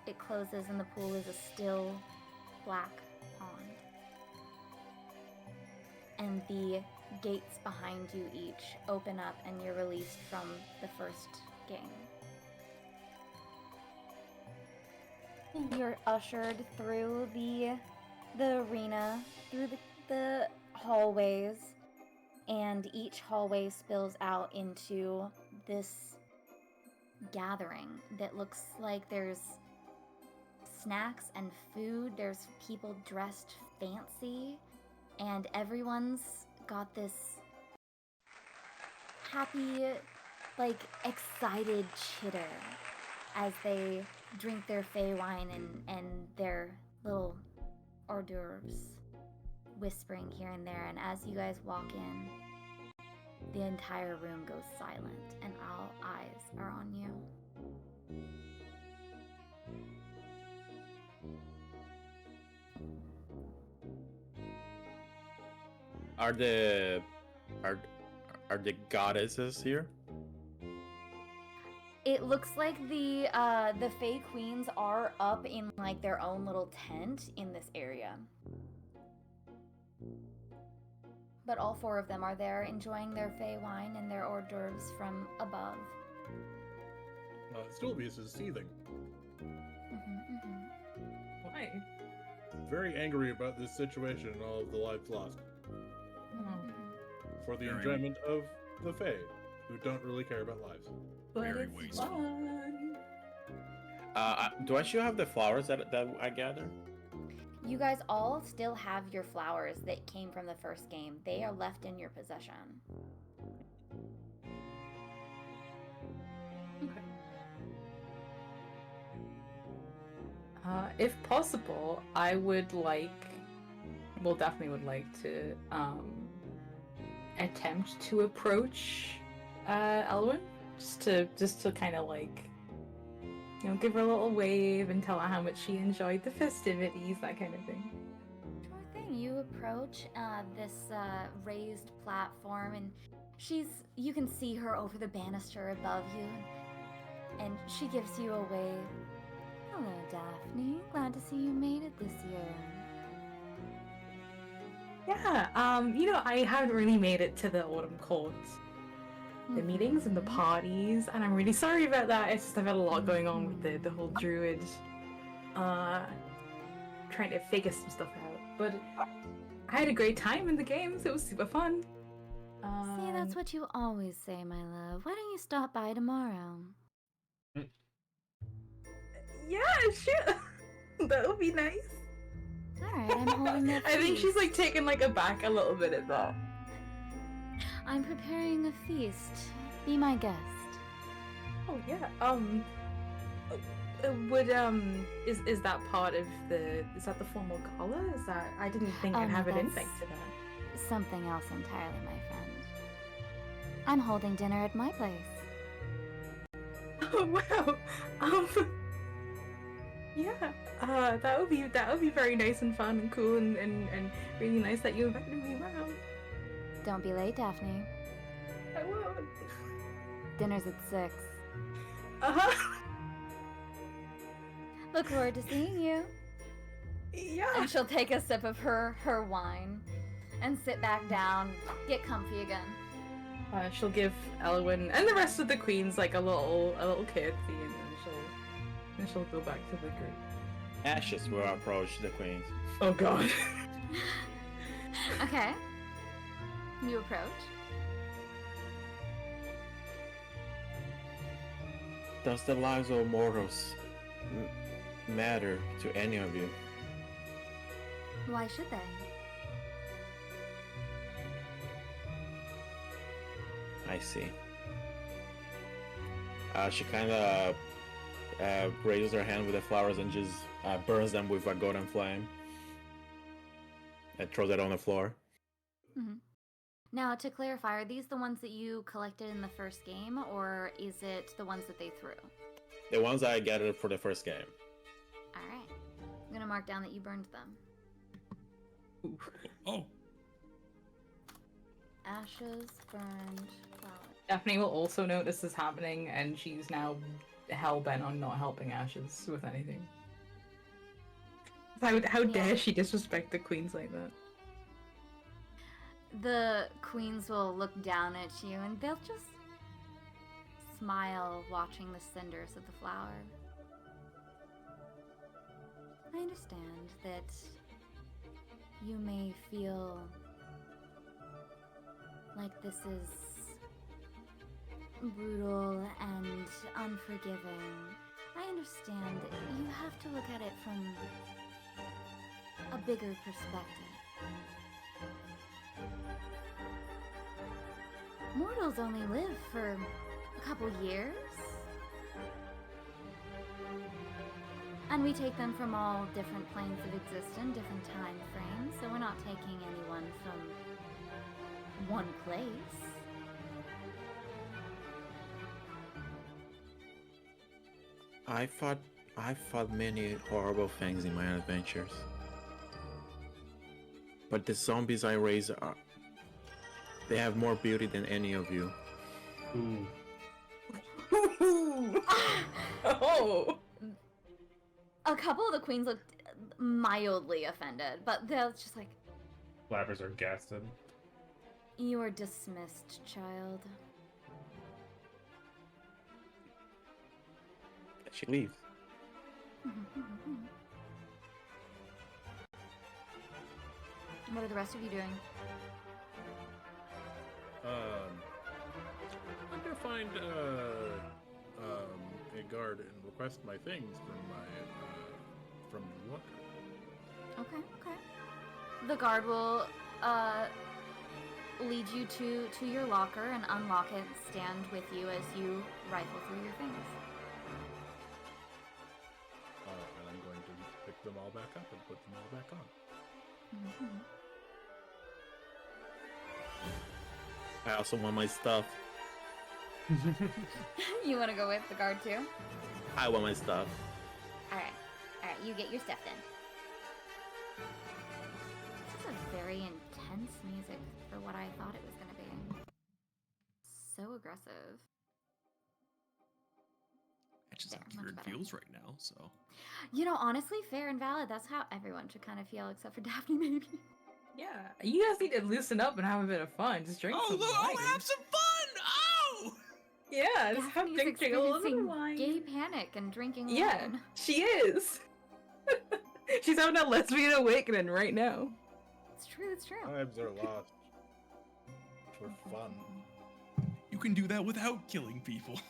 Speaker 2: it closes and the pool is a still black pond. And the gates behind you each open up and you're released from the first game. You're ushered through the arena, through the hallways, and each hallway spills out into this gathering that looks like there's snacks and food, there's people dressed fancy, and everyone's got this happy, like, excited chitter as they drink their Fey wine and their little hors d'oeuvres, whispering here and there. And as you guys walk in, the entire room goes silent and all eyes are on you.
Speaker 5: Are the goddesses here?
Speaker 2: It looks like the Fey Queens are up in like their own little tent in this area. But all four of them are there enjoying their Fey wine and their hors d'oeuvres from above.
Speaker 6: Stulbius is seething.
Speaker 1: Why?
Speaker 6: Very angry about this situation and all of the lives lost. For the
Speaker 3: Very.
Speaker 6: enjoyment of the Fae, who don't really care about lives.
Speaker 1: But
Speaker 3: Very
Speaker 1: it's
Speaker 3: wasteful.
Speaker 1: fun.
Speaker 5: Do I still have the flowers that I gathered?
Speaker 2: You guys all still have your flowers that came from the first game. They are left in your possession.
Speaker 1: Okay. If possible, I would like, well, definitely would like to attempt to approach Elwyn, just to kind of like, you know, give her a little wave and tell her how much she enjoyed the festivities, that kind of thing.
Speaker 2: Sure thing. You approach this raised platform, and you can see her over the banister above you, and she gives you a wave. Hello, Daphne. Glad to see you made it this year.
Speaker 1: Yeah, you know, I haven't really made it to the autumn court. The meetings and the parties, and I'm really sorry about that. It's just I've had a lot going on with the whole druid trying to figure some stuff out. But I had a great time in the games. It was super fun.
Speaker 2: See, that's what you always say, my love. Why don't you stop by tomorrow?
Speaker 1: Yeah, sure. That would be nice.
Speaker 2: Alright, I'm holding that
Speaker 1: I think she's
Speaker 2: feast.
Speaker 1: like taken like aback a little bit at that.
Speaker 2: I'm preparing a feast. Be my guest.
Speaker 1: Oh yeah. Would is that part of the is that the formal gala? Is that I didn't think
Speaker 2: Oh,
Speaker 1: I'd
Speaker 2: no,
Speaker 1: have it in
Speaker 2: that's
Speaker 1: thanks to that.
Speaker 2: something else entirely, my friend. I'm holding dinner at my place.
Speaker 1: Oh wow. Yeah. That would be very nice and fun and cool and really nice that you invited me. Wow.
Speaker 2: Don't be late, Daphne.
Speaker 1: I won't.
Speaker 2: Dinner's at 6.
Speaker 1: Uh-huh.
Speaker 2: Look forward to seeing you.
Speaker 1: Yeah.
Speaker 2: And she'll take a sip of her
Speaker 1: wine
Speaker 2: and sit back down, get comfy again.
Speaker 1: She'll give Elwyn and the rest of the queens like a little curtsy, and then she'll go back to the group.
Speaker 5: Ashes will approach the queens.
Speaker 1: Oh god.
Speaker 2: Okay. You approach.
Speaker 5: Does the lives of mortals matter to any of you?
Speaker 2: Why should they?
Speaker 5: I see. She kind of raises her hand with the flowers and just burns them with a golden flame and throws it on the floor.
Speaker 2: Mm-hmm. Now, to clarify, are these the ones that you collected in the first game, or is it the ones that they threw?
Speaker 5: The ones I gathered for the first game.
Speaker 2: Alright. I'm gonna mark down that you burned them.
Speaker 3: Oh,
Speaker 2: Ashes, burned, flowers.
Speaker 1: Daphne will also notice this happening, and she's now hell-bent on not helping Ashes with anything. How dare she disrespect the queens like that?
Speaker 2: The queens will look down at you and they'll just smile watching the cinders of the flower. I understand that you may feel like this is brutal and unforgiving. I understand that you have to look at it from a bigger perspective. Mortals only live for a couple years. And we take them from all different planes of existence, different time frames, so we're not taking anyone from one place.
Speaker 5: I fought many horrible things in my adventures. But the zombies I raise they have more beauty than any of you.
Speaker 4: Ooh.
Speaker 1: Oh.
Speaker 2: A couple of the queens looked mildly offended, but they're just like,
Speaker 4: Flappers are gasted.
Speaker 2: you are dismissed, child.
Speaker 5: She leaves.
Speaker 2: What are the rest of you doing?
Speaker 6: I'm gonna find a guard and request my things from the locker.
Speaker 2: Okay. The guard will lead you to your locker and unlock it and stand with you as you rifle through your things.
Speaker 6: And I'm going to pick them all back up and put them all back on.
Speaker 2: Mm-hmm.
Speaker 5: I also want my stuff.
Speaker 2: You want to go with the guard too?
Speaker 5: I want my stuff.
Speaker 2: Alright, you get your stuff then. This is a very intense music for what I thought it was going to be. So aggressive.
Speaker 3: that's just
Speaker 2: There,
Speaker 3: how
Speaker 2: much
Speaker 3: Kieran
Speaker 2: better.
Speaker 3: feels right now. So
Speaker 2: You know, honestly, fair and valid. That's how everyone should kind of feel, except for Daphne, maybe.
Speaker 1: Yeah, you guys need to loosen up and have a bit of fun. Just drink some wine.
Speaker 3: have some fun! Oh!
Speaker 1: Yeah, just have
Speaker 2: Daphne's
Speaker 1: drink a little bit of
Speaker 2: experiencing
Speaker 1: wine.
Speaker 2: gay panic and drinking
Speaker 1: Yeah,
Speaker 2: wine.
Speaker 1: she is. She's having a lesbian awakening right now.
Speaker 2: It's true. It's true.
Speaker 6: Lives are lost for fun.
Speaker 3: You can do that without killing people.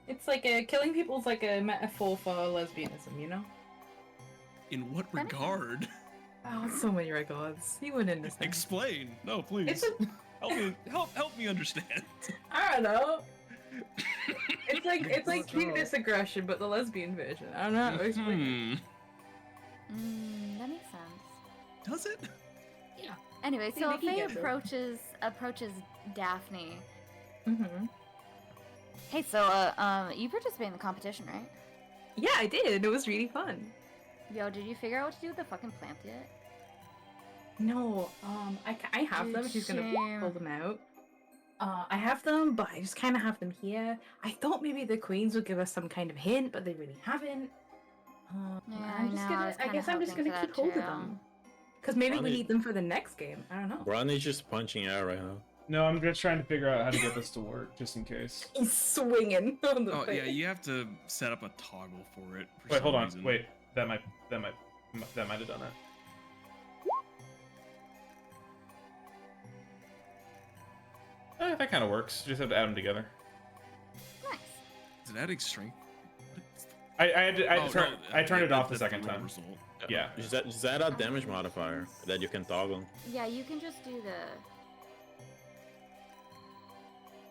Speaker 1: It's like killing people's like a metaphor for lesbianism, you know?
Speaker 3: In what
Speaker 2: That makes sense.
Speaker 3: regard?
Speaker 1: Oh, so many regards. You wouldn't understand.
Speaker 3: Explain. No, please.
Speaker 1: It's a,
Speaker 3: help me understand.
Speaker 1: I don't know. It's like cuteness aggression, but the lesbian version. I don't know how to explain it.
Speaker 2: That makes sense.
Speaker 3: Does it?
Speaker 1: Yeah.
Speaker 2: Anyway,
Speaker 1: See,
Speaker 2: so
Speaker 1: Nikki
Speaker 2: Faye
Speaker 1: gets it.
Speaker 2: approaches Daphne.
Speaker 1: Mm-hmm.
Speaker 2: Hey, so you participated in the competition, right?
Speaker 1: Yeah, I did. It was really fun.
Speaker 2: Yo, did you figure out what to do with the fucking plant yet?
Speaker 1: No, I have them. She's gonna
Speaker 2: Shame.
Speaker 1: pull them out. I have them, but I just kind of have them here. I thought maybe the queens would give us some kind of hint, but they really haven't.
Speaker 2: Yeah,
Speaker 1: I'm just
Speaker 2: I know,
Speaker 1: gonna.
Speaker 2: I was
Speaker 1: I guess
Speaker 2: kinda
Speaker 1: I'm just
Speaker 2: hoping
Speaker 1: gonna
Speaker 2: for
Speaker 1: keep
Speaker 2: that
Speaker 1: hold of
Speaker 2: too.
Speaker 1: them. Because maybe we
Speaker 5: Ronnie-
Speaker 1: need them for the next game. I don't know.
Speaker 5: Ronnie's just punching out right now.
Speaker 4: No, I'm just trying to figure out how to get this to work, just in case.
Speaker 1: He's swinging on the
Speaker 3: Oh
Speaker 1: thing.
Speaker 3: yeah, you have to set up a toggle for it. For
Speaker 4: Wait,
Speaker 3: some
Speaker 4: hold on.
Speaker 3: reason.
Speaker 4: Wait, that might have done it. That kind of works. Just have to add them together.
Speaker 2: Nice.
Speaker 3: Is it adding strength?
Speaker 4: I
Speaker 3: Oh,
Speaker 4: turned it off the
Speaker 3: that's
Speaker 4: second
Speaker 3: real
Speaker 4: time.
Speaker 3: result.
Speaker 4: Yeah.
Speaker 5: Just add a damage modifier that you can toggle.
Speaker 2: Yeah, you can just do the.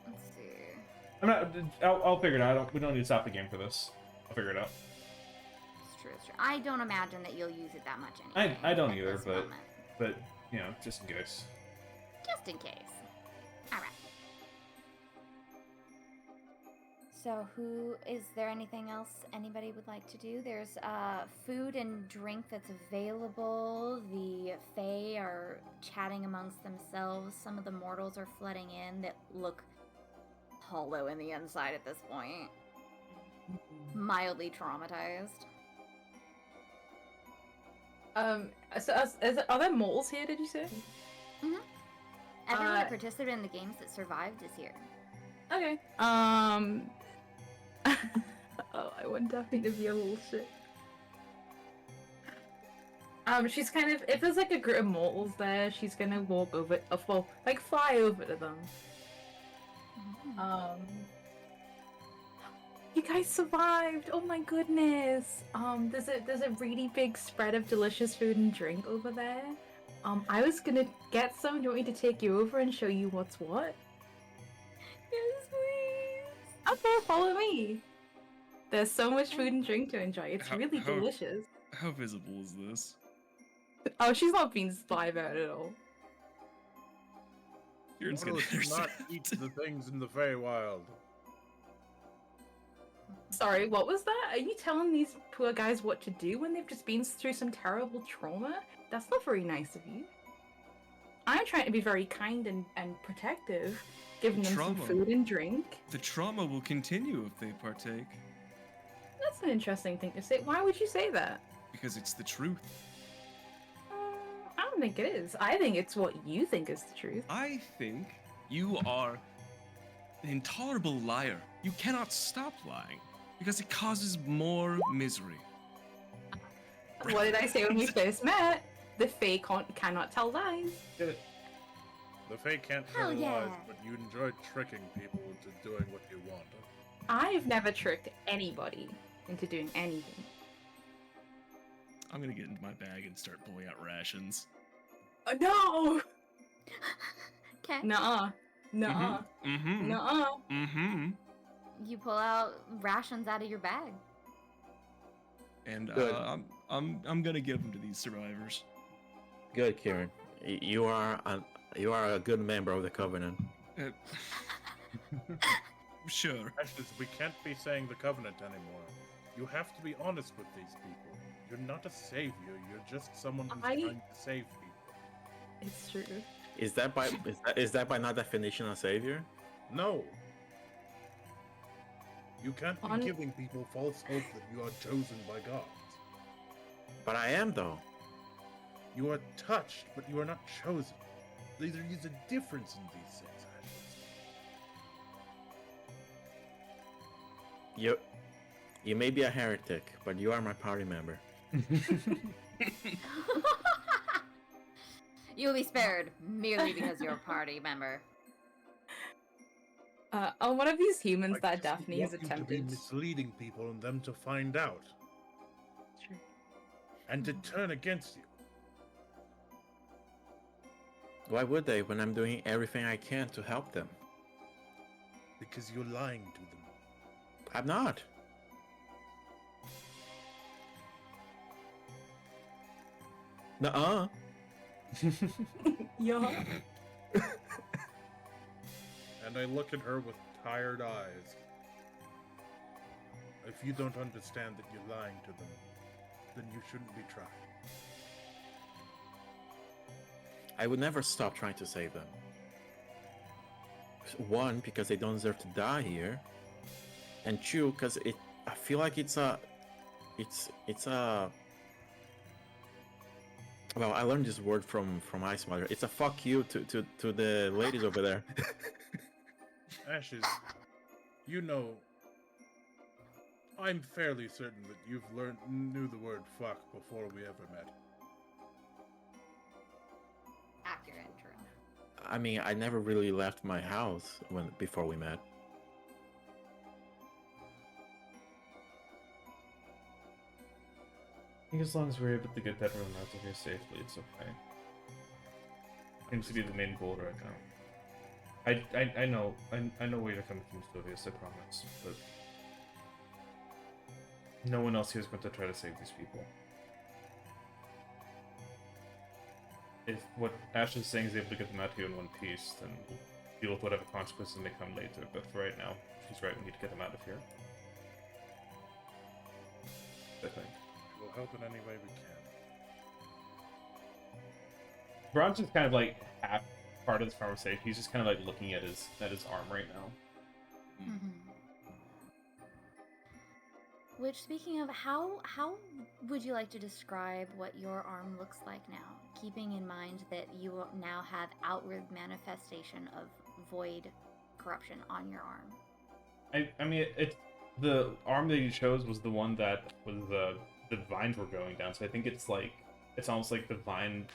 Speaker 2: Let's see.
Speaker 4: I'm not. I'll figure it out. We don't need to stop the game for this. I'll figure it out.
Speaker 2: It's true. It's true. I don't imagine that you'll use it that much anyway.
Speaker 4: I don't
Speaker 2: at
Speaker 4: either,
Speaker 2: this
Speaker 4: but
Speaker 2: moment.
Speaker 4: you know, just in case.
Speaker 2: Just in case. All right. So, is there anything else anybody would like to do? There's food and drink that's available. The Fae are chatting amongst themselves. Some of the mortals are flooding in that look hollow in the inside at this point. Mildly traumatized.
Speaker 1: Are there moles here? Did you say?
Speaker 2: Everyone that
Speaker 1: Uh,
Speaker 2: participated in the games that survived is here.
Speaker 1: Okay. Oh, I want Daphne to be a little shit. She's kind of, if there's like a group of mortals there, she's gonna walk over, well, like fly over to them. You guys survived! Oh my goodness! There's a really big spread of delicious food and drink over there. I was gonna get some. Do you want me to take you over and show you what's what?
Speaker 2: Yes, please.
Speaker 1: Okay, follow me. There's so much food and drink to enjoy. It's really
Speaker 3: How-
Speaker 1: delicious.
Speaker 3: How visible is this?
Speaker 1: Oh, she's not being spy about it at all.
Speaker 3: You're just gonna
Speaker 6: Mortals do not
Speaker 3: intercept.
Speaker 6: eat the things in the Feywild.
Speaker 1: Sorry, what was that? Are you telling these poor guys what to do when they've just been through some terrible trauma? That's not very nice of you. I'm trying to be very kind and protective, giving them some
Speaker 3: Trauma.
Speaker 1: food and drink.
Speaker 3: The trauma will continue if they partake,
Speaker 1: That's an interesting thing to say. Why would you say that?
Speaker 3: because it's the truth.
Speaker 1: I don't think it is. I think it's what you think is the truth.
Speaker 3: I think you are an intolerable liar. You cannot stop lying because it causes more misery.
Speaker 1: What did I say when we first met? The Fae cannot tell lies.
Speaker 4: Did it.
Speaker 6: The Fae can't
Speaker 2: Hell
Speaker 6: tell
Speaker 2: yeah.
Speaker 6: lies, but you enjoy tricking people into doing what you want.
Speaker 1: I've never tricked anybody into doing anything.
Speaker 3: I'm gonna get into my bag and start pulling out rations.
Speaker 1: No!
Speaker 2: Okay.
Speaker 1: Nuh-uh. Nuh-uh.
Speaker 3: Mm-hmm.
Speaker 1: Nuh-uh.
Speaker 3: Mm-hmm.
Speaker 2: You pull out rations out of your bag.
Speaker 3: And
Speaker 5: Good.
Speaker 3: I'm gonna give them to these survivors.
Speaker 5: Good, Kieran. You are a good member of the Covenant.
Speaker 3: Uh, sure.
Speaker 6: Ashes, we can't be saying the Covenant anymore. You have to be honest with these people. You're not a savior. You're just someone who's trying to save people.
Speaker 1: It's true.
Speaker 5: Is that by not definition a savior?
Speaker 6: No. You can't be
Speaker 1: On-
Speaker 6: giving people false hope that you are chosen by God.
Speaker 5: But I am though.
Speaker 6: You are touched, but you are not chosen. There is a difference in these things, Ashes.
Speaker 5: You may be a heretic, but you are my party member.
Speaker 2: You'll be spared merely because you're a party member.
Speaker 1: On one of these humans
Speaker 6: I
Speaker 1: that
Speaker 6: just
Speaker 1: Daphne has
Speaker 6: want you to be
Speaker 1: attempted.
Speaker 6: misleading people and them to find out
Speaker 1: Sure.
Speaker 6: and to turn against you.
Speaker 5: Why would they when I'm doing everything I can to help them?
Speaker 6: Because you're lying to them.
Speaker 5: I'm not. Nuh-uh.
Speaker 1: Yeah.
Speaker 6: And I look at her with tired eyes. If you don't understand that you're lying to them, then you shouldn't be trying.
Speaker 5: I would never stop trying to save them. One, because they don't deserve to die here, and two, because I feel like it's a. Well, I learned this word from Ice Mother. It's a fuck you to the ladies over there.
Speaker 6: Ashes, you know, I'm fairly certain that you've knew the word fuck before we ever met.
Speaker 2: Accurate, true.
Speaker 5: I mean, I never really left my house before we met.
Speaker 4: I think as long as we're able to get everyone out of here safely, it's okay. Seems to be the main goal right now. I know where you're coming from, Sylvius, I promise, but no one else here is going to try to save these people. If what Ash is saying is able to get them out here in one piece, then we'll deal with whatever consequences may come later, but for right now, she's right, we need to get them out of here. I think.
Speaker 6: We'll help in any way we can.
Speaker 4: Bron's just kind of like half part of this conversation. He's just kind of like looking at his arm right now.
Speaker 2: Mm-hmm. Which, speaking of, how would you like to describe what your arm looks like now? Keeping in mind that you now have outward manifestation of void corruption on your arm.
Speaker 4: I mean, it's the arm that you chose was the one that was the vines were going down. So I think it's almost like the vine.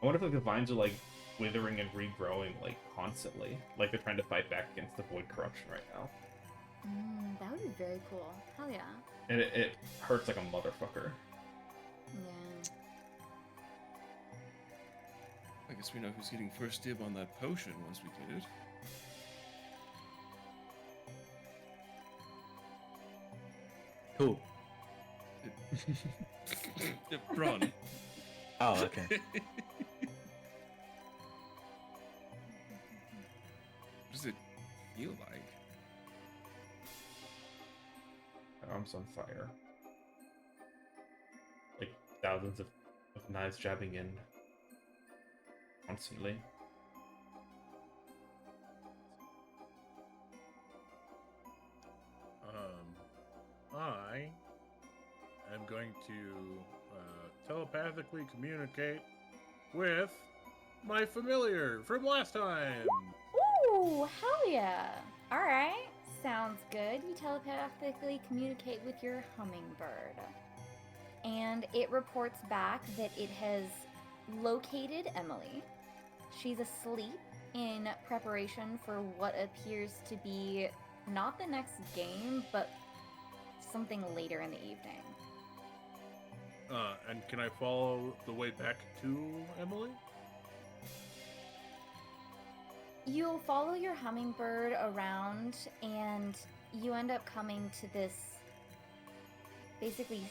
Speaker 4: I wonder if like the vines are like withering and regrowing like constantly, like they're trying to fight back against the void corruption right now.
Speaker 2: That would be very cool. Hell yeah.
Speaker 4: And it hurts like a motherfucker.
Speaker 2: Yeah.
Speaker 3: I guess we know who's getting first dib on that potion once we get it.
Speaker 5: Who?
Speaker 3: Bron.
Speaker 5: Oh, okay.
Speaker 3: What does it feel like?
Speaker 4: My arm's on fire. Like thousands of knives jabbing in constantly.
Speaker 6: I am going to telepathically communicate with my familiar from last time.
Speaker 2: Ooh, hell yeah. Alright, sounds good. You telepathically communicate with your hummingbird. And it reports back that it has located Emily. She's asleep in preparation for what appears to be not the next game, but something later in the evening.
Speaker 6: And can I follow the way back to Emily?
Speaker 2: You'll follow your hummingbird around, and you end up coming to this basically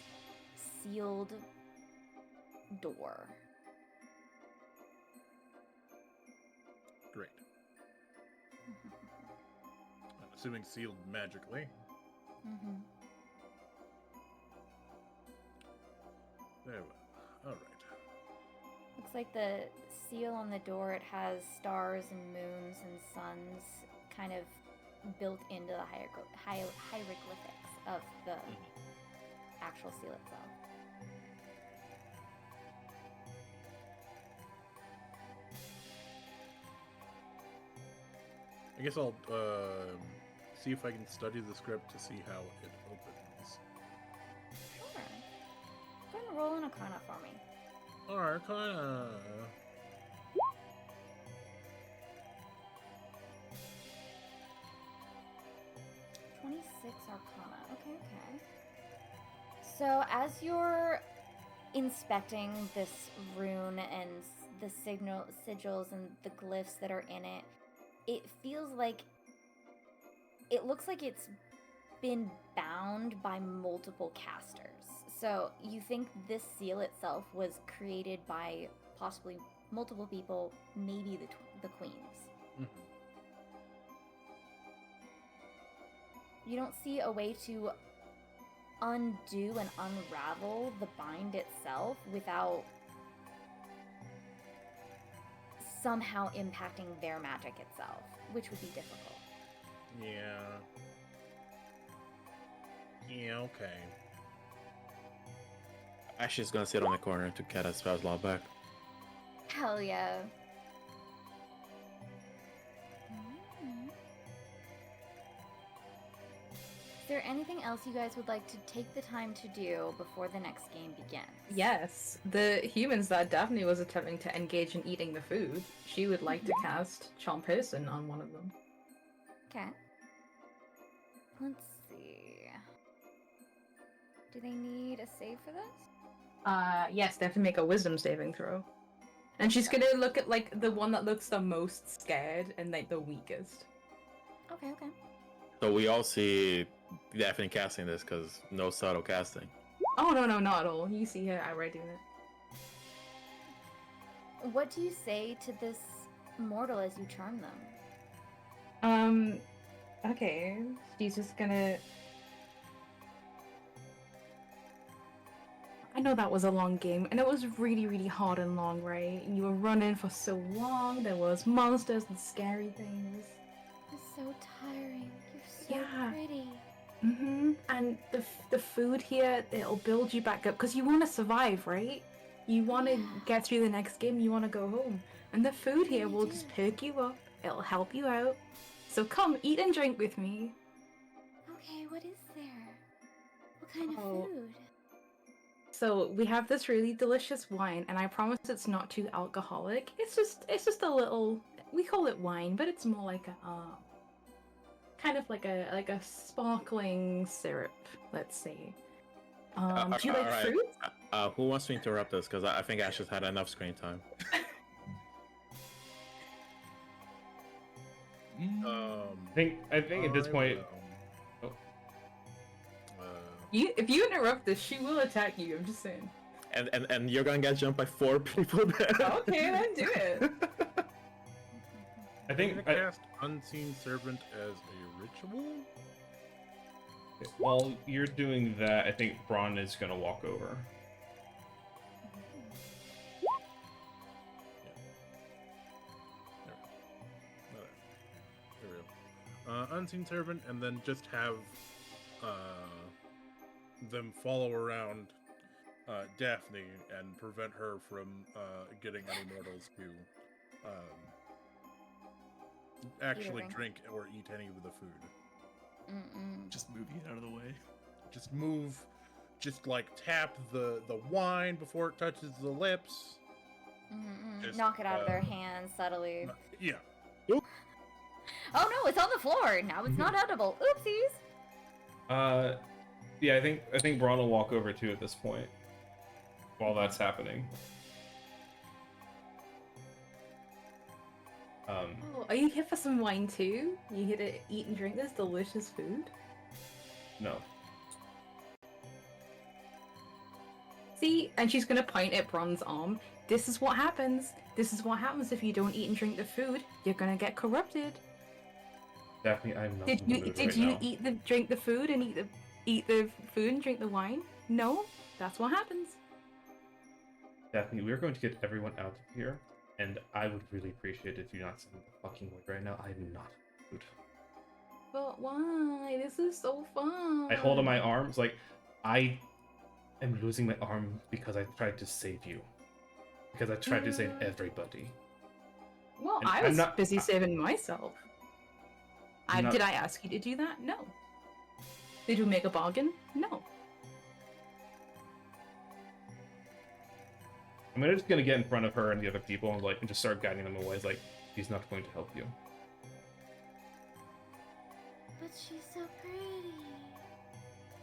Speaker 2: sealed door.
Speaker 6: Great. I'm assuming sealed magically.
Speaker 2: Mm-hmm.
Speaker 6: Very well. All right.
Speaker 2: Looks like the seal on the door, it has stars and moons and suns kind of built into the hieroglyphics of the actual seal itself.
Speaker 6: I guess I'll see if I can study the script to see how it opens.
Speaker 2: Sure. Go and roll an Arcana for me?
Speaker 6: Arcana.
Speaker 2: 26 Arcana. Okay, okay. So as you're inspecting this rune and the sigils and the glyphs that are in it, it feels like it looks like it's been bound by multiple casters. So you think this seal itself was created by possibly multiple people, maybe the queens.
Speaker 6: Mhm.
Speaker 2: You don't see a way to undo and unravel the bind itself without somehow impacting their magic itself, which would be difficult.
Speaker 6: Yeah. Yeah, okay.
Speaker 5: Ash is gonna sit on the corner to get us spells law back.
Speaker 2: Hell yeah. Is there anything else you guys would like to take the time to do before the next game begins?
Speaker 1: Yes, the humans that Daphne was attempting to engage in eating the food, she would like to cast Charm Person on one of them.
Speaker 2: Okay. Let's see. Do they need a save for this?
Speaker 1: Yes, they have to make a wisdom saving throw. And she's gonna look at, like, the one that looks the most scared and, like, the weakest.
Speaker 2: Okay, okay.
Speaker 5: So we all see Daphne casting this because no subtle casting.
Speaker 1: Oh, no, not at all. You see her outright doing it.
Speaker 2: What do you say to this mortal as you charm them?
Speaker 1: Okay. She's just gonna... I know that was a long game, and it was really, really hard and long, right? You were running for so long, there was monsters and scary things.
Speaker 2: It's so tiring. You're so
Speaker 1: Yeah.
Speaker 2: pretty.
Speaker 1: And the food here, it'll build you back up, because you want to survive, right? You want to get through the next game, you want to go home. And the food here will just perk you up, it'll help you out. So come, eat and drink with me.
Speaker 2: Okay, what is there? What kind
Speaker 1: Oh.
Speaker 2: of food?
Speaker 1: So we have this really delicious wine, and I promise it's not too alcoholic. It's just a little. We call it wine, but it's more like a kind of like a sparkling syrup, let's say. Do you like
Speaker 5: alright.
Speaker 1: fruit?
Speaker 5: Who wants to interrupt us? Because I think Ash has had enough screen time.
Speaker 4: I think at this point,
Speaker 1: If you interrupt this, she will attack you. I'm just saying.
Speaker 5: And you're gonna get jumped by 4 people there.
Speaker 1: Okay, then do it.
Speaker 4: I think
Speaker 6: cast Unseen Servant as a ritual?
Speaker 4: while you're doing that, I think Braun is gonna walk over.
Speaker 6: There we go. Unseen Servant, and then just have them follow around Daphne and prevent her from getting any mortals to actually
Speaker 2: Eating.
Speaker 6: drink or eat any of the food.
Speaker 3: Just move it out of the way.
Speaker 6: Just move, just like tap the wine before it touches the lips. Just,
Speaker 2: Knock it out of their hands subtly.
Speaker 6: Yeah.
Speaker 2: Oh no, it's on the floor. Now it's not edible. Oopsies.
Speaker 4: Yeah, I think Braun will walk over too at this point. While that's happening.
Speaker 1: Oh, are you here for some wine too? You here to eat and drink this delicious food?
Speaker 4: No.
Speaker 1: See, and she's gonna point at Bron's arm. This is what happens. This is what happens if you don't eat and drink the food. You're gonna get corrupted.
Speaker 4: Daphne, I'm not
Speaker 1: Did
Speaker 4: in the
Speaker 1: you
Speaker 4: mood
Speaker 1: did
Speaker 4: right
Speaker 1: you
Speaker 4: now.
Speaker 1: drink the food and eat the food and drink the wine? No, that's what happens.
Speaker 4: Daphne, we're going to get everyone out of here, and I would really appreciate it if you're not saying the fucking word right now. I'm not in the mood.
Speaker 1: But why? This is so fun.
Speaker 4: I hold on my arms like I am losing my arm because I tried to save you. Because I tried to save everybody.
Speaker 1: Well,
Speaker 4: And
Speaker 1: I
Speaker 4: I'm
Speaker 1: was
Speaker 4: not-
Speaker 1: busy saving myself.
Speaker 4: I'm not-
Speaker 1: Did I ask you to do that? No. Did you make a bargain? No.
Speaker 4: I'm just gonna get in front of her and the other people and like and just start guiding them away. It's like he's not going to help you.
Speaker 2: But she's so pretty.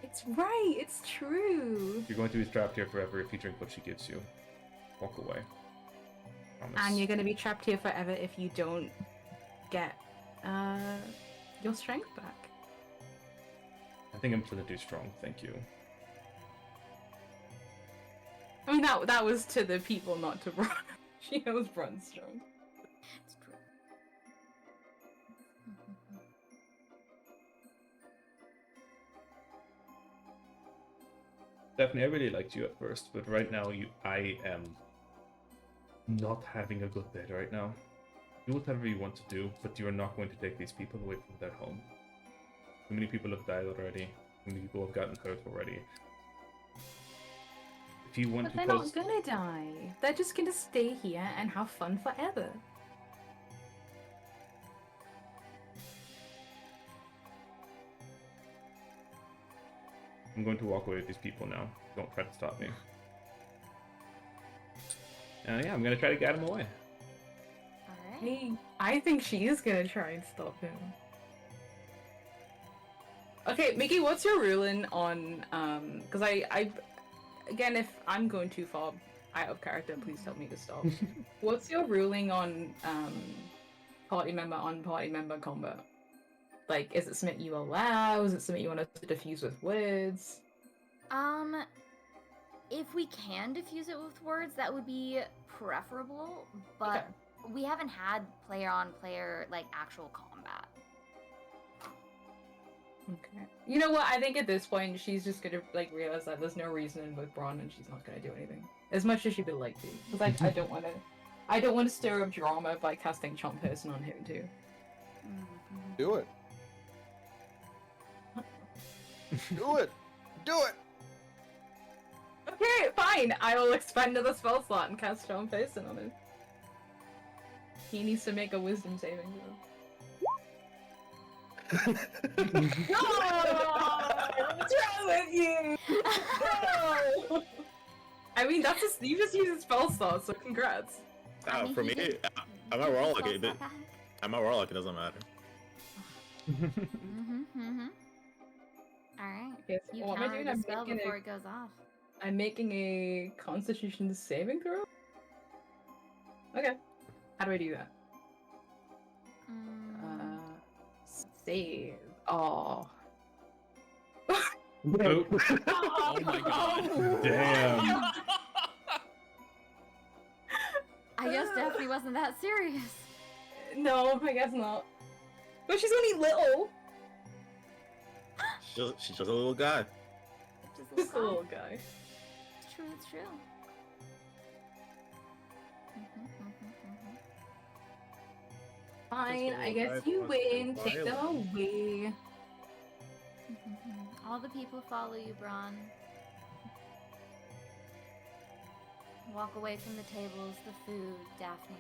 Speaker 1: It's right. It's true.
Speaker 4: You're going to be trapped here forever if you drink what she gives you. Walk away. Promise.
Speaker 1: And you're gonna be trapped here forever if you don't get your strength back.
Speaker 4: I think I'm gonna do strong. Thank you.
Speaker 1: I mean that was to the people, not to Bron. She knows Bron's strong.
Speaker 2: It's true.
Speaker 4: Daphne, I really liked you at first, but right now I am not having a good day right now. Do whatever you want to do, but you are not going to take these people away from their home. Too many people have died already. Too many people have gotten hurt already. If you want
Speaker 1: But
Speaker 4: to
Speaker 1: they're
Speaker 4: cause...
Speaker 1: not gonna die. They're just gonna stay here and have fun forever.
Speaker 4: I'm going to walk away with these people now. Don't try to stop me. Yeah, I'm gonna try to guide them away.
Speaker 2: Alright.
Speaker 1: Hey, I think she is gonna try and stop him. Okay, Mickey, what's your ruling on because I again, if I'm going too far out of character, please tell me to stop. What's your ruling on party member on party member combat? Like, is it something you allow? Is it something you want to diffuse with words?
Speaker 2: If we can diffuse it with words, that would be preferable, but
Speaker 1: Okay.
Speaker 2: we haven't had player on player like actual combat.
Speaker 1: Okay. You know what? I think at this point she's just gonna like realize that there's no reason with Braun and she's not gonna do anything. As much as she would like to. Because like I don't wanna stir up drama by casting Chomp Person on him too.
Speaker 5: Do it. Do it. Do it.
Speaker 1: Okay, fine. I will expend another spell slot and cast Chomp Person on him. He needs to make a wisdom saving throw. No! What's wrong with you? No! I mean, that's just you just use a spell slot, so congrats.
Speaker 2: I mean,
Speaker 5: For
Speaker 2: he
Speaker 5: me,
Speaker 2: did-
Speaker 5: I'm
Speaker 2: he
Speaker 5: a
Speaker 2: did
Speaker 5: warlock.
Speaker 2: spell
Speaker 5: It,
Speaker 2: slot back.
Speaker 5: I'm a warlock. It doesn't matter.
Speaker 2: Alright.
Speaker 1: Okay, so
Speaker 2: You
Speaker 1: what am I
Speaker 2: counter
Speaker 1: doing?
Speaker 2: the
Speaker 1: I'm
Speaker 2: spell
Speaker 1: making
Speaker 2: before
Speaker 1: a,
Speaker 2: it goes off.
Speaker 1: I'm making a Constitution saving throw. Okay. How do I do that? Save. Oh.
Speaker 4: Nope.
Speaker 3: Oh my god.
Speaker 4: Damn.
Speaker 2: I guess Daphne wasn't that serious.
Speaker 1: No, I guess not. But she's only little.
Speaker 5: She's just a little guy.
Speaker 1: Just a little guy.
Speaker 2: It's true, it's true.
Speaker 1: Fine, I
Speaker 6: little
Speaker 1: guess
Speaker 6: guy
Speaker 1: you
Speaker 6: wants to
Speaker 1: win. Take them
Speaker 6: violate.
Speaker 1: away.
Speaker 2: All the people follow you, Braun. Walk away from the tables, the food, Daphne.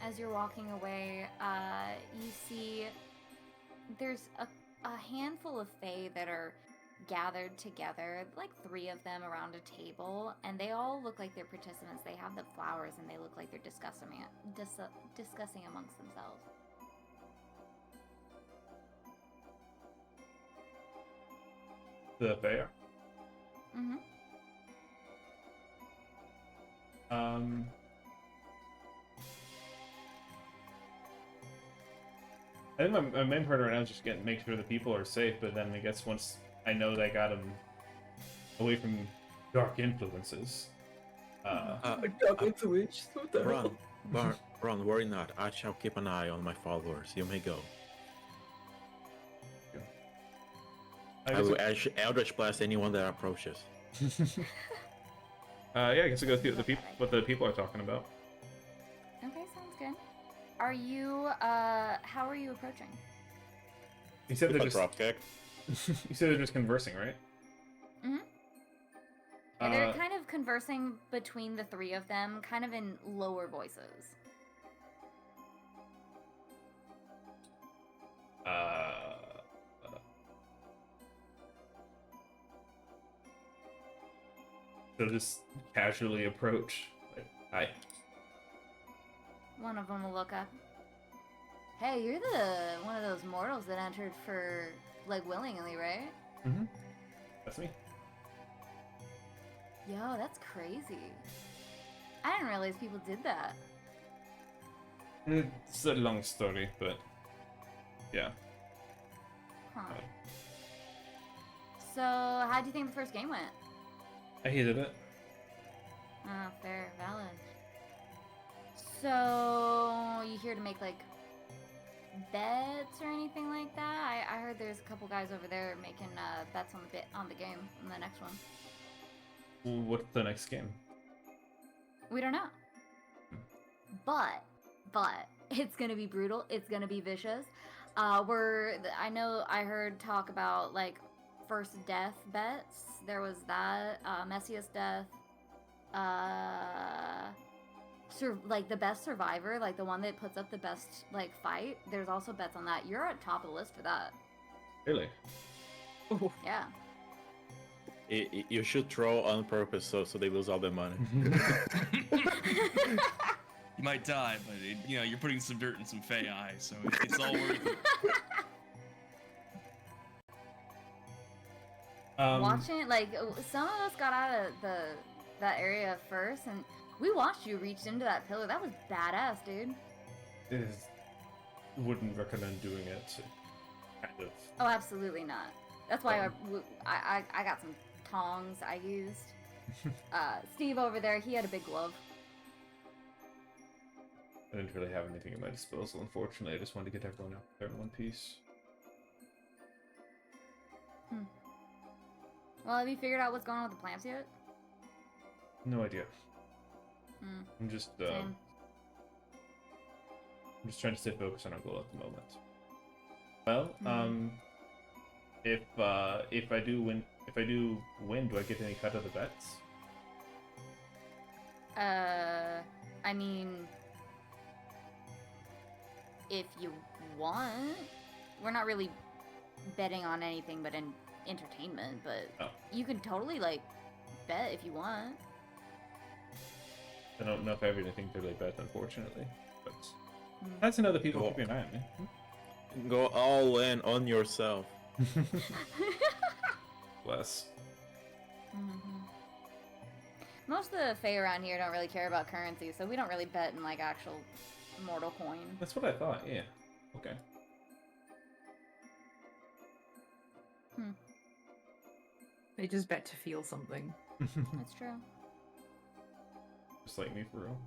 Speaker 2: As you're walking away, you see there's a handful of Fae that are gathered together, like 3 of them around a table, and they all look like they're participants. They have the flowers, and they look like they're discussing amongst themselves.
Speaker 4: The fair.
Speaker 2: Mm-hmm.
Speaker 4: I think my main part right now is just make sure the people are safe, but then I guess once I know that I got them away from dark influences,
Speaker 5: Run, worry not. I shall keep an eye on my followers. You may go. I will Eldritch Blast anyone that approaches.
Speaker 4: yeah, I guess I go through what the people are talking about.
Speaker 2: Okay, sounds good. Are you, how are you approaching?
Speaker 4: You said
Speaker 5: If
Speaker 4: they're
Speaker 5: I
Speaker 4: just
Speaker 5: drop kick.
Speaker 4: you said they're just conversing, right?
Speaker 2: Mm-hmm. They're kind of conversing between the 3 of them, kind of in lower voices.
Speaker 4: they'll just casually approach. Like, hi.
Speaker 2: One of them will look up. Hey, you're the one of those mortals that entered for like willingly, right?
Speaker 4: Mm-hmm. That's me.
Speaker 2: Yo, that's crazy. I didn't realize people did that.
Speaker 4: It's a long story, but yeah.
Speaker 2: Huh. So, how do you think the first game went?
Speaker 4: I hated it.
Speaker 2: Oh, fair, valid. So, you here to make like bets or anything like that? I heard there's a couple guys over there making bets on the game in the next one.
Speaker 4: What's the next game?
Speaker 2: We don't know. But it's gonna be brutal. It's gonna be vicious. I heard talk about like first death bets. There was that messiest death. Like the best survivor, like the one that puts up the best like fight. There's also bets on that. You're at top of the list for that.
Speaker 4: Really?
Speaker 2: Yeah.
Speaker 5: You should throw on purpose so they lose all their money.
Speaker 3: You might die, but you're putting some dirt in some Fey eye, so it's all worth it.
Speaker 2: Watching, like, some of us got out of that area first, and we watched you reach into that pillar. That was badass, dude.
Speaker 4: Wouldn't recommend doing it. Kind of.
Speaker 2: Oh, absolutely not. That's why I got some tongs I used. Steve over there, he had a big glove.
Speaker 4: I didn't really have anything at my disposal, unfortunately. I just wanted to get everyone out there in one piece.
Speaker 2: Well, have you figured out what's going on with the plants yet?
Speaker 4: No idea. I'm just
Speaker 2: Same.
Speaker 4: I'm just trying to stay focused on our goal at the moment. Well, if I do win, do I get any cut of the bets?
Speaker 2: I mean, if you want, we're not really betting on anything but in entertainment, but you can totally like bet if you want.
Speaker 4: I don't know if I have anything to really bet, unfortunately, but that's another people keeping an eye on me.
Speaker 5: Go all in on yourself.
Speaker 4: Bless.
Speaker 2: Most of the Fae around here don't really care about currency, so we don't really bet in like actual mortal coin.
Speaker 4: That's what I thought. Yeah. Okay.
Speaker 1: They just bet to feel something.
Speaker 2: That's true.
Speaker 4: Just like me, for real.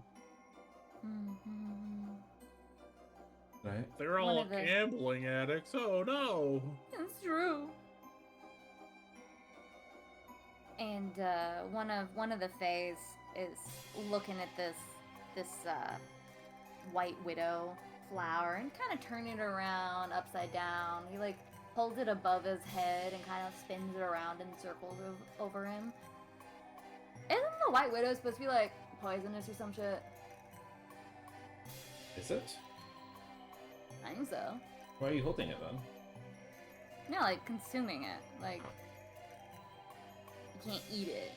Speaker 4: Right?
Speaker 6: They're
Speaker 2: One
Speaker 6: all
Speaker 2: of the-
Speaker 6: gambling addicts. Oh no!
Speaker 2: It's true. And one of the Faes is looking at this white widow flower and kind of turning it around upside down. He like holds it above his head and kind of spins it around in circles over him. Isn't the white widow supposed to be like poisonous or some shit?
Speaker 4: Is it?
Speaker 2: I think so.
Speaker 4: Why are you holding it then?
Speaker 2: No, like consuming it. Like you can't eat it.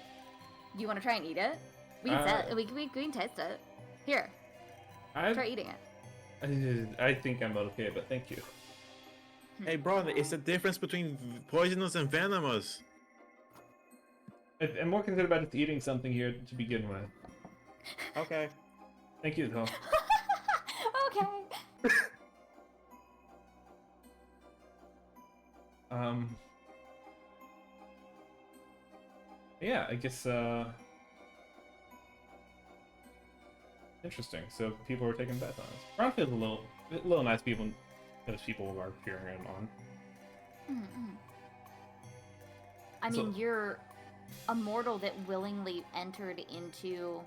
Speaker 2: Do you want to try and eat it? We can we can taste it. Here, try eating it.
Speaker 4: I think I'm okay, but thank you.
Speaker 5: Hey, bro, it's the difference between poisonous and venomous.
Speaker 4: I'm more concerned about just eating something here to begin with.
Speaker 5: Okay.
Speaker 4: Thank you, though.
Speaker 2: Okay.
Speaker 4: Yeah, I guess, interesting. So people were taking bets on us. Ron feels a little nice those people are cheering him on.
Speaker 2: I
Speaker 4: So-
Speaker 2: mean, you're a mortal that willingly entered into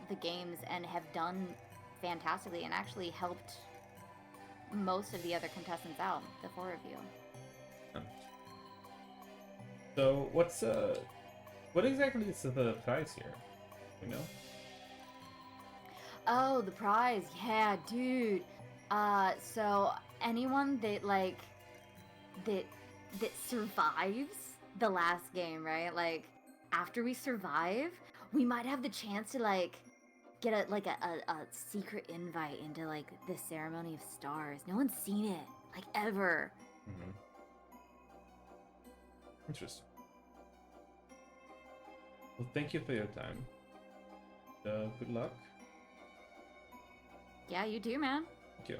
Speaker 2: the games and have done fantastically and actually helped most of the other contestants out, the four of you.
Speaker 4: So what exactly is the prize here? You know?
Speaker 2: Oh, the prize. Yeah, dude. So anyone that that survives the last game, right? Like after we survive, we might have the chance to like get a secret invite into like the ceremony of stars. No one's seen it like ever.
Speaker 4: Mm-hmm. Interesting. Well, thank you for your time. Good luck.
Speaker 2: Yeah, you do, man.
Speaker 4: Thank you.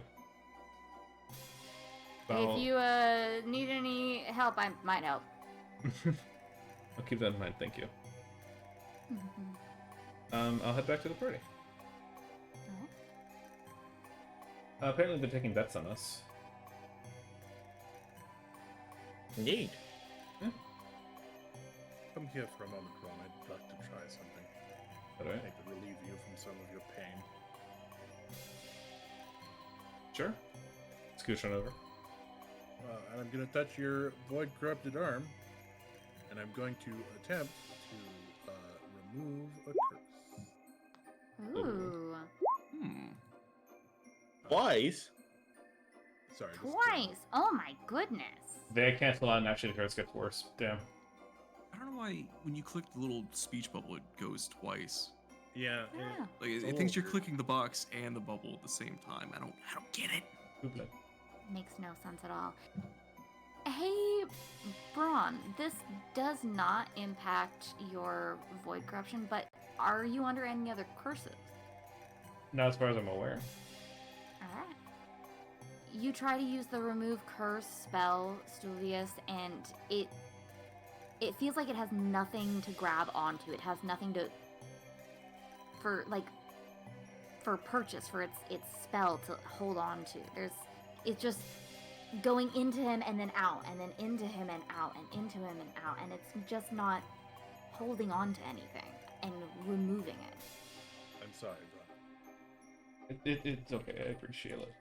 Speaker 2: Hey, if you need any help, I might help.
Speaker 4: I'll keep that in mind. Thank you. I'll head back to the party. Apparently, they're taking bets on us.
Speaker 5: Indeed.
Speaker 6: Come here for a moment, Ron. I'd like to try something.
Speaker 4: Alright.
Speaker 6: Maybe relieve you from some of your pain.
Speaker 4: Sure. Scooch on over.
Speaker 6: And I'm going to touch your void corrupted arm, and I'm going to attempt to remove a curse.
Speaker 2: Ooh.
Speaker 5: Twice?
Speaker 6: Sorry.
Speaker 2: Twice. Oh my goodness.
Speaker 4: They cancel out and actually the cards gets worse. Damn.
Speaker 3: I don't know why when you click the little speech bubble, it goes twice.
Speaker 6: Yeah.
Speaker 2: Yeah.
Speaker 3: Like it thinks you're clicking the box and the bubble at the same time. I don't get it.
Speaker 4: Oopla.
Speaker 2: Makes no sense at all. Hey, Braun, this does not impact your void corruption, but are you under any other curses?
Speaker 4: Not as far as I'm aware.
Speaker 2: Alright. You try to use the remove curse spell, Stulius, and it feels like it has nothing to grab onto. It has nothing to for purchase, for its spell to hold on to. It's just going into him and then out, and then into him and out, and into him and out, and it's just not holding on to anything and removing it.
Speaker 6: I'm sorry, bro.
Speaker 4: It's okay. I appreciate it.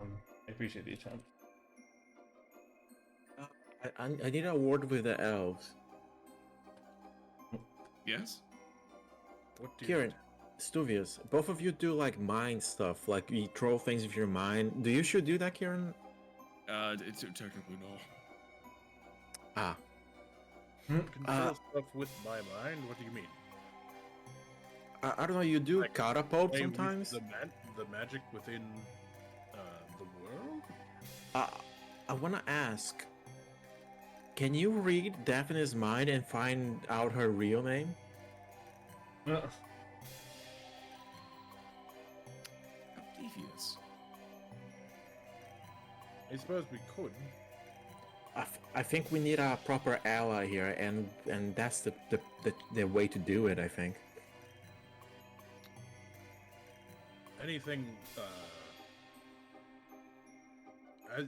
Speaker 4: I appreciate the attempt.
Speaker 5: I need a word with the elves.
Speaker 3: Yes?
Speaker 6: What do
Speaker 5: Kieran, Stuvius, both of you do like mind stuff, like you throw things with your mind. Do you should do that, Kieran?
Speaker 3: It's technically no.
Speaker 5: Ah.
Speaker 6: Control stuff with my mind? What do you mean?
Speaker 5: I don't know, you do
Speaker 6: Like,
Speaker 5: catapult
Speaker 6: Play with
Speaker 5: sometimes?
Speaker 6: The magic within the world?
Speaker 5: I wanna ask, can you read Daphne's mind and find out her real name?
Speaker 3: How devious.
Speaker 6: I suppose we could.
Speaker 5: I think we need a proper ally here, and that's the way to do it, I think.
Speaker 6: Anything, as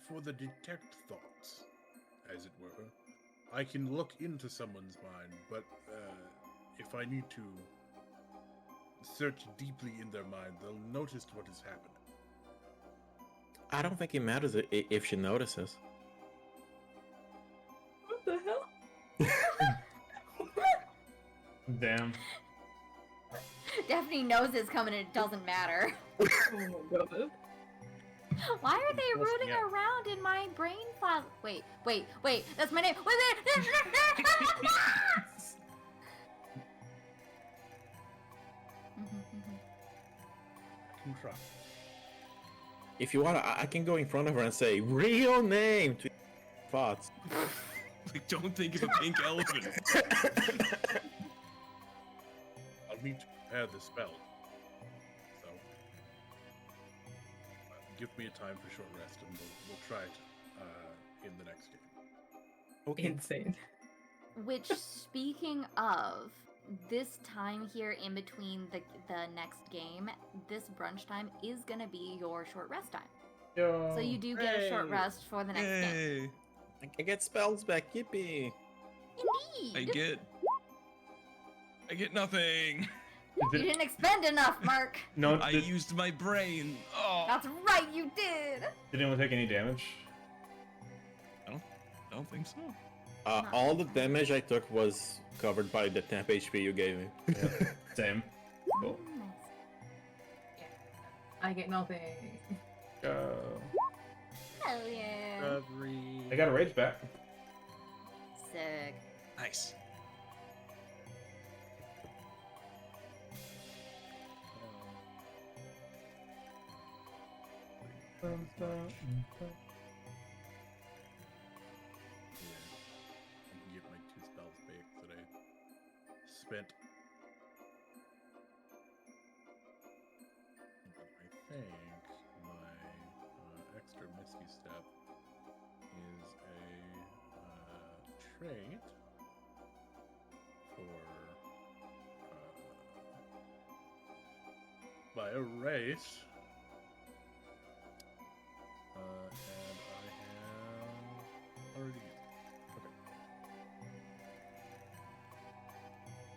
Speaker 6: for the detect thoughts, as it were, I can look into someone's mind, but if I need to search deeply in their mind, they'll notice what is happening.
Speaker 5: I don't think it matters if she notices.
Speaker 1: What the hell?
Speaker 4: Damn.
Speaker 2: Daphne knows it's coming and it doesn't matter.
Speaker 1: Oh my god.
Speaker 2: Why are they
Speaker 6: Messing
Speaker 2: rooting
Speaker 6: up.
Speaker 2: around in my brain file? Wait, that's my name. Wait.
Speaker 6: I can try.
Speaker 5: If you want, I can go in front of her and say real name to thoughts.
Speaker 3: Like, don't think of a pink elephant.
Speaker 6: I'll need to prepare the spell. So, give me a time for short rest, and we'll try it in the next game.
Speaker 5: Okay.
Speaker 1: Insane.
Speaker 2: Which, speaking of, this time here in between the next game, this brunch time is gonna be your short rest time.
Speaker 4: Yo.
Speaker 2: So you do get a short
Speaker 5: Hey.
Speaker 2: rest for the next game.
Speaker 3: Yay!
Speaker 5: I get spells back, yippee!
Speaker 2: Indeed.
Speaker 3: I get nothing.
Speaker 4: Is
Speaker 2: You
Speaker 4: it-
Speaker 2: didn't expend enough, Mark.
Speaker 4: No,
Speaker 3: I used my brain. Oh,
Speaker 2: That's right, you did.
Speaker 4: did anyone take any damage?
Speaker 3: I don't think so.
Speaker 5: All the damage I took was covered by the temp HP you gave me.
Speaker 4: Yeah. Same. Cool.
Speaker 2: Nice.
Speaker 1: I get nothing.
Speaker 4: Go.
Speaker 2: Hell yeah.
Speaker 6: Recovery.
Speaker 4: I got a rage back.
Speaker 2: Sick.
Speaker 3: Nice.
Speaker 6: I can get my 2 spells back that I spent. I think my extra Misty Step is a trait for by a race. And I have already used it.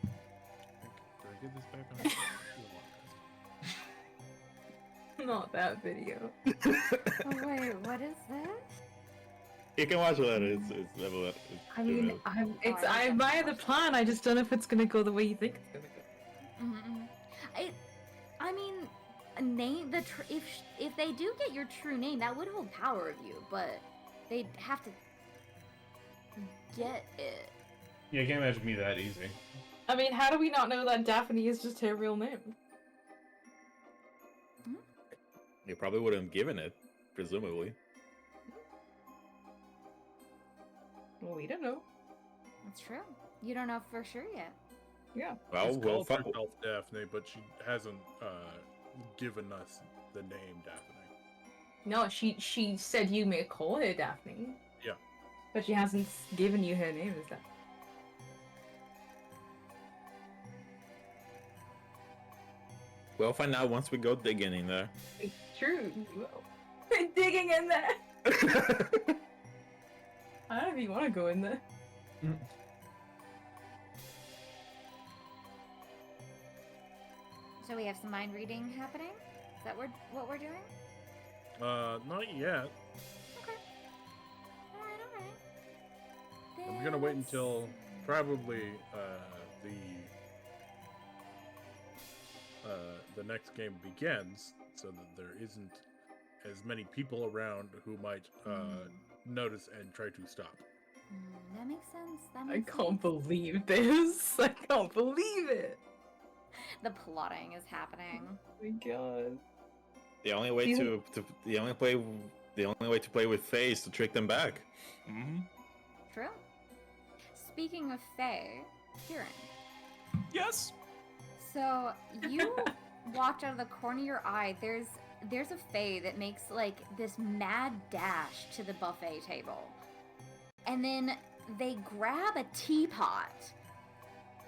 Speaker 6: Okay. Do I get this back on?
Speaker 1: Not that video.
Speaker 2: Oh wait, what is this?
Speaker 5: You can watch it later. It's level up.
Speaker 1: I mean, I admire the plan. I just don't know if it's gonna go the way you think it's gonna go.
Speaker 2: I mean, a name if they do get your true name, that would hold power of you, but they'd have to get it.
Speaker 4: Yeah, I can't imagine me that easy.
Speaker 1: I mean, how do we not know that Daphne is just her real name?
Speaker 5: You probably wouldn't have given it, presumably.
Speaker 1: Well, we don't know.
Speaker 2: That's true. You don't know for sure yet.
Speaker 1: Yeah.
Speaker 5: Well,
Speaker 6: She's
Speaker 5: we'll
Speaker 6: called herself Daphne, but she hasn't given us the name Daphne.
Speaker 1: No, she said you may call her Daphne.
Speaker 6: Yeah.
Speaker 1: But she hasn't given you her name as that.
Speaker 5: We'll find out once we go digging in there.
Speaker 1: It's true. Well, digging in there. I don't know if you want to go in there.
Speaker 2: So we have some mind reading happening? Is that what we're doing?
Speaker 6: Not yet.
Speaker 2: Okay. Alright.
Speaker 6: I'm gonna wait until probably the next game begins, so that there isn't as many people around who might notice and try to stop.
Speaker 2: That makes sense.
Speaker 1: I can't believe this. I can't believe it.
Speaker 2: The plotting is happening.
Speaker 1: Oh my god.
Speaker 5: The only way to play with Fae is to trick them back.
Speaker 3: Mm-hmm.
Speaker 2: True. Speaking of Fae, Kieran.
Speaker 3: Yes.
Speaker 2: So you watch out of the corner of your eye. There's a Fae that makes like this mad dash to the buffet table, and then they grab a teapot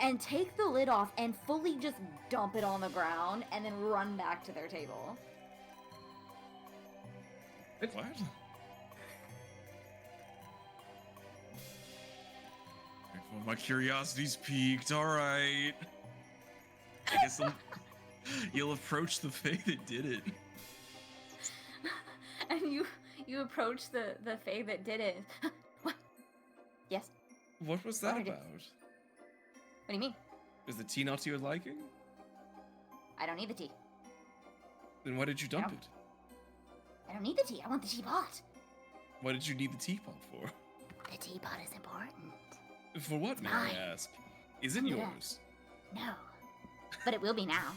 Speaker 2: and take the lid off and fully just dump it on the ground, and then run back to their table.
Speaker 3: What? Well, my curiosity's piqued. All right. I guess you'll approach the Fae that did it.
Speaker 2: And you approach the Fae that did it. What? Yes.
Speaker 3: What was that
Speaker 2: What did-
Speaker 3: about?
Speaker 2: What do you mean?
Speaker 3: Is the tea not to your liking?
Speaker 2: I don't need the tea.
Speaker 3: Then why did you dump
Speaker 2: No.
Speaker 3: it?
Speaker 2: I don't need the tea. I want the teapot.
Speaker 3: What did you need the teapot for?
Speaker 2: The teapot is important.
Speaker 3: For what, may I
Speaker 2: mine.
Speaker 3: ask? Is it
Speaker 2: Yeah.
Speaker 3: yours?
Speaker 2: No. But it will be now.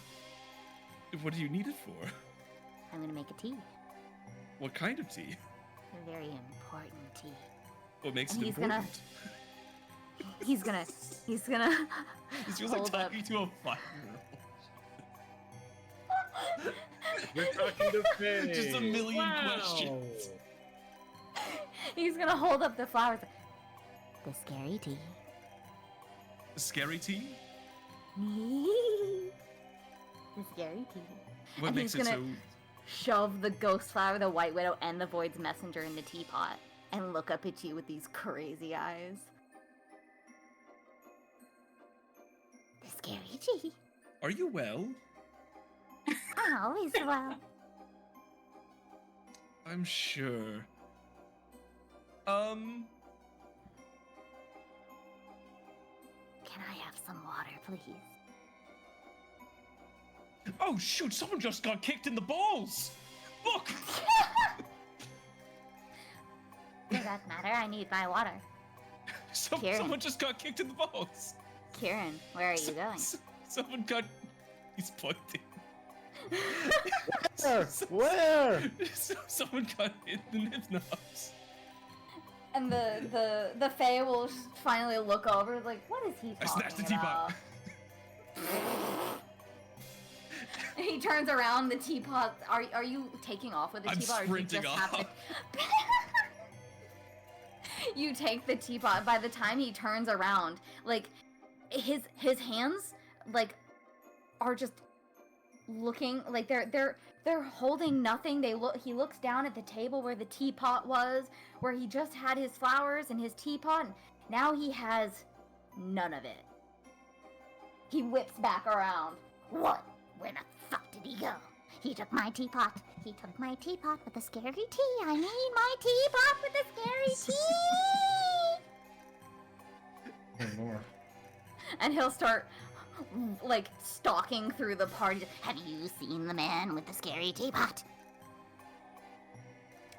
Speaker 3: What do you need it for?
Speaker 2: I'm gonna make a tea.
Speaker 3: What kind of tea?
Speaker 2: A very important tea.
Speaker 3: What makes
Speaker 2: And
Speaker 3: it
Speaker 2: he's gonna-
Speaker 3: important?
Speaker 2: He's gonna
Speaker 3: This feels like
Speaker 2: hold up.
Speaker 3: talking to a 5-year-old.
Speaker 6: You're talking to Fae.
Speaker 3: Just a million
Speaker 6: Wow.
Speaker 3: questions.
Speaker 2: He's gonna hold up the flowers. The scary tea.
Speaker 3: Scary tea?
Speaker 2: The scary tea.
Speaker 3: What
Speaker 2: And
Speaker 3: makes
Speaker 2: he's
Speaker 3: it
Speaker 2: gonna-
Speaker 3: so...
Speaker 2: Shove the ghost flower, the white widow, and the void's messenger in the teapot and look up at you with these crazy eyes. The scary tea.
Speaker 3: Are you well?
Speaker 2: I'm always well.
Speaker 3: I'm sure.
Speaker 2: Can I have some water, please?
Speaker 3: Oh shoot, someone just got kicked in the balls! Look!
Speaker 2: Does that matter? I need my water. Kieran.
Speaker 3: Someone just got kicked in the balls!
Speaker 2: Kieran, where are you going?
Speaker 3: Someone got... He's pointing.
Speaker 5: Where?
Speaker 3: Someone got hit in the nose.
Speaker 2: And the Fae will finally look over, like, what is he
Speaker 3: I
Speaker 2: talking
Speaker 3: snatched the teapot.
Speaker 2: about? He turns around, the teapot. Are you taking off with the
Speaker 3: I'm
Speaker 2: teapot, or do you
Speaker 3: sprinting
Speaker 2: just have to?
Speaker 3: off.
Speaker 2: You take the teapot. By the time he turns around, like his hands, like, are just looking like they're holding nothing. He looks down at the table where the teapot was, where he just had his flowers and his teapot. And now he has none of it. He whips back around.
Speaker 8: What? Where the fuck did he go? He took my teapot. He took my teapot with the scary tea. I need my teapot with the scary tea.
Speaker 4: And more.
Speaker 2: And he'll start like stalking through the party.
Speaker 8: Have you seen the man with the scary teapot?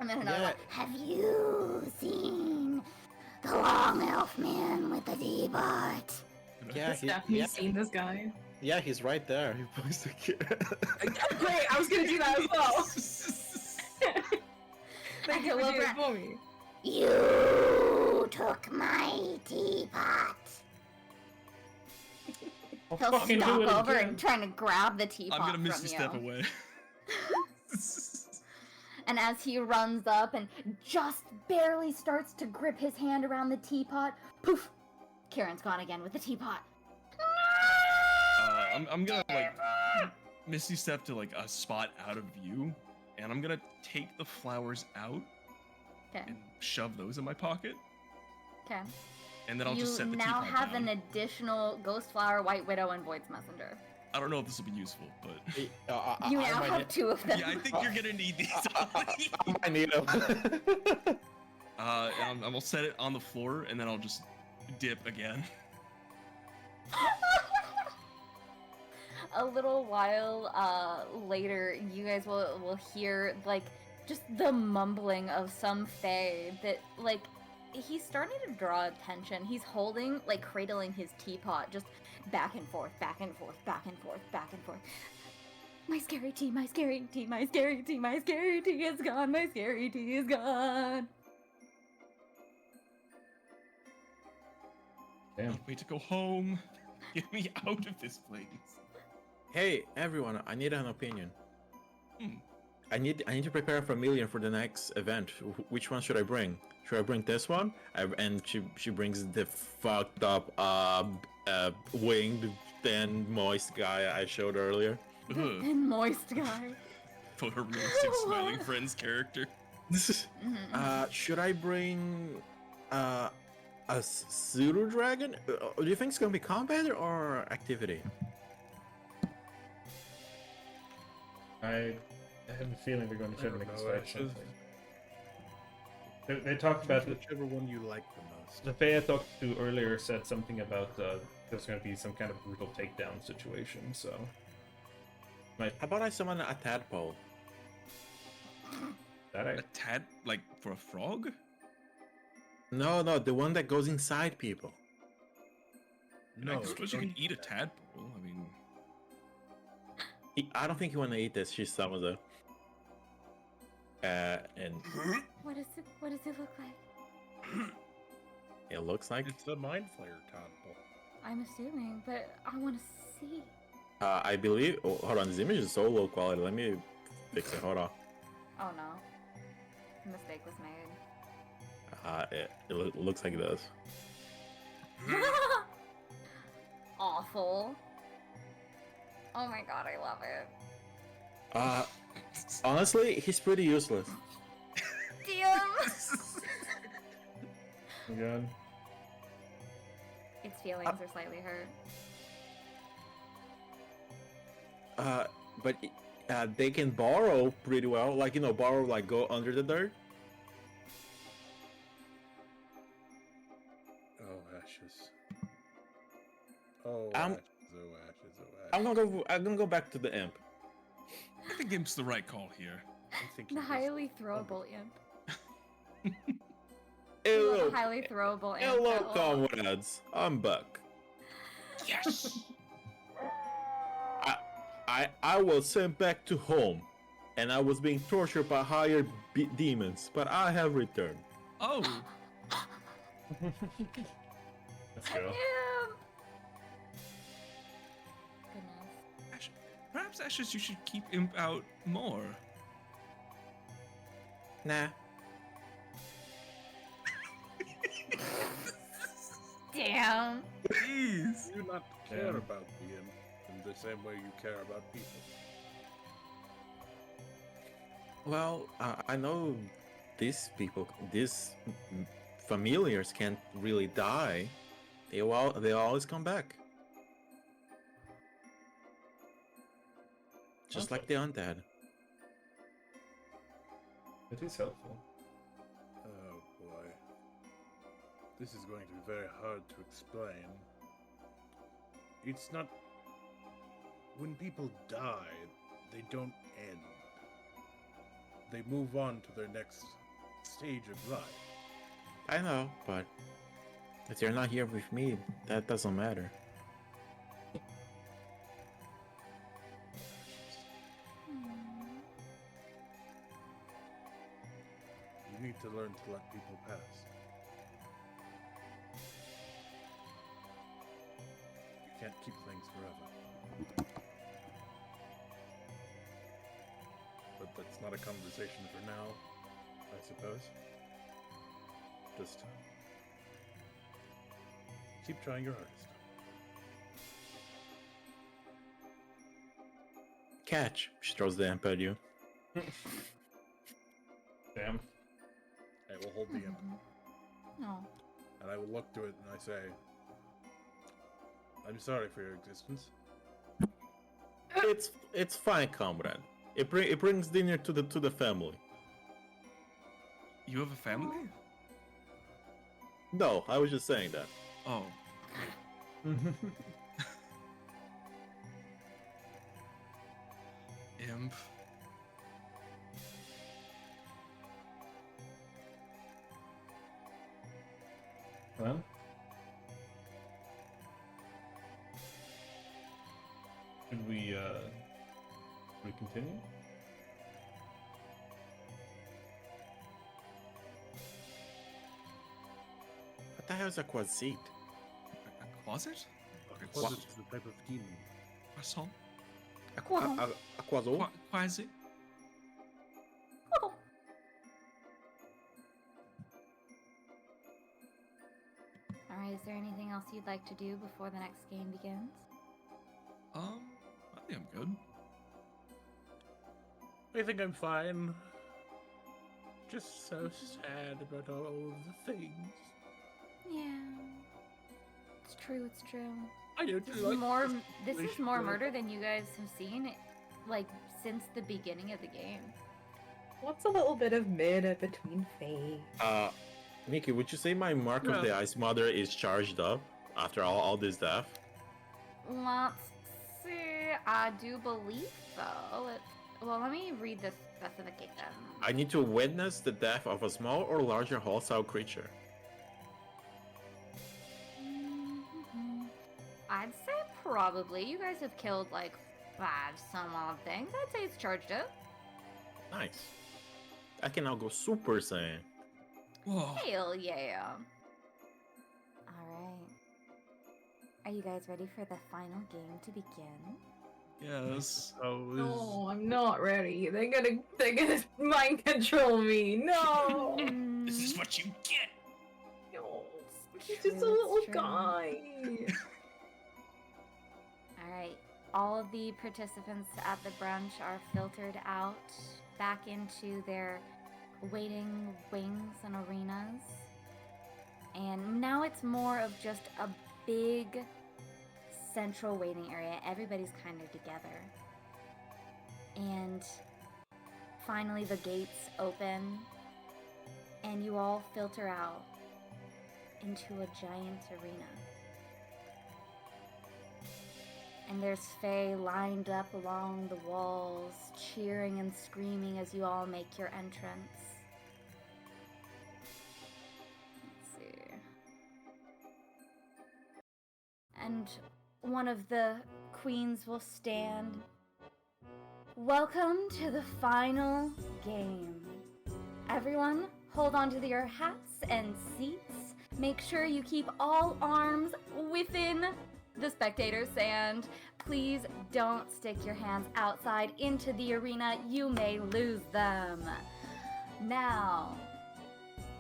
Speaker 2: And then another one.
Speaker 8: Have you seen the long elf man with the teapot?
Speaker 5: Yeah,
Speaker 1: Has Stephanie seen this guy?
Speaker 5: yeah, he's right there. He points the kid.
Speaker 1: Great, I was gonna do that as well. Thank you for doing it for me.
Speaker 8: You took my teapot.
Speaker 4: I'll
Speaker 2: He'll
Speaker 4: fucking do
Speaker 2: stalk
Speaker 4: it
Speaker 2: over
Speaker 4: again.
Speaker 2: and trying to grab the teapot
Speaker 3: I'm gonna
Speaker 2: from
Speaker 3: misty
Speaker 2: you.
Speaker 3: step away.
Speaker 2: And as he runs up and just barely starts to grip his hand around the teapot, poof! Kieran's gone again with the teapot.
Speaker 3: I'm gonna like misty step to like a spot out of view, and I'm gonna take the flowers out
Speaker 2: Okay.
Speaker 3: and shove those in my pocket,
Speaker 2: Okay.
Speaker 3: and then I'll
Speaker 2: You
Speaker 3: just set the
Speaker 2: now
Speaker 3: teapot
Speaker 2: have
Speaker 3: down.
Speaker 2: an additional Ghost Flower, White Widow, and Void's Messenger.
Speaker 3: I don't know if this will be useful, but
Speaker 2: You now have two of them.
Speaker 3: yeah, I think you're gonna need these.
Speaker 5: I need him.
Speaker 3: I'm gonna set it on the floor, and then I'll just dip again.
Speaker 2: A little while later, you guys will hear like just the mumbling of some fae that like he's starting to draw attention. He's holding like cradling his teapot just back and forth, back and forth, back and forth, back and forth. My scary tea, my scary tea, my scary tea, my scary tea is gone, my scary tea is gone.
Speaker 4: Damn.
Speaker 3: Can't wait to go home. Get me out of this place.
Speaker 5: Hey, everyone! I need an opinion.
Speaker 3: Hmm.
Speaker 5: I need to prepare a familiar for the next event. Which one should I bring? Should I bring this one? And she brings the fucked up winged thin moist guy I showed earlier.
Speaker 3: Ugh.
Speaker 2: And moist guy.
Speaker 3: Photorealistic smiling friends character.
Speaker 5: Should I bring a pseudo dragon? Do you think it's gonna be combat or activity?
Speaker 4: I have a feeling they're going to try to
Speaker 6: I
Speaker 4: make
Speaker 6: don't
Speaker 4: us
Speaker 6: know,
Speaker 4: fight
Speaker 6: Ashes.
Speaker 4: something. They talked about
Speaker 6: Whichever one you like the most.
Speaker 4: the Fae I talked to earlier said something about there's going to be some kind of brutal takedown situation. So,
Speaker 5: How about I summon a tadpole?
Speaker 4: that
Speaker 3: A tad, like for a frog?
Speaker 5: No, the one that goes inside people.
Speaker 3: I suppose you can eat a tadpole. I mean,
Speaker 5: I don't think you want to eat this. She summons it. And
Speaker 2: What does it look like?
Speaker 5: it looks like
Speaker 6: It's a mind flayer tadpole.
Speaker 2: I'm assuming, but I want to see.
Speaker 5: I believe. Oh, hold on, this image is so low quality. Let me fix it. Hold on.
Speaker 2: Oh no. A mistake was made.
Speaker 5: It looks like this.
Speaker 2: Awful. Oh my god, I love it.
Speaker 5: Honestly, he's pretty useless.
Speaker 2: Damn!
Speaker 4: oh god.
Speaker 2: Its feelings are slightly hurt.
Speaker 5: But they can borrow pretty well. Like, borrow, like, go under the dirt.
Speaker 6: Oh, ashes. Oh,
Speaker 5: I'm-
Speaker 6: ashes, oh, ashes, oh, ashes.
Speaker 5: I'm gonna go back to the imp.
Speaker 3: I think Imp's the right call here.
Speaker 6: I think
Speaker 2: The
Speaker 6: he was-
Speaker 2: highly throwable imp.
Speaker 5: Hello,
Speaker 2: The highly throwable imp.
Speaker 5: hello,
Speaker 2: that will-
Speaker 5: comrades. I'm back.
Speaker 3: Yes.
Speaker 5: I was sent back to home, and I was being tortured by higher demons, but I have returned.
Speaker 3: Oh,
Speaker 4: Let's go.
Speaker 2: Imp! Goodness.
Speaker 3: Ash, perhaps Ashes, you should keep Imp out more.
Speaker 5: Nah.
Speaker 2: Damn.
Speaker 3: Jeez.
Speaker 6: Do not care
Speaker 4: Yeah.
Speaker 6: about the imp in the same way you care about people.
Speaker 5: Well, I know these people, these familiars can't really die. They always come back. Just like the undead.
Speaker 4: It is helpful.
Speaker 6: Oh boy. This is going to be very hard to explain. It's not. When people die, they don't end. They move on to their next stage of life.
Speaker 5: I know, but if you're not here with me, that doesn't matter.
Speaker 6: You need to learn to let people pass. You can't keep things forever. But that's not a conversation for now, I suppose. Just keep trying your hardest.
Speaker 5: Catch. She throws the imp at you.
Speaker 4: Damn.
Speaker 6: I will hold the imp,
Speaker 2: No.
Speaker 6: and I will look to it and I say, I'm sorry for your existence.
Speaker 5: It's fine, comrade. It brings dinner to the family.
Speaker 3: You have a family?
Speaker 5: No, I was just saying that.
Speaker 3: Oh. Imp.
Speaker 4: Well, should we continue?
Speaker 5: What the hell is a quasit?
Speaker 3: A closet?
Speaker 6: A closet is a type of demon.
Speaker 3: Croissant?
Speaker 5: A quazo?
Speaker 3: Quasi?
Speaker 2: Alright, is there anything else you'd like to do before the next game begins?
Speaker 3: I think I'm good.
Speaker 6: I think I'm fine. Just so sad about all of the things.
Speaker 2: Yeah. It's true, it's true.
Speaker 6: I don't
Speaker 2: This is
Speaker 6: like
Speaker 2: more
Speaker 6: this
Speaker 2: this is
Speaker 6: situation.
Speaker 2: more murder than you guys have seen like since the beginning of the game.
Speaker 1: What's a little bit of mid between Fae?
Speaker 5: Nikki, would you say my Mark of the
Speaker 6: Yeah.
Speaker 5: Ice Mother is charged up after all this death?
Speaker 2: Let's see. I do believe so. Well, let me read the specification.
Speaker 5: I need to witness the death of a small or larger hostile creature.
Speaker 2: Mhm. I'd say probably. You guys have killed like 5 some odd things. I'd say it's charged up.
Speaker 5: Nice. I can now go Super Saiyan.
Speaker 3: Whoa.
Speaker 2: Hell yeah. Alright. Are you guys ready for the final game to begin?
Speaker 3: Yes.
Speaker 1: No, I'm not ready. They're gonna mind control me. No.
Speaker 3: This is what you get.
Speaker 1: No.
Speaker 2: It's
Speaker 1: He's just a
Speaker 2: true,
Speaker 1: little
Speaker 2: it's true.
Speaker 1: guy.
Speaker 2: Alright, all of the participants at the brunch are filtered out back into their waiting wings and arenas. And now it's more of just a big central waiting area. Everybody's kind of together. And finally the gates open and you all filter out into a giant arena. And there's Fae lined up along the walls, cheering and screaming as you all make your entrance. Let's see. And one of the queens will stand Welcome to the final game. Everyone, hold on to your hats and seats. Make sure you keep all arms within the spectator sand. Please don't stick your hands outside into the arena. You may lose them. Now,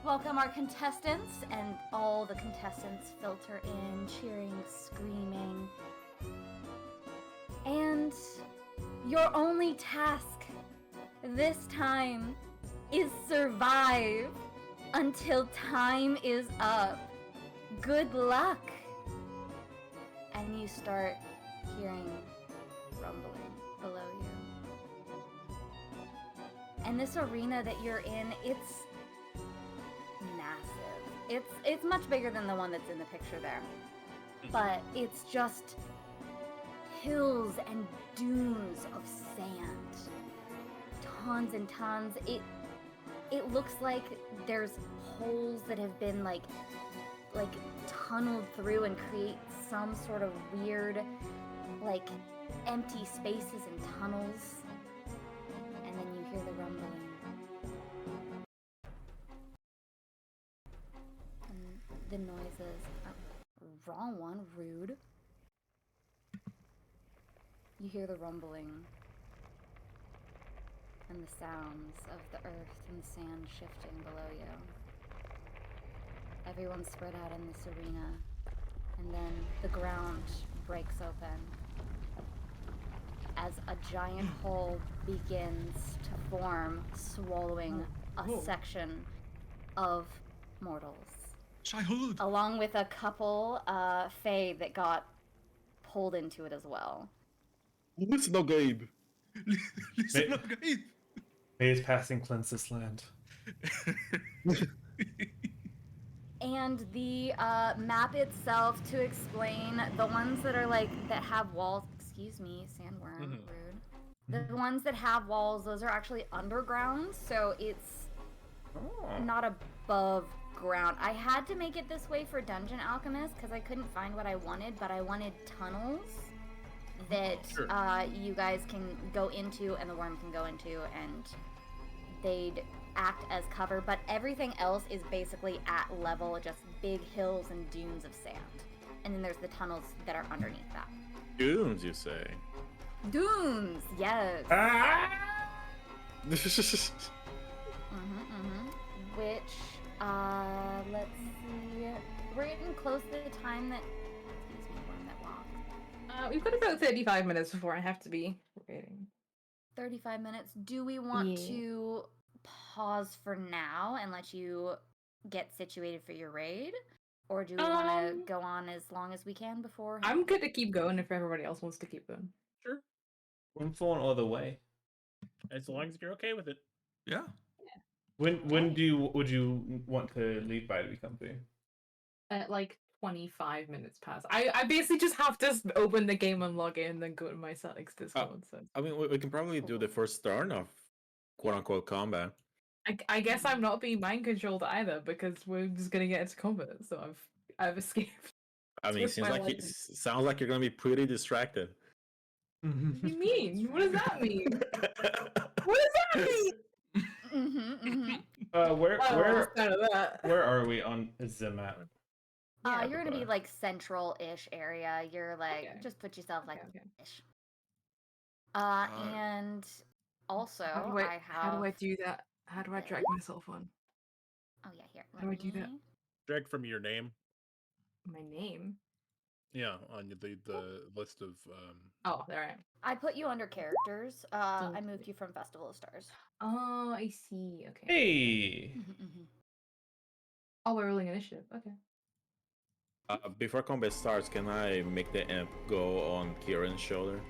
Speaker 2: welcome our contestants, and all the contestants filter in, cheering, screaming. And your only task this time is survive until time is up. Good luck. And you start hearing rumbling below you. And this arena that you're in, it's massive. It's much bigger than the one that's in the picture there. But it's just hills and dunes of sand. Tons and tons. It looks like there's holes that have been like tunneled through and create some sort of weird like empty spaces and tunnels. And then you hear the rumbling. And the noises. Wrong one, rude. You hear the rumbling and the sounds of the earth and the sand shifting below you. Everyone's spread out in this arena, and then the ground breaks open as a giant hole begins to form, swallowing a section of mortals.
Speaker 3: Childhood.
Speaker 2: Along with a couple Fae that got pulled into it as well.
Speaker 5: Listen up, Gabe.
Speaker 3: Listen up, Gabe.
Speaker 4: May his passing cleanse this land.
Speaker 2: And the map itself, to explain, the ones that are that have walls, excuse me, sandworm, rude. The ones that have walls, those are actually underground, so it's not above ground. I had to make it this way for Dungeon Alchemist because I couldn't find what I wanted, but I wanted tunnels that you guys can go into and the worm can go into, and they'd act as cover, but everything else is basically at level, just big hills and dunes of sand. And then there's the tunnels that are underneath that.
Speaker 5: Dunes, you say?
Speaker 2: Dunes, yes. Which, let's see, we're getting close to the time that, excuse me, worm that walked.
Speaker 1: We've got about 35 minutes before I have to be waiting.
Speaker 2: 35 minutes. Do we want to pause for now and let you get situated for your raid? Or do we want to go on as long as we can before?
Speaker 1: I'm good to keep going if everybody else wants to keep going.
Speaker 7: Sure.
Speaker 4: I'm flowing all the way.
Speaker 7: As long as you're okay with it.
Speaker 3: Yeah.
Speaker 4: When would you want to leave by to be comfy?
Speaker 1: At like 25 minutes past. I basically just have to open the game and log in and then go to my settings Discord. So
Speaker 5: I mean, we can probably do the first turn of quote-unquote combat.
Speaker 1: I guess I'm not being mind controlled either because we're just gonna get into combat. So I've escaped.
Speaker 5: I mean, sounds like you're gonna be pretty distracted.
Speaker 1: What do you mean? What does that mean? What does that mean?
Speaker 4: Where are we on the map?
Speaker 2: You're gonna be like central-ish area. You're like, just put yourself like ish. And also
Speaker 1: how do I do that? How do I drag myself on?
Speaker 2: Oh yeah, here.
Speaker 1: How do I do that?
Speaker 6: Drag from your name.
Speaker 1: My name?
Speaker 6: Yeah, on the list of.
Speaker 1: Oh, there I am.
Speaker 2: I put you under characters. I moved you from Festival of Stars.
Speaker 1: Oh, I see. Okay.
Speaker 4: Hey.
Speaker 1: Oh, we're rolling initiative. Okay.
Speaker 5: Before combat starts, can I make the amp go on Kieran's shoulder?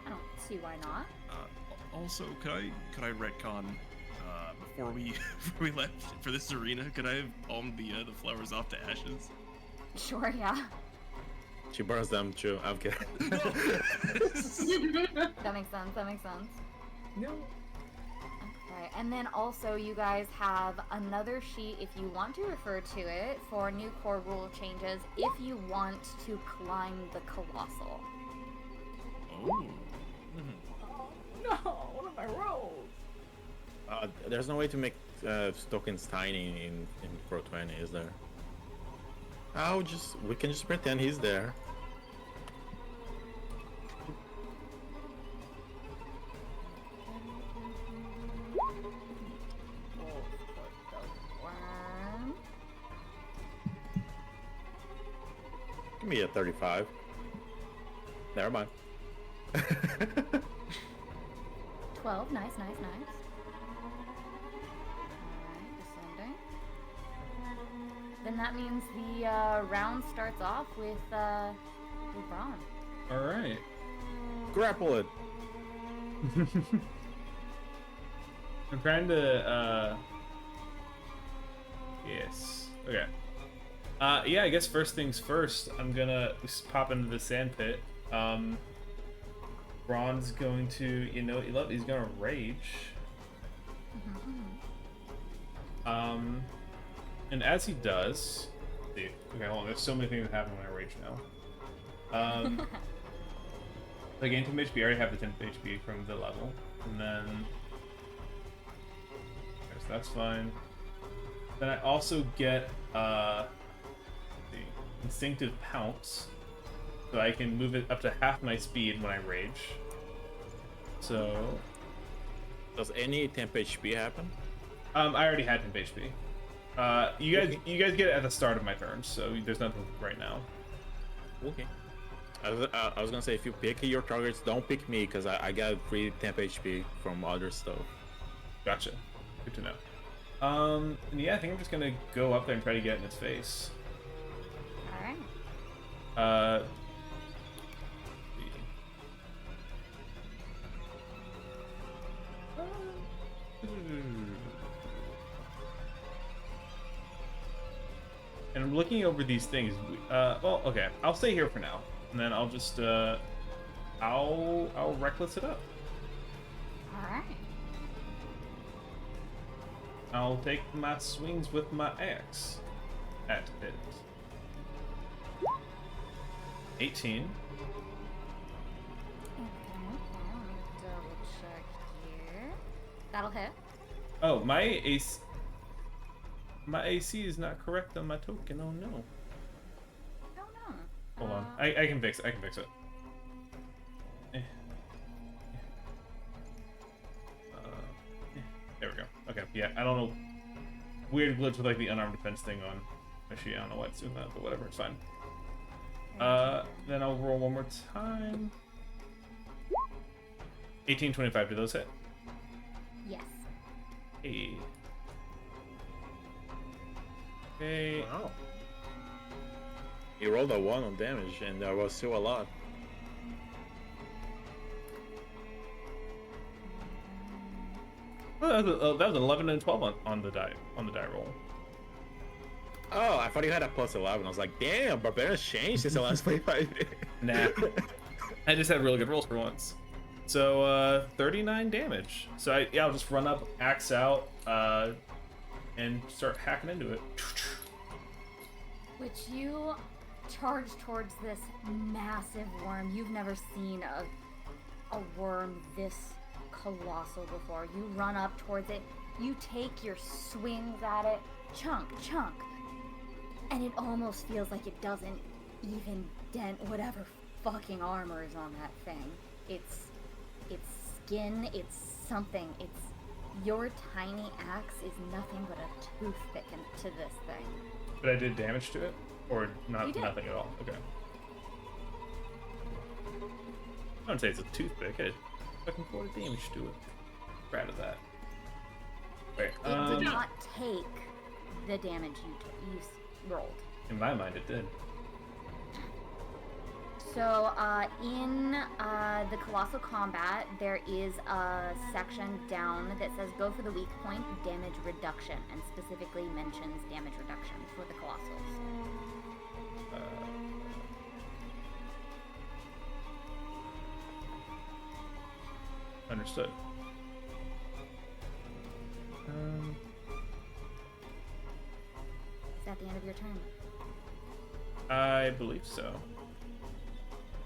Speaker 2: I don't see why not.
Speaker 3: Also, could I retcon before we left for this arena? Could I have palmed the flowers off to ashes?
Speaker 2: Sure, yeah.
Speaker 5: She burns them too. I'm kidding.
Speaker 2: That makes sense. That makes sense.
Speaker 1: No.
Speaker 2: Okay, and then also you guys have another sheet if you want to refer to it for new core rule changes if you want to climb the Colossal.
Speaker 3: Oh.
Speaker 1: Oh, no, one of my rolls.
Speaker 5: There's no way to make tokens tiny in 420, is there? We can just pretend he's there.
Speaker 2: We'll put the worm.
Speaker 5: Give me a 35. Never mind.
Speaker 2: 12. Nice. Alright, descending. Then that means the round starts off with Braun.
Speaker 4: All right.
Speaker 5: Grapple it.
Speaker 4: I'm trying to. Yes. Okay. Yeah, I guess first things first. I'm gonna just pop into the sand pit. Braun's going to, you know, he's gonna rage. And as he does, see, okay, hold on. There's so many things that happen when I rage now. I gain 10 HP. I already have the 10 HP from the level, and then okay, so that's fine. Then I also get the instinctive pounce, so I can move it up to half my speed when I rage. So,
Speaker 5: Does any temp HP happen?
Speaker 4: I already had 10 HP. You guys get it at the start of my turn, so there's nothing right now.
Speaker 5: Okay. I was gonna say, if you pick your targets, don't pick me, because I got free temp HP from other stuff.
Speaker 4: Gotcha. Good to know. And yeah, I think I'm just gonna go up there and try to get in its face.
Speaker 2: Alright. And I'm looking over these things. Well, okay, I'll stay here for now, and then I'll just I'll reckless it up. Alright.
Speaker 4: I'll take my swings with my axe at it. 18.
Speaker 2: Okay, let me double check here. That'll hit.
Speaker 4: Oh, my AC is not correct on my token. Oh no.
Speaker 2: Oh no.
Speaker 4: Hold on. I can fix it. I can fix it. There we go. Okay, yeah, I don't know. Weird glitch with like the unarmed defense thing on Mishi. I don't know why it's doing that, but whatever, it's fine. Then I'll roll one more time. 18, 25, do those hit?
Speaker 2: Yes.
Speaker 4: Hey. Okay.
Speaker 5: Wow. You rolled a 1 on damage, and there was still a lot.
Speaker 4: Oh, that was an 11 and 12 on the die roll.
Speaker 5: Oh, I thought you had a plus 11. I was like, damn, Barbarian's changed since the last 25 years.
Speaker 4: Nah. I just had really good rolls for once. So 39 damage. So I'll just run up, axe out, and start hacking into it.
Speaker 2: Which you charge towards this massive worm. You've never seen a worm this colossal before. You run up towards it, you take your swings at it, chunk, and it almost feels like it doesn't even dent whatever fucking armor is on that thing. It's skin, it's something. It's your tiny axe is nothing but a toothpick to this thing.
Speaker 4: But I did damage to it? Or not?
Speaker 2: You did.
Speaker 4: Nothing at all? Okay. I wouldn't say it's a toothpick. I did fucking 4 damage to it. Proud of that. Wait,
Speaker 2: It did not take the damage you rolled.
Speaker 4: in my mind it did.
Speaker 2: So, in the Colossal Combat, there is a section down that says go for the weak point, damage reduction, and specifically mentions damage reduction for the Colossals.
Speaker 4: Understood.
Speaker 2: Is that the end of your turn?
Speaker 4: I believe so.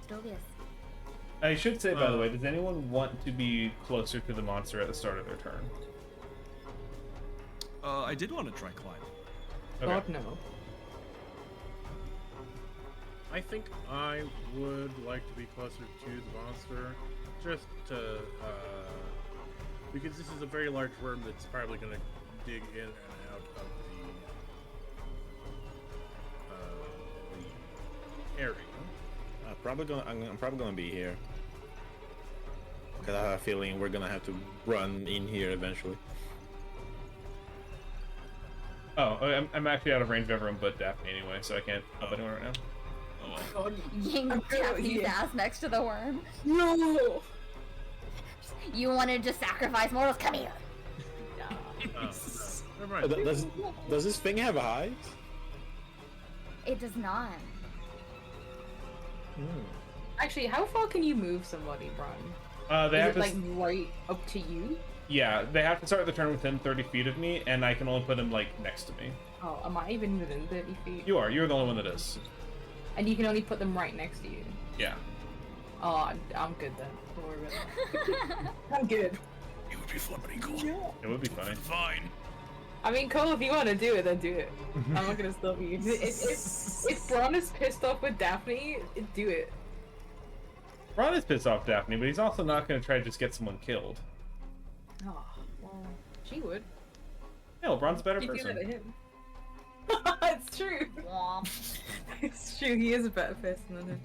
Speaker 2: Stovius.
Speaker 4: I should say, by the way, does anyone want to be closer to the monster at the start of their turn?
Speaker 3: I did want to try climb.
Speaker 4: Okay.
Speaker 1: God no.
Speaker 6: I think I would like to be closer to the monster, just to, because this is a very large worm that's probably going to dig in and out of the area.
Speaker 5: I'm probably gonna be here. Cause I have a feeling we're gonna have to run in here eventually.
Speaker 4: Oh, I'm actually out of range of everyone but Daphne anyway, so I can't help anyone right now.
Speaker 3: Oh, well.
Speaker 1: God.
Speaker 2: Ying
Speaker 1: I'm good,
Speaker 2: Daphne's
Speaker 1: yeah.
Speaker 2: ass next to the worm.
Speaker 1: No.
Speaker 2: You wanted to sacrifice mortals? Come here.
Speaker 6: No, never mind.
Speaker 5: Does this thing have eyes?
Speaker 2: It does not.
Speaker 1: Actually, how far can you move somebody, Brian?
Speaker 4: They
Speaker 1: Is
Speaker 4: have
Speaker 1: it
Speaker 4: to.
Speaker 1: like right up to you?
Speaker 4: Yeah, they have to start the turn within 30 feet of me, and I can only put him like next to me.
Speaker 1: Oh, am I even within 30 feet?
Speaker 4: You are. You're the only one that is.
Speaker 1: And you can only put them right next to you.
Speaker 4: Yeah.
Speaker 1: Oh, I'm good then. Don't worry about that. I'm good.
Speaker 3: It would be flipping cool.
Speaker 4: It would be funny.
Speaker 3: Fine.
Speaker 1: I mean, Cole, if you want to do it, then do it. I'm not gonna stop you. If Braun is pissed off with Daphne, do it.
Speaker 4: Ron is pissed off Daphne, but he's also not going to try to just get someone killed.
Speaker 1: Oh, well, she would.
Speaker 4: No, Bron's a better
Speaker 1: She'd do that to
Speaker 4: person.
Speaker 1: him. It's true.
Speaker 2: Womp.
Speaker 1: It's true. He is a better person than him.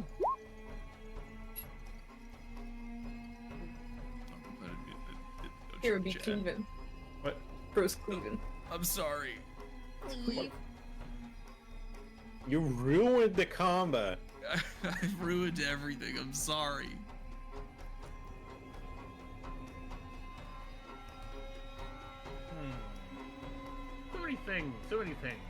Speaker 1: Here would be Cleveland.
Speaker 4: What?
Speaker 1: Bruce Cleveland.
Speaker 3: I'm sorry.
Speaker 2: Leave.
Speaker 5: You ruined the combat.
Speaker 3: I've ruined everything. I'm sorry.
Speaker 6: So many things, so many things.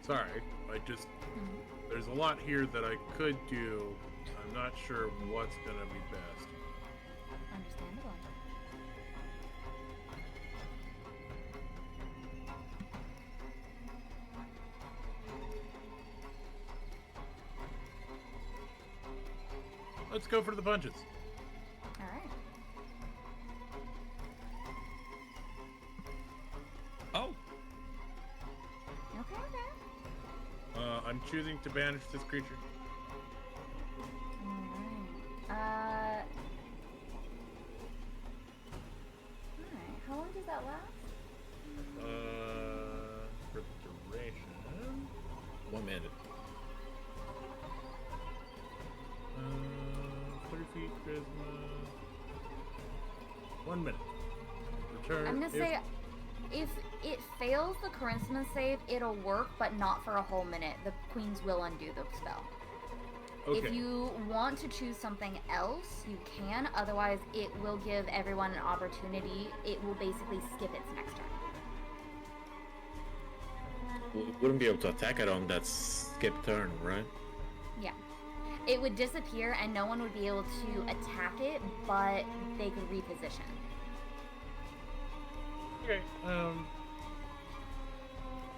Speaker 6: Sorry, there's a lot here that I could do. I'm not sure what's gonna be best.
Speaker 2: Understandable.
Speaker 6: Let's go for the punches.
Speaker 2: All right.
Speaker 3: Oh,
Speaker 2: Okay.
Speaker 6: I'm choosing to banish this creature.
Speaker 2: Alright. Alright, how long does that last?
Speaker 6: For the duration.
Speaker 5: 1 minute.
Speaker 6: 30 feet, charisma. 1 minute. Return.
Speaker 2: I'm gonna
Speaker 6: if-
Speaker 2: say if it fails the charisma save, it'll work, but not for a whole minute. The queens will undo the spell.
Speaker 6: Okay.
Speaker 2: If you want to choose something else, you can. Otherwise, it will give everyone an opportunity. It will basically skip its next turn.
Speaker 5: We wouldn't be able to attack it on that skip turn, right?
Speaker 2: Yeah. It would disappear and no one would be able to attack it, but they could reposition.
Speaker 6: Okay.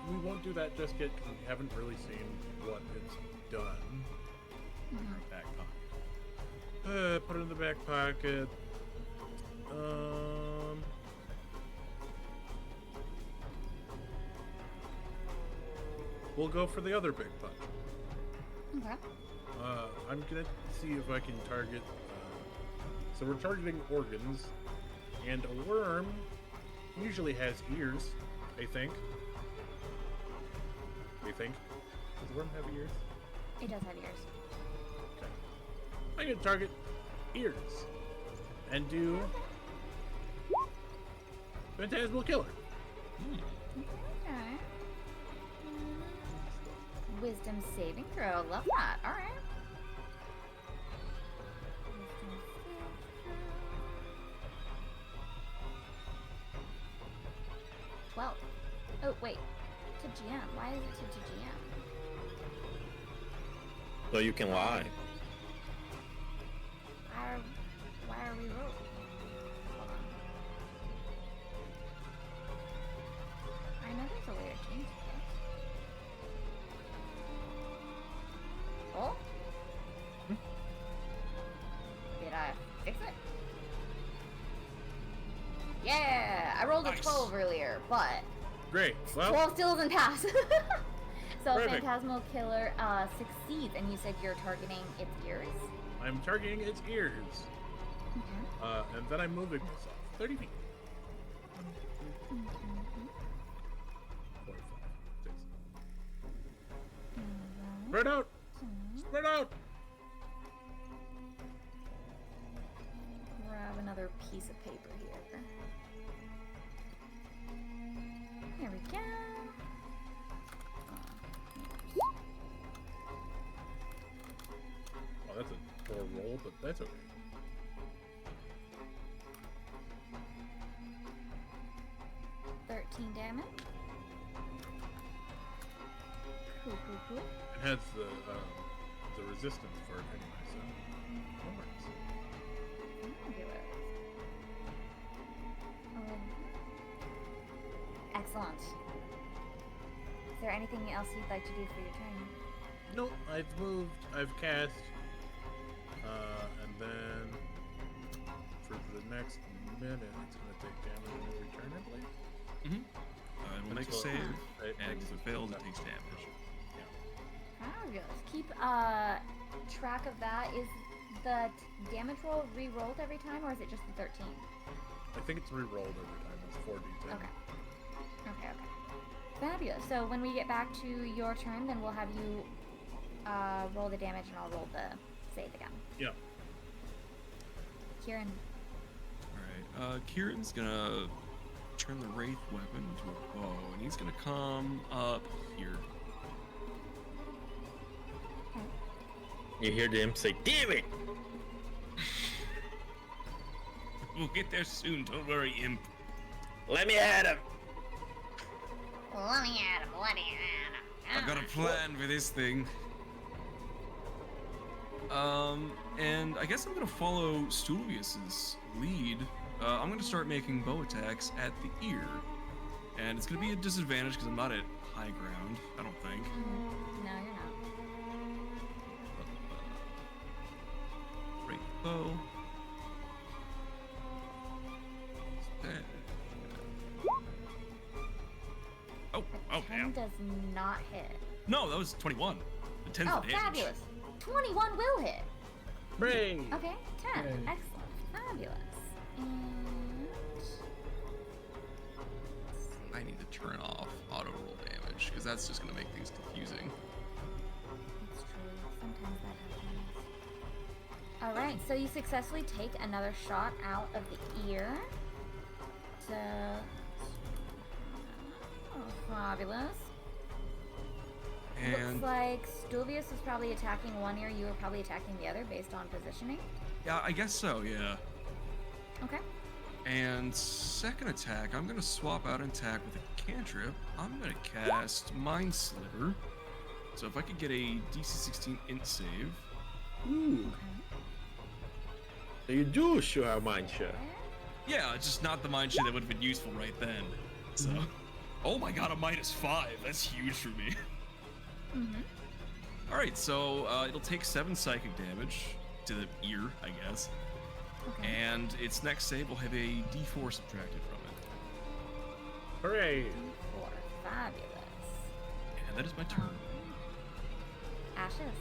Speaker 6: We won't do that just yet because we haven't really seen what it's done.
Speaker 3: back pocket.
Speaker 6: Put it in the back pocket. We'll go for the other big punch.
Speaker 2: Okay.
Speaker 6: I'm gonna see if I can target. So we're targeting organs, and a worm usually has ears. I think. Does the worm have ears?
Speaker 2: It does have ears.
Speaker 6: Okay. I'm gonna target ears and do Phantasmal Killer.
Speaker 2: Okay. Wisdom saving throw. Love that. All right. Wisdom saving throw. 12. Oh wait. To GM. Why is it to GM?
Speaker 5: So you can lie.
Speaker 2: Why are we rolling? Hold on. I know there's a way to change
Speaker 3: Nice.
Speaker 2: 12 earlier, but
Speaker 6: Great. Well,
Speaker 2: 12 still doesn't pass. So
Speaker 6: Perfect.
Speaker 2: Phantasmal Killer succeeds, and you said you're targeting its ears?
Speaker 6: I'm targeting its ears.
Speaker 2: Okay.
Speaker 6: And then I'm moving myself 30 feet. 45, 6. Spread out! Spread out!
Speaker 2: Grab another piece of paper here. There we go.
Speaker 6: Oh, that's a poor roll, but that's okay.
Speaker 2: Damage. Cool.
Speaker 6: It has the resistance for it anyway, so it works.
Speaker 2: Fabulous. Excellent. Is there anything else you'd like to do for your turn?
Speaker 6: Nope, I've moved, I've cast, and then for the next minute, it's going to take damage on every turn, I believe.
Speaker 3: It will make a
Speaker 6: Until
Speaker 3: save,
Speaker 6: it
Speaker 3: and
Speaker 6: makes
Speaker 3: if it fails, it takes damage.
Speaker 2: Fabulous. Keep track of that. Is the damage roll re-rolled every time, or is it just the 13?
Speaker 6: I think it's re-rolled every time. It's 4d10.
Speaker 2: Okay. Fabulous. So when we get back to your turn, then we'll have you roll the damage, and I'll roll the save again.
Speaker 6: Yeah.
Speaker 2: Kieran.
Speaker 3: Alright, Kieran's gonna turn the Wraith weapon into a bow, and he's gonna come up here.
Speaker 5: You hear them say, "Damn it!"
Speaker 3: We'll get there soon, don't worry, Imp.
Speaker 5: Let me at him.
Speaker 8: Let me at him. Let me at him.
Speaker 3: I've got a plan for this thing. And I guess I'm gonna follow Stulvius's lead. I'm gonna start making bow attacks at the ear. And it's gonna be a disadvantage because I'm not at high ground, I don't think.
Speaker 2: No, you're not.
Speaker 3: Great bow. Oh,
Speaker 2: A 10
Speaker 3: damn.
Speaker 2: does not hit.
Speaker 3: No, that was 21. The 10's
Speaker 2: Oh,
Speaker 3: the damage.
Speaker 2: fabulous. 21 will hit.
Speaker 6: Hooray!
Speaker 2: Okay, 10.
Speaker 4: Yay.
Speaker 2: Excellent. Fabulous. And...
Speaker 3: I need to turn off auto roll damage because that's just gonna make things confusing.
Speaker 2: It's true. Sometimes that happens. Alright, so you successfully take another shot out of the ear. So... Oh, fabulous.
Speaker 3: And
Speaker 2: Looks like Stulvius was probably attacking one ear, you were probably attacking the other based on positioning.
Speaker 3: yeah, I guess so, yeah.
Speaker 2: Okay.
Speaker 3: And second attack, I'm gonna swap out and attack with a cantrip. I'm gonna cast Mind Sliver. So if I could get a DC 16 int save.
Speaker 5: Ooh. So you do sure have mind share.
Speaker 3: Yeah, it's just not the mind shit that would have been useful right then. So, oh my god, a -5. That's huge for me. All right, so it'll take 7 psychic damage to the ear, I guess.
Speaker 2: Okay.
Speaker 3: And its next save will have a D4 subtracted from it.
Speaker 6: Hooray!
Speaker 2: 4. Fabulous.
Speaker 3: And that is my turn.
Speaker 2: Ashes.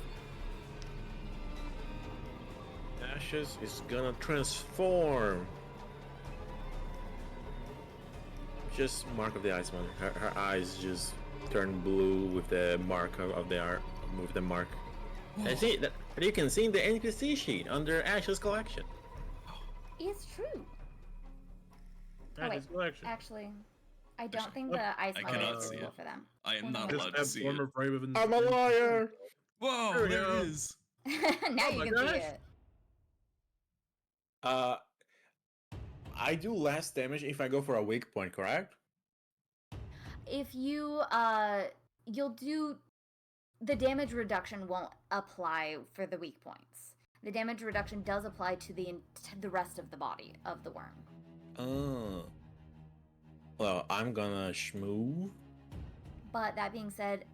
Speaker 5: Ashes is gonna transform. Just mark of the ice one. Her eyes just turn blue with the mark of the art. With the mark. I see that you can see in the NPC sheet under Ash's collection.
Speaker 2: It's true.
Speaker 6: That
Speaker 2: wait,
Speaker 6: is collection.
Speaker 2: Actually, I don't think the ice
Speaker 3: I
Speaker 2: one
Speaker 3: cannot
Speaker 2: is
Speaker 3: see
Speaker 2: visible
Speaker 3: it.
Speaker 2: for them.
Speaker 3: I am not
Speaker 2: Just
Speaker 3: allowed to
Speaker 6: Have
Speaker 3: see
Speaker 6: former
Speaker 3: it.
Speaker 6: brave of
Speaker 5: I'm a liar.
Speaker 3: Whoa,
Speaker 6: There we
Speaker 3: there
Speaker 6: go.
Speaker 3: it is.
Speaker 2: Now
Speaker 6: Oh
Speaker 2: you
Speaker 6: my
Speaker 2: can
Speaker 6: gosh.
Speaker 2: see it.
Speaker 5: I do less damage if I go for a weak point, correct?
Speaker 2: If you you'll do the damage reduction won't apply for the weak points. The damage reduction does apply to the rest of the body of the worm.
Speaker 5: Oh. Well, I'm gonna shmoo.
Speaker 2: But that being said,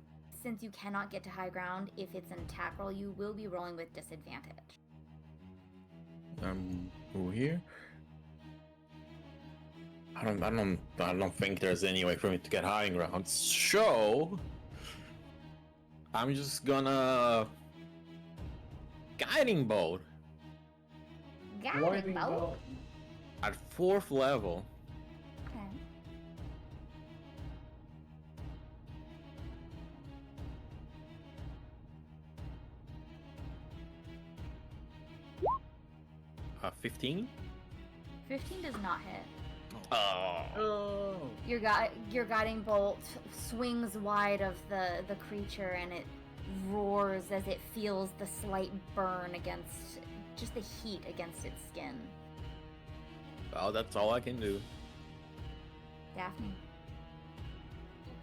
Speaker 2: since you cannot get to high ground, if it's an attack roll, you will be rolling with disadvantage.
Speaker 5: I'm over here. I don't think there's any way for me to get high ground. So I'm just gonna guiding bolt
Speaker 2: Got
Speaker 4: Lightning
Speaker 2: it, Bo.
Speaker 4: bolt.
Speaker 5: at 4th level.
Speaker 2: Okay.
Speaker 5: Uh, 15.
Speaker 2: 15 does not hit.
Speaker 5: Oh.
Speaker 6: Oh.
Speaker 2: Your guiding bolt swings wide of the creature, and it roars as it feels the slight burn against just the heat against its skin.
Speaker 5: Well, that's all I can do.
Speaker 2: Daphne.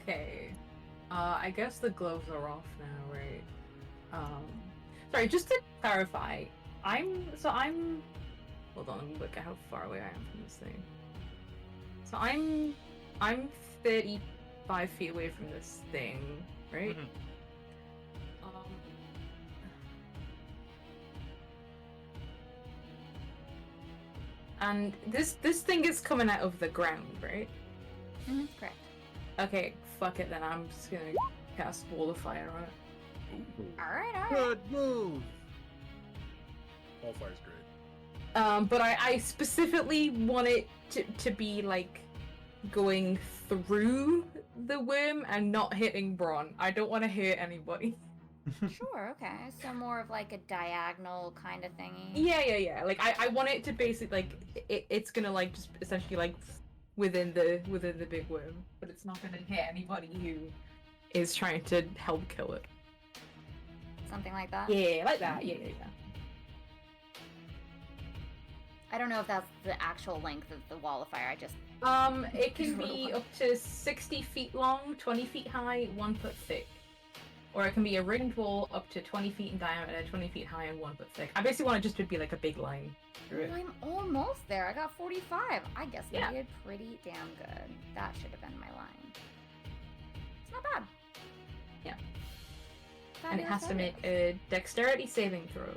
Speaker 1: Okay. I guess the gloves are off now, right? Sorry, just to clarify, I'm hold on, let me look at how far away I am from this thing. So I'm 35 feet away from this thing, right?
Speaker 6: Mhm.
Speaker 1: And this thing is coming out of the ground, right?
Speaker 2: Correct.
Speaker 1: Okay, fuck it then. I'm just gonna cast Wall of Fire on it.
Speaker 2: Alright.
Speaker 6: Good move. Wallfire's great.
Speaker 1: But I specifically want it to be like going through the worm and not hitting Bron. I don't want to hurt anybody.
Speaker 2: Sure, okay. So more of like a diagonal kind of thingy.
Speaker 1: Yeah. Like I want it to basically like it's gonna like just essentially like within the big worm, but it's not gonna hit anybody who is trying to help kill it.
Speaker 2: Something like that?
Speaker 1: Yeah, like that. Yeah.
Speaker 2: I don't know if that's the actual length of the wall of fire. I just
Speaker 1: It can be up to 60 feet long, 20 feet high, 1 foot thick. Or it can be a ringed wall up to 20 feet in diameter, 20 feet high, and 1 foot thick. I basically want it just to be like a big line through it.
Speaker 2: I'm almost there. I got 45. I guess we
Speaker 1: Yeah.
Speaker 2: did pretty damn good. That should have been my line. It's not bad.
Speaker 1: Yeah. And it
Speaker 2: Fabulous,
Speaker 1: has to make
Speaker 2: fabulous.
Speaker 1: a dexterity saving throw.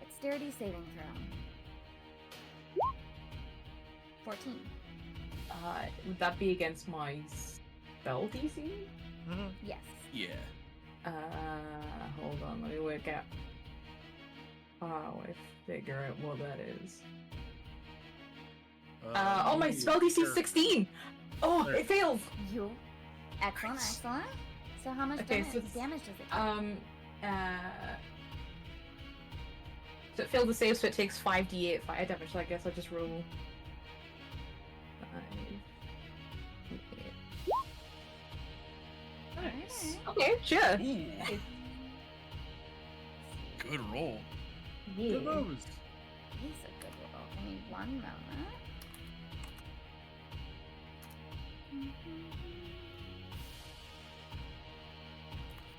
Speaker 2: Dexterity saving throw. 14.
Speaker 1: Would that be against my spell DC?
Speaker 2: Yes.
Speaker 3: Yeah.
Speaker 1: Hold on, let me work out how I figure out what that is. Oh, my spell DC is 16! Oh,
Speaker 6: There.
Speaker 1: it fails!
Speaker 2: You. Excellent,
Speaker 1: Nice.
Speaker 2: excellent. So how much
Speaker 1: Okay,
Speaker 2: damage,
Speaker 1: so it's,
Speaker 2: damage does it take?
Speaker 1: So it failed the save, so it takes 5d8 fire damage, so I guess I'll just roll 5d8. Nice. Okay, sure.
Speaker 3: Ooh. Good roll.
Speaker 1: Yeah.
Speaker 6: Good moves.
Speaker 2: He's a good roll. Give me one moment.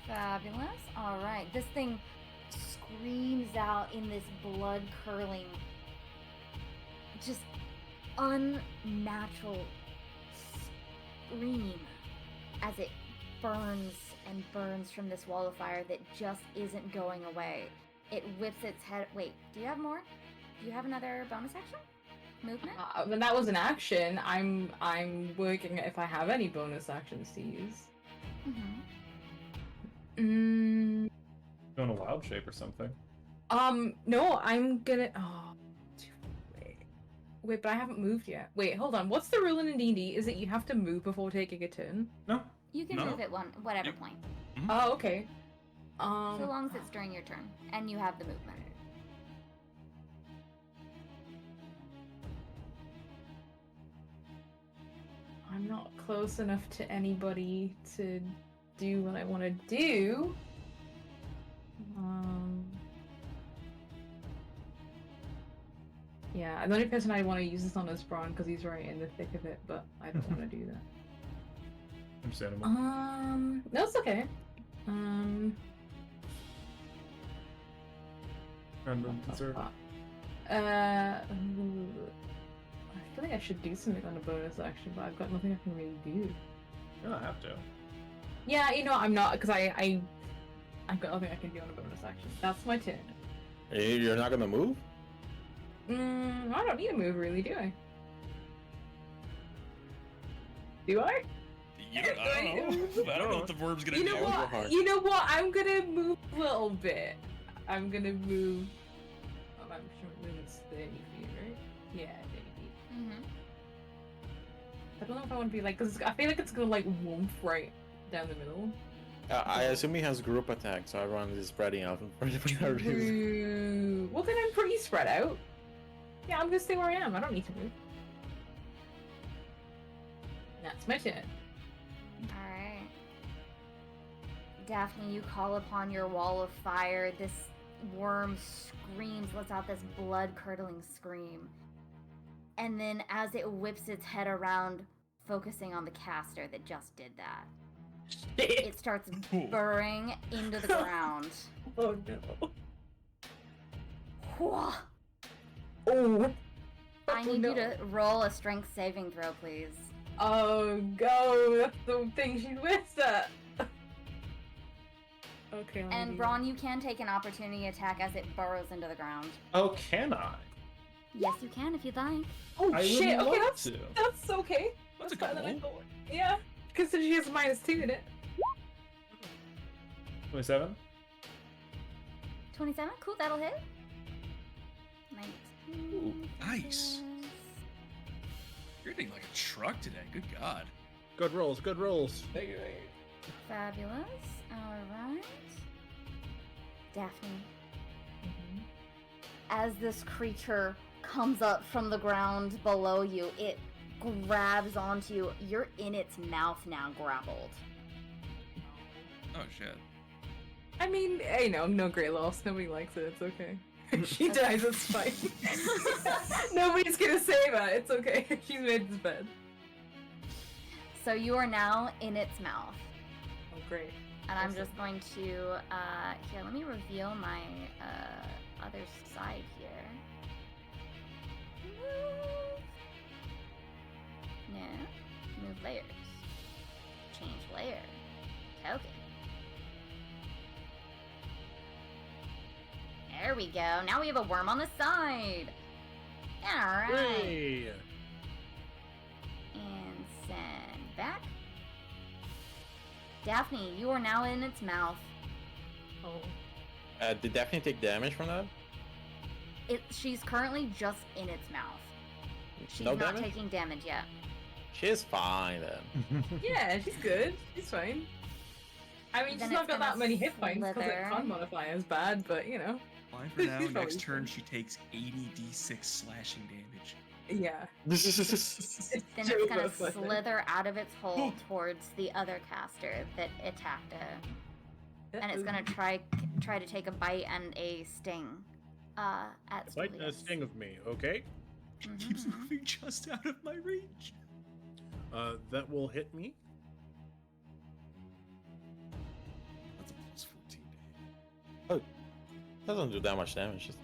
Speaker 2: Fabulous. Alright, this thing screams out in this blood curdling, just unnatural scream as it burns and burns from this wall of fire that just isn't going away. It whips its head. Wait, do you have more? Do you have another bonus action? Movement?
Speaker 1: When that was an action, I'm working if I have any bonus actions to use.
Speaker 4: Going a wild shape or something.
Speaker 1: No, I'm gonna. Wait, but I haven't moved yet. Wait, hold on. What's the rule in D&D? Is it you have to move before taking a turn?
Speaker 4: No.
Speaker 2: You can
Speaker 3: No.
Speaker 2: move at whatever
Speaker 3: Yep.
Speaker 2: point,
Speaker 1: Oh, okay.
Speaker 2: so long as it's during your turn and you have the movement.
Speaker 1: I'm not close enough to anybody to do what I want to do. Yeah, the only person I want to use this on is Braun because he's right in the thick of it, but I don't want to do that.
Speaker 4: Understandable.
Speaker 1: No, it's okay.
Speaker 4: Random dessert.
Speaker 1: I feel like I should do something on a bonus action, but I've got nothing I can really do.
Speaker 4: You don't have to.
Speaker 1: Yeah, you know, I'm not, because I've got nothing I can do on a bonus action. That's my turn.
Speaker 5: You're not gonna move?
Speaker 1: I don't need to move, really, do I? Do I?
Speaker 3: I don't know. I don't know what the verb's gonna
Speaker 1: You
Speaker 3: do.
Speaker 1: know what?
Speaker 5: hard.
Speaker 1: You know what? I'm gonna move a little bit. I'm gonna move. Oh, I'm sure movement's 30 feet, right? Yeah, 30 feet.
Speaker 2: Mm-hmm.
Speaker 1: I don't know if I want to be like, cause I feel like it's gonna like woof right down the middle.
Speaker 5: I assume he has group attack, so everyone is spreading out for no reason.
Speaker 1: Ooh. Well, then I'm pretty spread out. Yeah, I'm gonna stay where I am. I don't need to move. That's my turn.
Speaker 2: Alright. Daphne, you call upon your wall of fire. This worm screams, lets out this blood-curdling scream. And then as it whips its head around, focusing on the caster that just did that, it starts burrowing into the ground.
Speaker 1: Oh no.
Speaker 2: Whoa.
Speaker 1: Oh.
Speaker 2: I need
Speaker 1: no.
Speaker 2: you to roll a strength saving throw, please.
Speaker 1: Oh, go! That's the thing she's with at. Okay. let me
Speaker 2: And
Speaker 1: do
Speaker 2: Braun, you can take an opportunity attack as it burrows into the ground.
Speaker 4: Oh, can I?
Speaker 2: Yes, you can if you'd like.
Speaker 1: that. Oh
Speaker 4: I
Speaker 1: shit!
Speaker 4: would
Speaker 1: Okay,
Speaker 4: love
Speaker 1: that's
Speaker 4: to.
Speaker 1: okay.
Speaker 3: That's a
Speaker 1: better
Speaker 3: good
Speaker 1: than I
Speaker 3: roll.
Speaker 1: thought. Yeah, because she has -2 in it.
Speaker 4: 27?
Speaker 2: 27? Cool, that'll hit. 19.
Speaker 3: Ooh, nice. You're hitting like a truck today. Good God.
Speaker 6: Good rolls, good rolls.
Speaker 4: Thank you, thank you.
Speaker 2: Fabulous. Alright. Daphne, as this creature comes up from the ground below you, it grabs onto you. You're in its mouth now, grappled.
Speaker 3: Oh shit.
Speaker 1: I mean, you know, no great loss. Nobody likes it. It's okay. She dies. It's fine. Nobody's gonna save her. It's okay. She's made this bed.
Speaker 2: So you are now in its mouth.
Speaker 1: Oh, great.
Speaker 2: And I'm
Speaker 1: Awesome.
Speaker 2: just going to, here, let me reveal my other side here. Move. No. Move layers. Change layer. Token. There we go. Now we have a worm on the side. Alright.
Speaker 6: Hooray!
Speaker 2: And send back. Daphne, you are now in its mouth.
Speaker 1: Oh.
Speaker 5: Did Daphne take damage from that?
Speaker 2: She's currently just in its mouth. She's
Speaker 5: No
Speaker 2: not
Speaker 5: damage?
Speaker 2: taking damage yet.
Speaker 5: She's fine then.
Speaker 1: Yeah, she's good. She's fine. I mean,
Speaker 2: Then
Speaker 1: she's not
Speaker 2: it's
Speaker 1: got
Speaker 2: gonna
Speaker 1: that many hit points because
Speaker 2: slither.
Speaker 1: her con modifier is bad, but you know.
Speaker 3: Fine for now.
Speaker 1: She's probably
Speaker 3: Next turn,
Speaker 1: fine.
Speaker 3: she takes 80d6 slashing damage.
Speaker 1: Yeah.
Speaker 2: Then it's gonna slither out of its hole towards the other caster that attacked it. And it's gonna try to take a bite and a sting at
Speaker 6: A bite and a
Speaker 2: Stelius.
Speaker 6: sting of me, okay?
Speaker 3: She keeps
Speaker 2: Mhm.
Speaker 3: moving just out of my reach.
Speaker 6: That will hit me.
Speaker 3: That's a plus 14.
Speaker 5: Doesn't do that much damage. Just...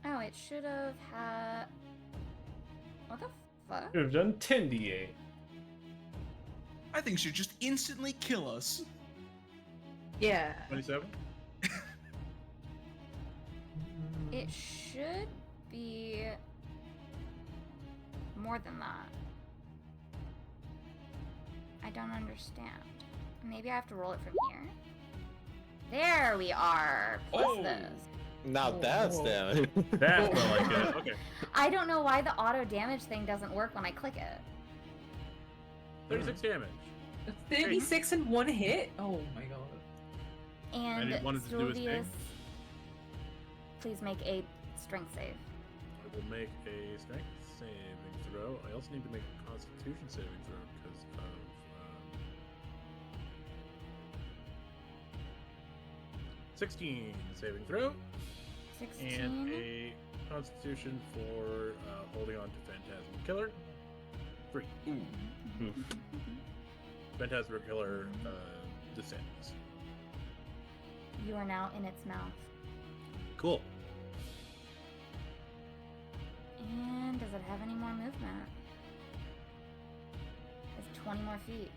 Speaker 2: Oh, it should have had. What the fuck?
Speaker 4: Could have done 10d8.
Speaker 3: I think she'd just instantly kill us.
Speaker 1: Yeah.
Speaker 6: 27?
Speaker 2: It should be more than that. I don't understand. Maybe I have to roll it from here. There we are. Plus
Speaker 3: Oh.
Speaker 2: this.
Speaker 5: Now that's
Speaker 1: Whoa.
Speaker 5: damage.
Speaker 6: That's more like it. Okay.
Speaker 2: I don't know why the auto damage thing doesn't work when I click it.
Speaker 6: 36 damage.
Speaker 1: 36 in one hit? Oh my god.
Speaker 2: And
Speaker 6: it wanted to do its thing.
Speaker 2: Stelius, please make a strength save.
Speaker 6: I will make a strength saving throw. I also need to make a constitution saving throw because of 16 saving throw
Speaker 2: 16.
Speaker 6: and a constitution for holding on to Phantasm Killer. 3.
Speaker 3: Ooh.
Speaker 6: Phantasm Killer descends.
Speaker 2: You are now in its mouth.
Speaker 6: Cool.
Speaker 2: And does it have any more movement? It's 20 more feet.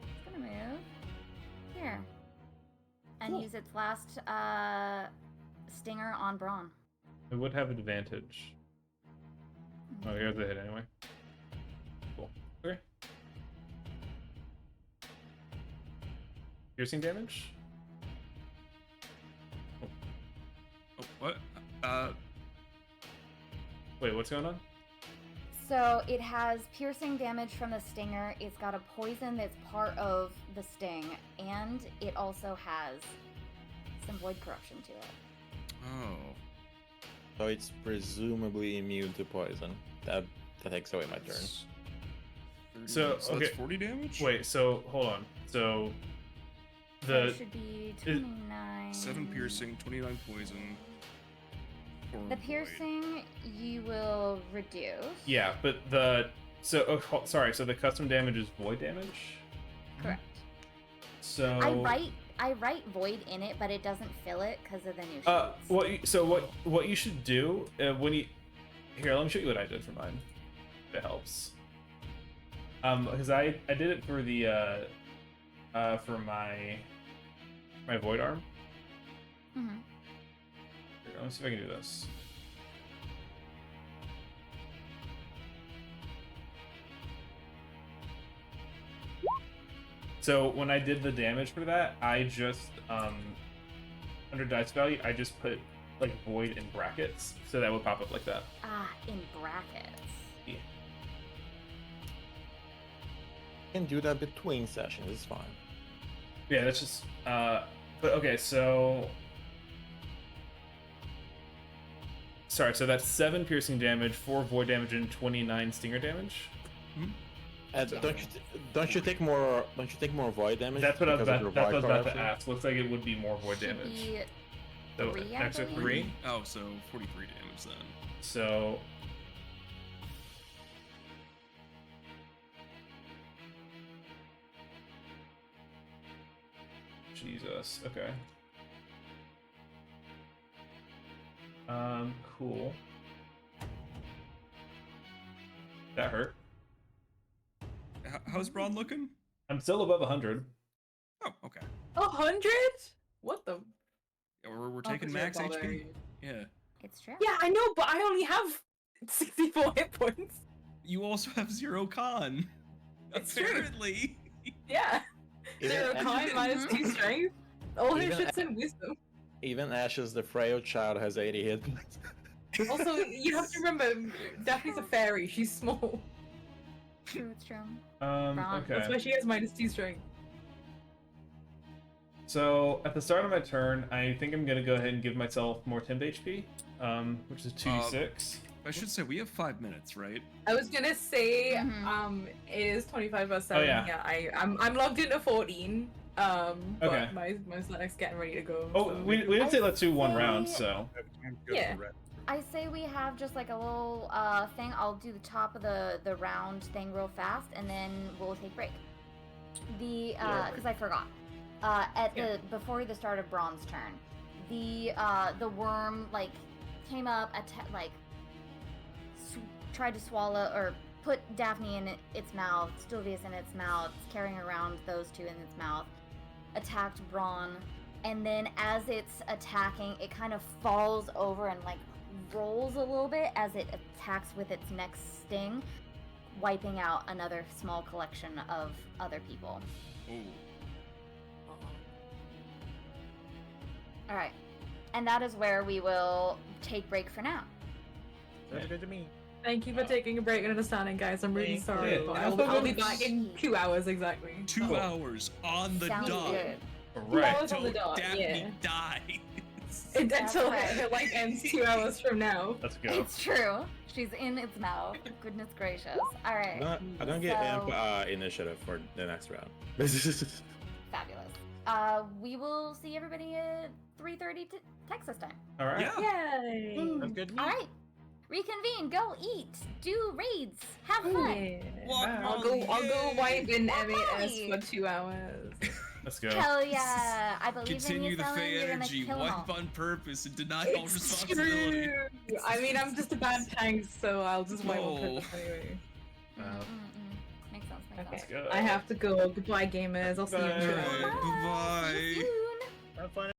Speaker 2: It's gonna move. its last stinger on Braun.
Speaker 4: It would have advantage. Oh, here's the hit anyway. Cool. Okay. Piercing damage?
Speaker 3: Oh, what?
Speaker 4: Wait, what's going on?
Speaker 2: So it has piercing damage from the stinger. It's got a poison that's part of the sting, and it also has some void corruption to it.
Speaker 3: Oh.
Speaker 5: So it's presumably immune to poison. That takes away my turn.
Speaker 4: So,
Speaker 3: That's
Speaker 4: okay.
Speaker 3: 40 damage?
Speaker 4: Wait, so hold on. So
Speaker 2: So
Speaker 4: the
Speaker 2: it should be 29.
Speaker 3: 7 piercing, 29 poison. 4
Speaker 2: The
Speaker 3: void.
Speaker 2: piercing you will reduce.
Speaker 4: yeah, but sorry. So the custom damage is void damage.
Speaker 2: Correct.
Speaker 4: So
Speaker 2: I write void in it, but it doesn't fill it because of the new sheets.
Speaker 4: what you should do when you here, let me show you what I did for mine. If it helps. Because I did it for the for my void arm.
Speaker 2: Mhm.
Speaker 4: Here, let me see if I can do this. So when I did the damage for that, I just under dice value, I just put like void in brackets, so that would pop up like that.
Speaker 2: In brackets.
Speaker 4: Yeah.
Speaker 5: You can do that between sessions. It's fine.
Speaker 4: Yeah, that's just but okay, so sorry, so that's 7 piercing damage, 4 void damage, and 29 stinger damage.
Speaker 5: Don't you take more void damage?
Speaker 4: That's what I was
Speaker 5: because of
Speaker 4: about,
Speaker 5: your
Speaker 4: that's what I was
Speaker 5: void
Speaker 4: about to
Speaker 5: corruption?
Speaker 4: ask. Looks like it would be more void
Speaker 2: Should
Speaker 4: damage.
Speaker 2: be
Speaker 4: So
Speaker 2: 3, I
Speaker 4: an extra
Speaker 2: believe.
Speaker 4: 3.
Speaker 3: Oh, so 43 damage then.
Speaker 4: So Jesus. Okay. Cool. That hurt.
Speaker 3: How's Braun looking?
Speaker 4: I'm still above 100.
Speaker 3: Oh, okay.
Speaker 1: 100? What the?
Speaker 3: Yeah, we're
Speaker 1: Oh,
Speaker 3: taking
Speaker 1: 'cause you're
Speaker 3: max HP.
Speaker 1: barbarian.
Speaker 3: Yeah.
Speaker 2: It's true.
Speaker 1: Yeah, I know, but I only have 64 hit points.
Speaker 3: You also have 0 con.
Speaker 1: It's true.
Speaker 3: Apparently.
Speaker 1: Yeah.
Speaker 5: Even
Speaker 1: 0
Speaker 5: Ash-
Speaker 1: con minus 2 strength. All his
Speaker 5: Even
Speaker 1: shit's in wisdom.
Speaker 5: Even Ashes, the frail child, has 80 hit points.
Speaker 1: Also, you have to remember, Daphne's a fairy. She's small.
Speaker 2: True, it's true.
Speaker 4: Okay.
Speaker 1: That's why she has minus 2 strength.
Speaker 4: So at the start of my turn, I think I'm gonna go ahead and give myself more temp HP, which is 2d6.
Speaker 3: I should say we have 5 minutes, right?
Speaker 1: I was gonna say,
Speaker 2: Mhm.
Speaker 1: it is 25/7.
Speaker 4: Oh, yeah.
Speaker 1: I'm logged into 14. But
Speaker 4: Okay.
Speaker 1: my Slack's getting ready to go.
Speaker 4: Oh,
Speaker 1: so-
Speaker 4: we didn't say let's do one
Speaker 2: say-
Speaker 4: round, so
Speaker 1: Yeah.
Speaker 2: I say we have just like a little thing. I'll do the top of the round thing real fast, and then we'll take break. Because I forgot. Before the start of Braun's turn, the worm like came up, tried to swallow or put Daphne in its mouth, Stilvius in its mouth, carrying around those two in its mouth, attacked Braun, and then as it's attacking, it kind of falls over and like rolls a little bit as it attacks with its next sting, wiping out another small collection of other people.
Speaker 3: Oh.
Speaker 2: All right, and that is where we will take break for now.
Speaker 6: Sounds good to me.
Speaker 1: Thank you for taking a break and understanding, guys. I'm really
Speaker 6: Thank
Speaker 1: sorry,
Speaker 4: you.
Speaker 1: but
Speaker 4: Yeah,
Speaker 1: I'll be
Speaker 4: no
Speaker 1: back in 2 hours exactly.
Speaker 3: 2 hours on the
Speaker 2: Sounds
Speaker 3: dot.
Speaker 2: good.
Speaker 4: right.
Speaker 1: hours on the
Speaker 3: Don't
Speaker 1: dot,
Speaker 3: Daphne
Speaker 1: yeah.
Speaker 3: die.
Speaker 1: Until
Speaker 2: right.
Speaker 1: it like ends 2 hours from now.
Speaker 4: Let's go.
Speaker 2: It's true. She's in its mouth. Goodness gracious. All right.
Speaker 5: I'm gonna get
Speaker 2: So-
Speaker 5: amp initiative for the next round.
Speaker 2: Fabulous. We will see everybody at 3:30 Texas time.
Speaker 4: All right.
Speaker 3: Yeah.
Speaker 1: Yay!
Speaker 6: Sounds good to me.
Speaker 2: All right. Reconvene. Go eat. Do raids. Have fun.
Speaker 1: Yeah.
Speaker 3: Walk
Speaker 1: I'll go
Speaker 3: Yay.
Speaker 1: wipe in
Speaker 2: Walk
Speaker 1: M8S
Speaker 2: Molly.
Speaker 1: for 2 hours.
Speaker 4: Let's go.
Speaker 2: Hell yeah! I believe
Speaker 3: Continue
Speaker 2: in you,
Speaker 3: the
Speaker 2: Selen.
Speaker 3: Fey
Speaker 2: You're gonna
Speaker 3: energy,
Speaker 2: kill 'em all.
Speaker 3: wipe on purpose, and deny all
Speaker 1: It's
Speaker 3: responsibility.
Speaker 1: true. I mean, I'm just a bad tank, so I'll just wipe on
Speaker 3: No.
Speaker 1: purpose anyway.
Speaker 2: Makes sense. Makes
Speaker 1: Okay.
Speaker 2: sense.
Speaker 4: go.
Speaker 1: I have to go. Goodbye, gamers. I'll see you in 2
Speaker 4: Bye.
Speaker 1: hours.
Speaker 3: Bye.
Speaker 2: See you soon.
Speaker 6: Have fun.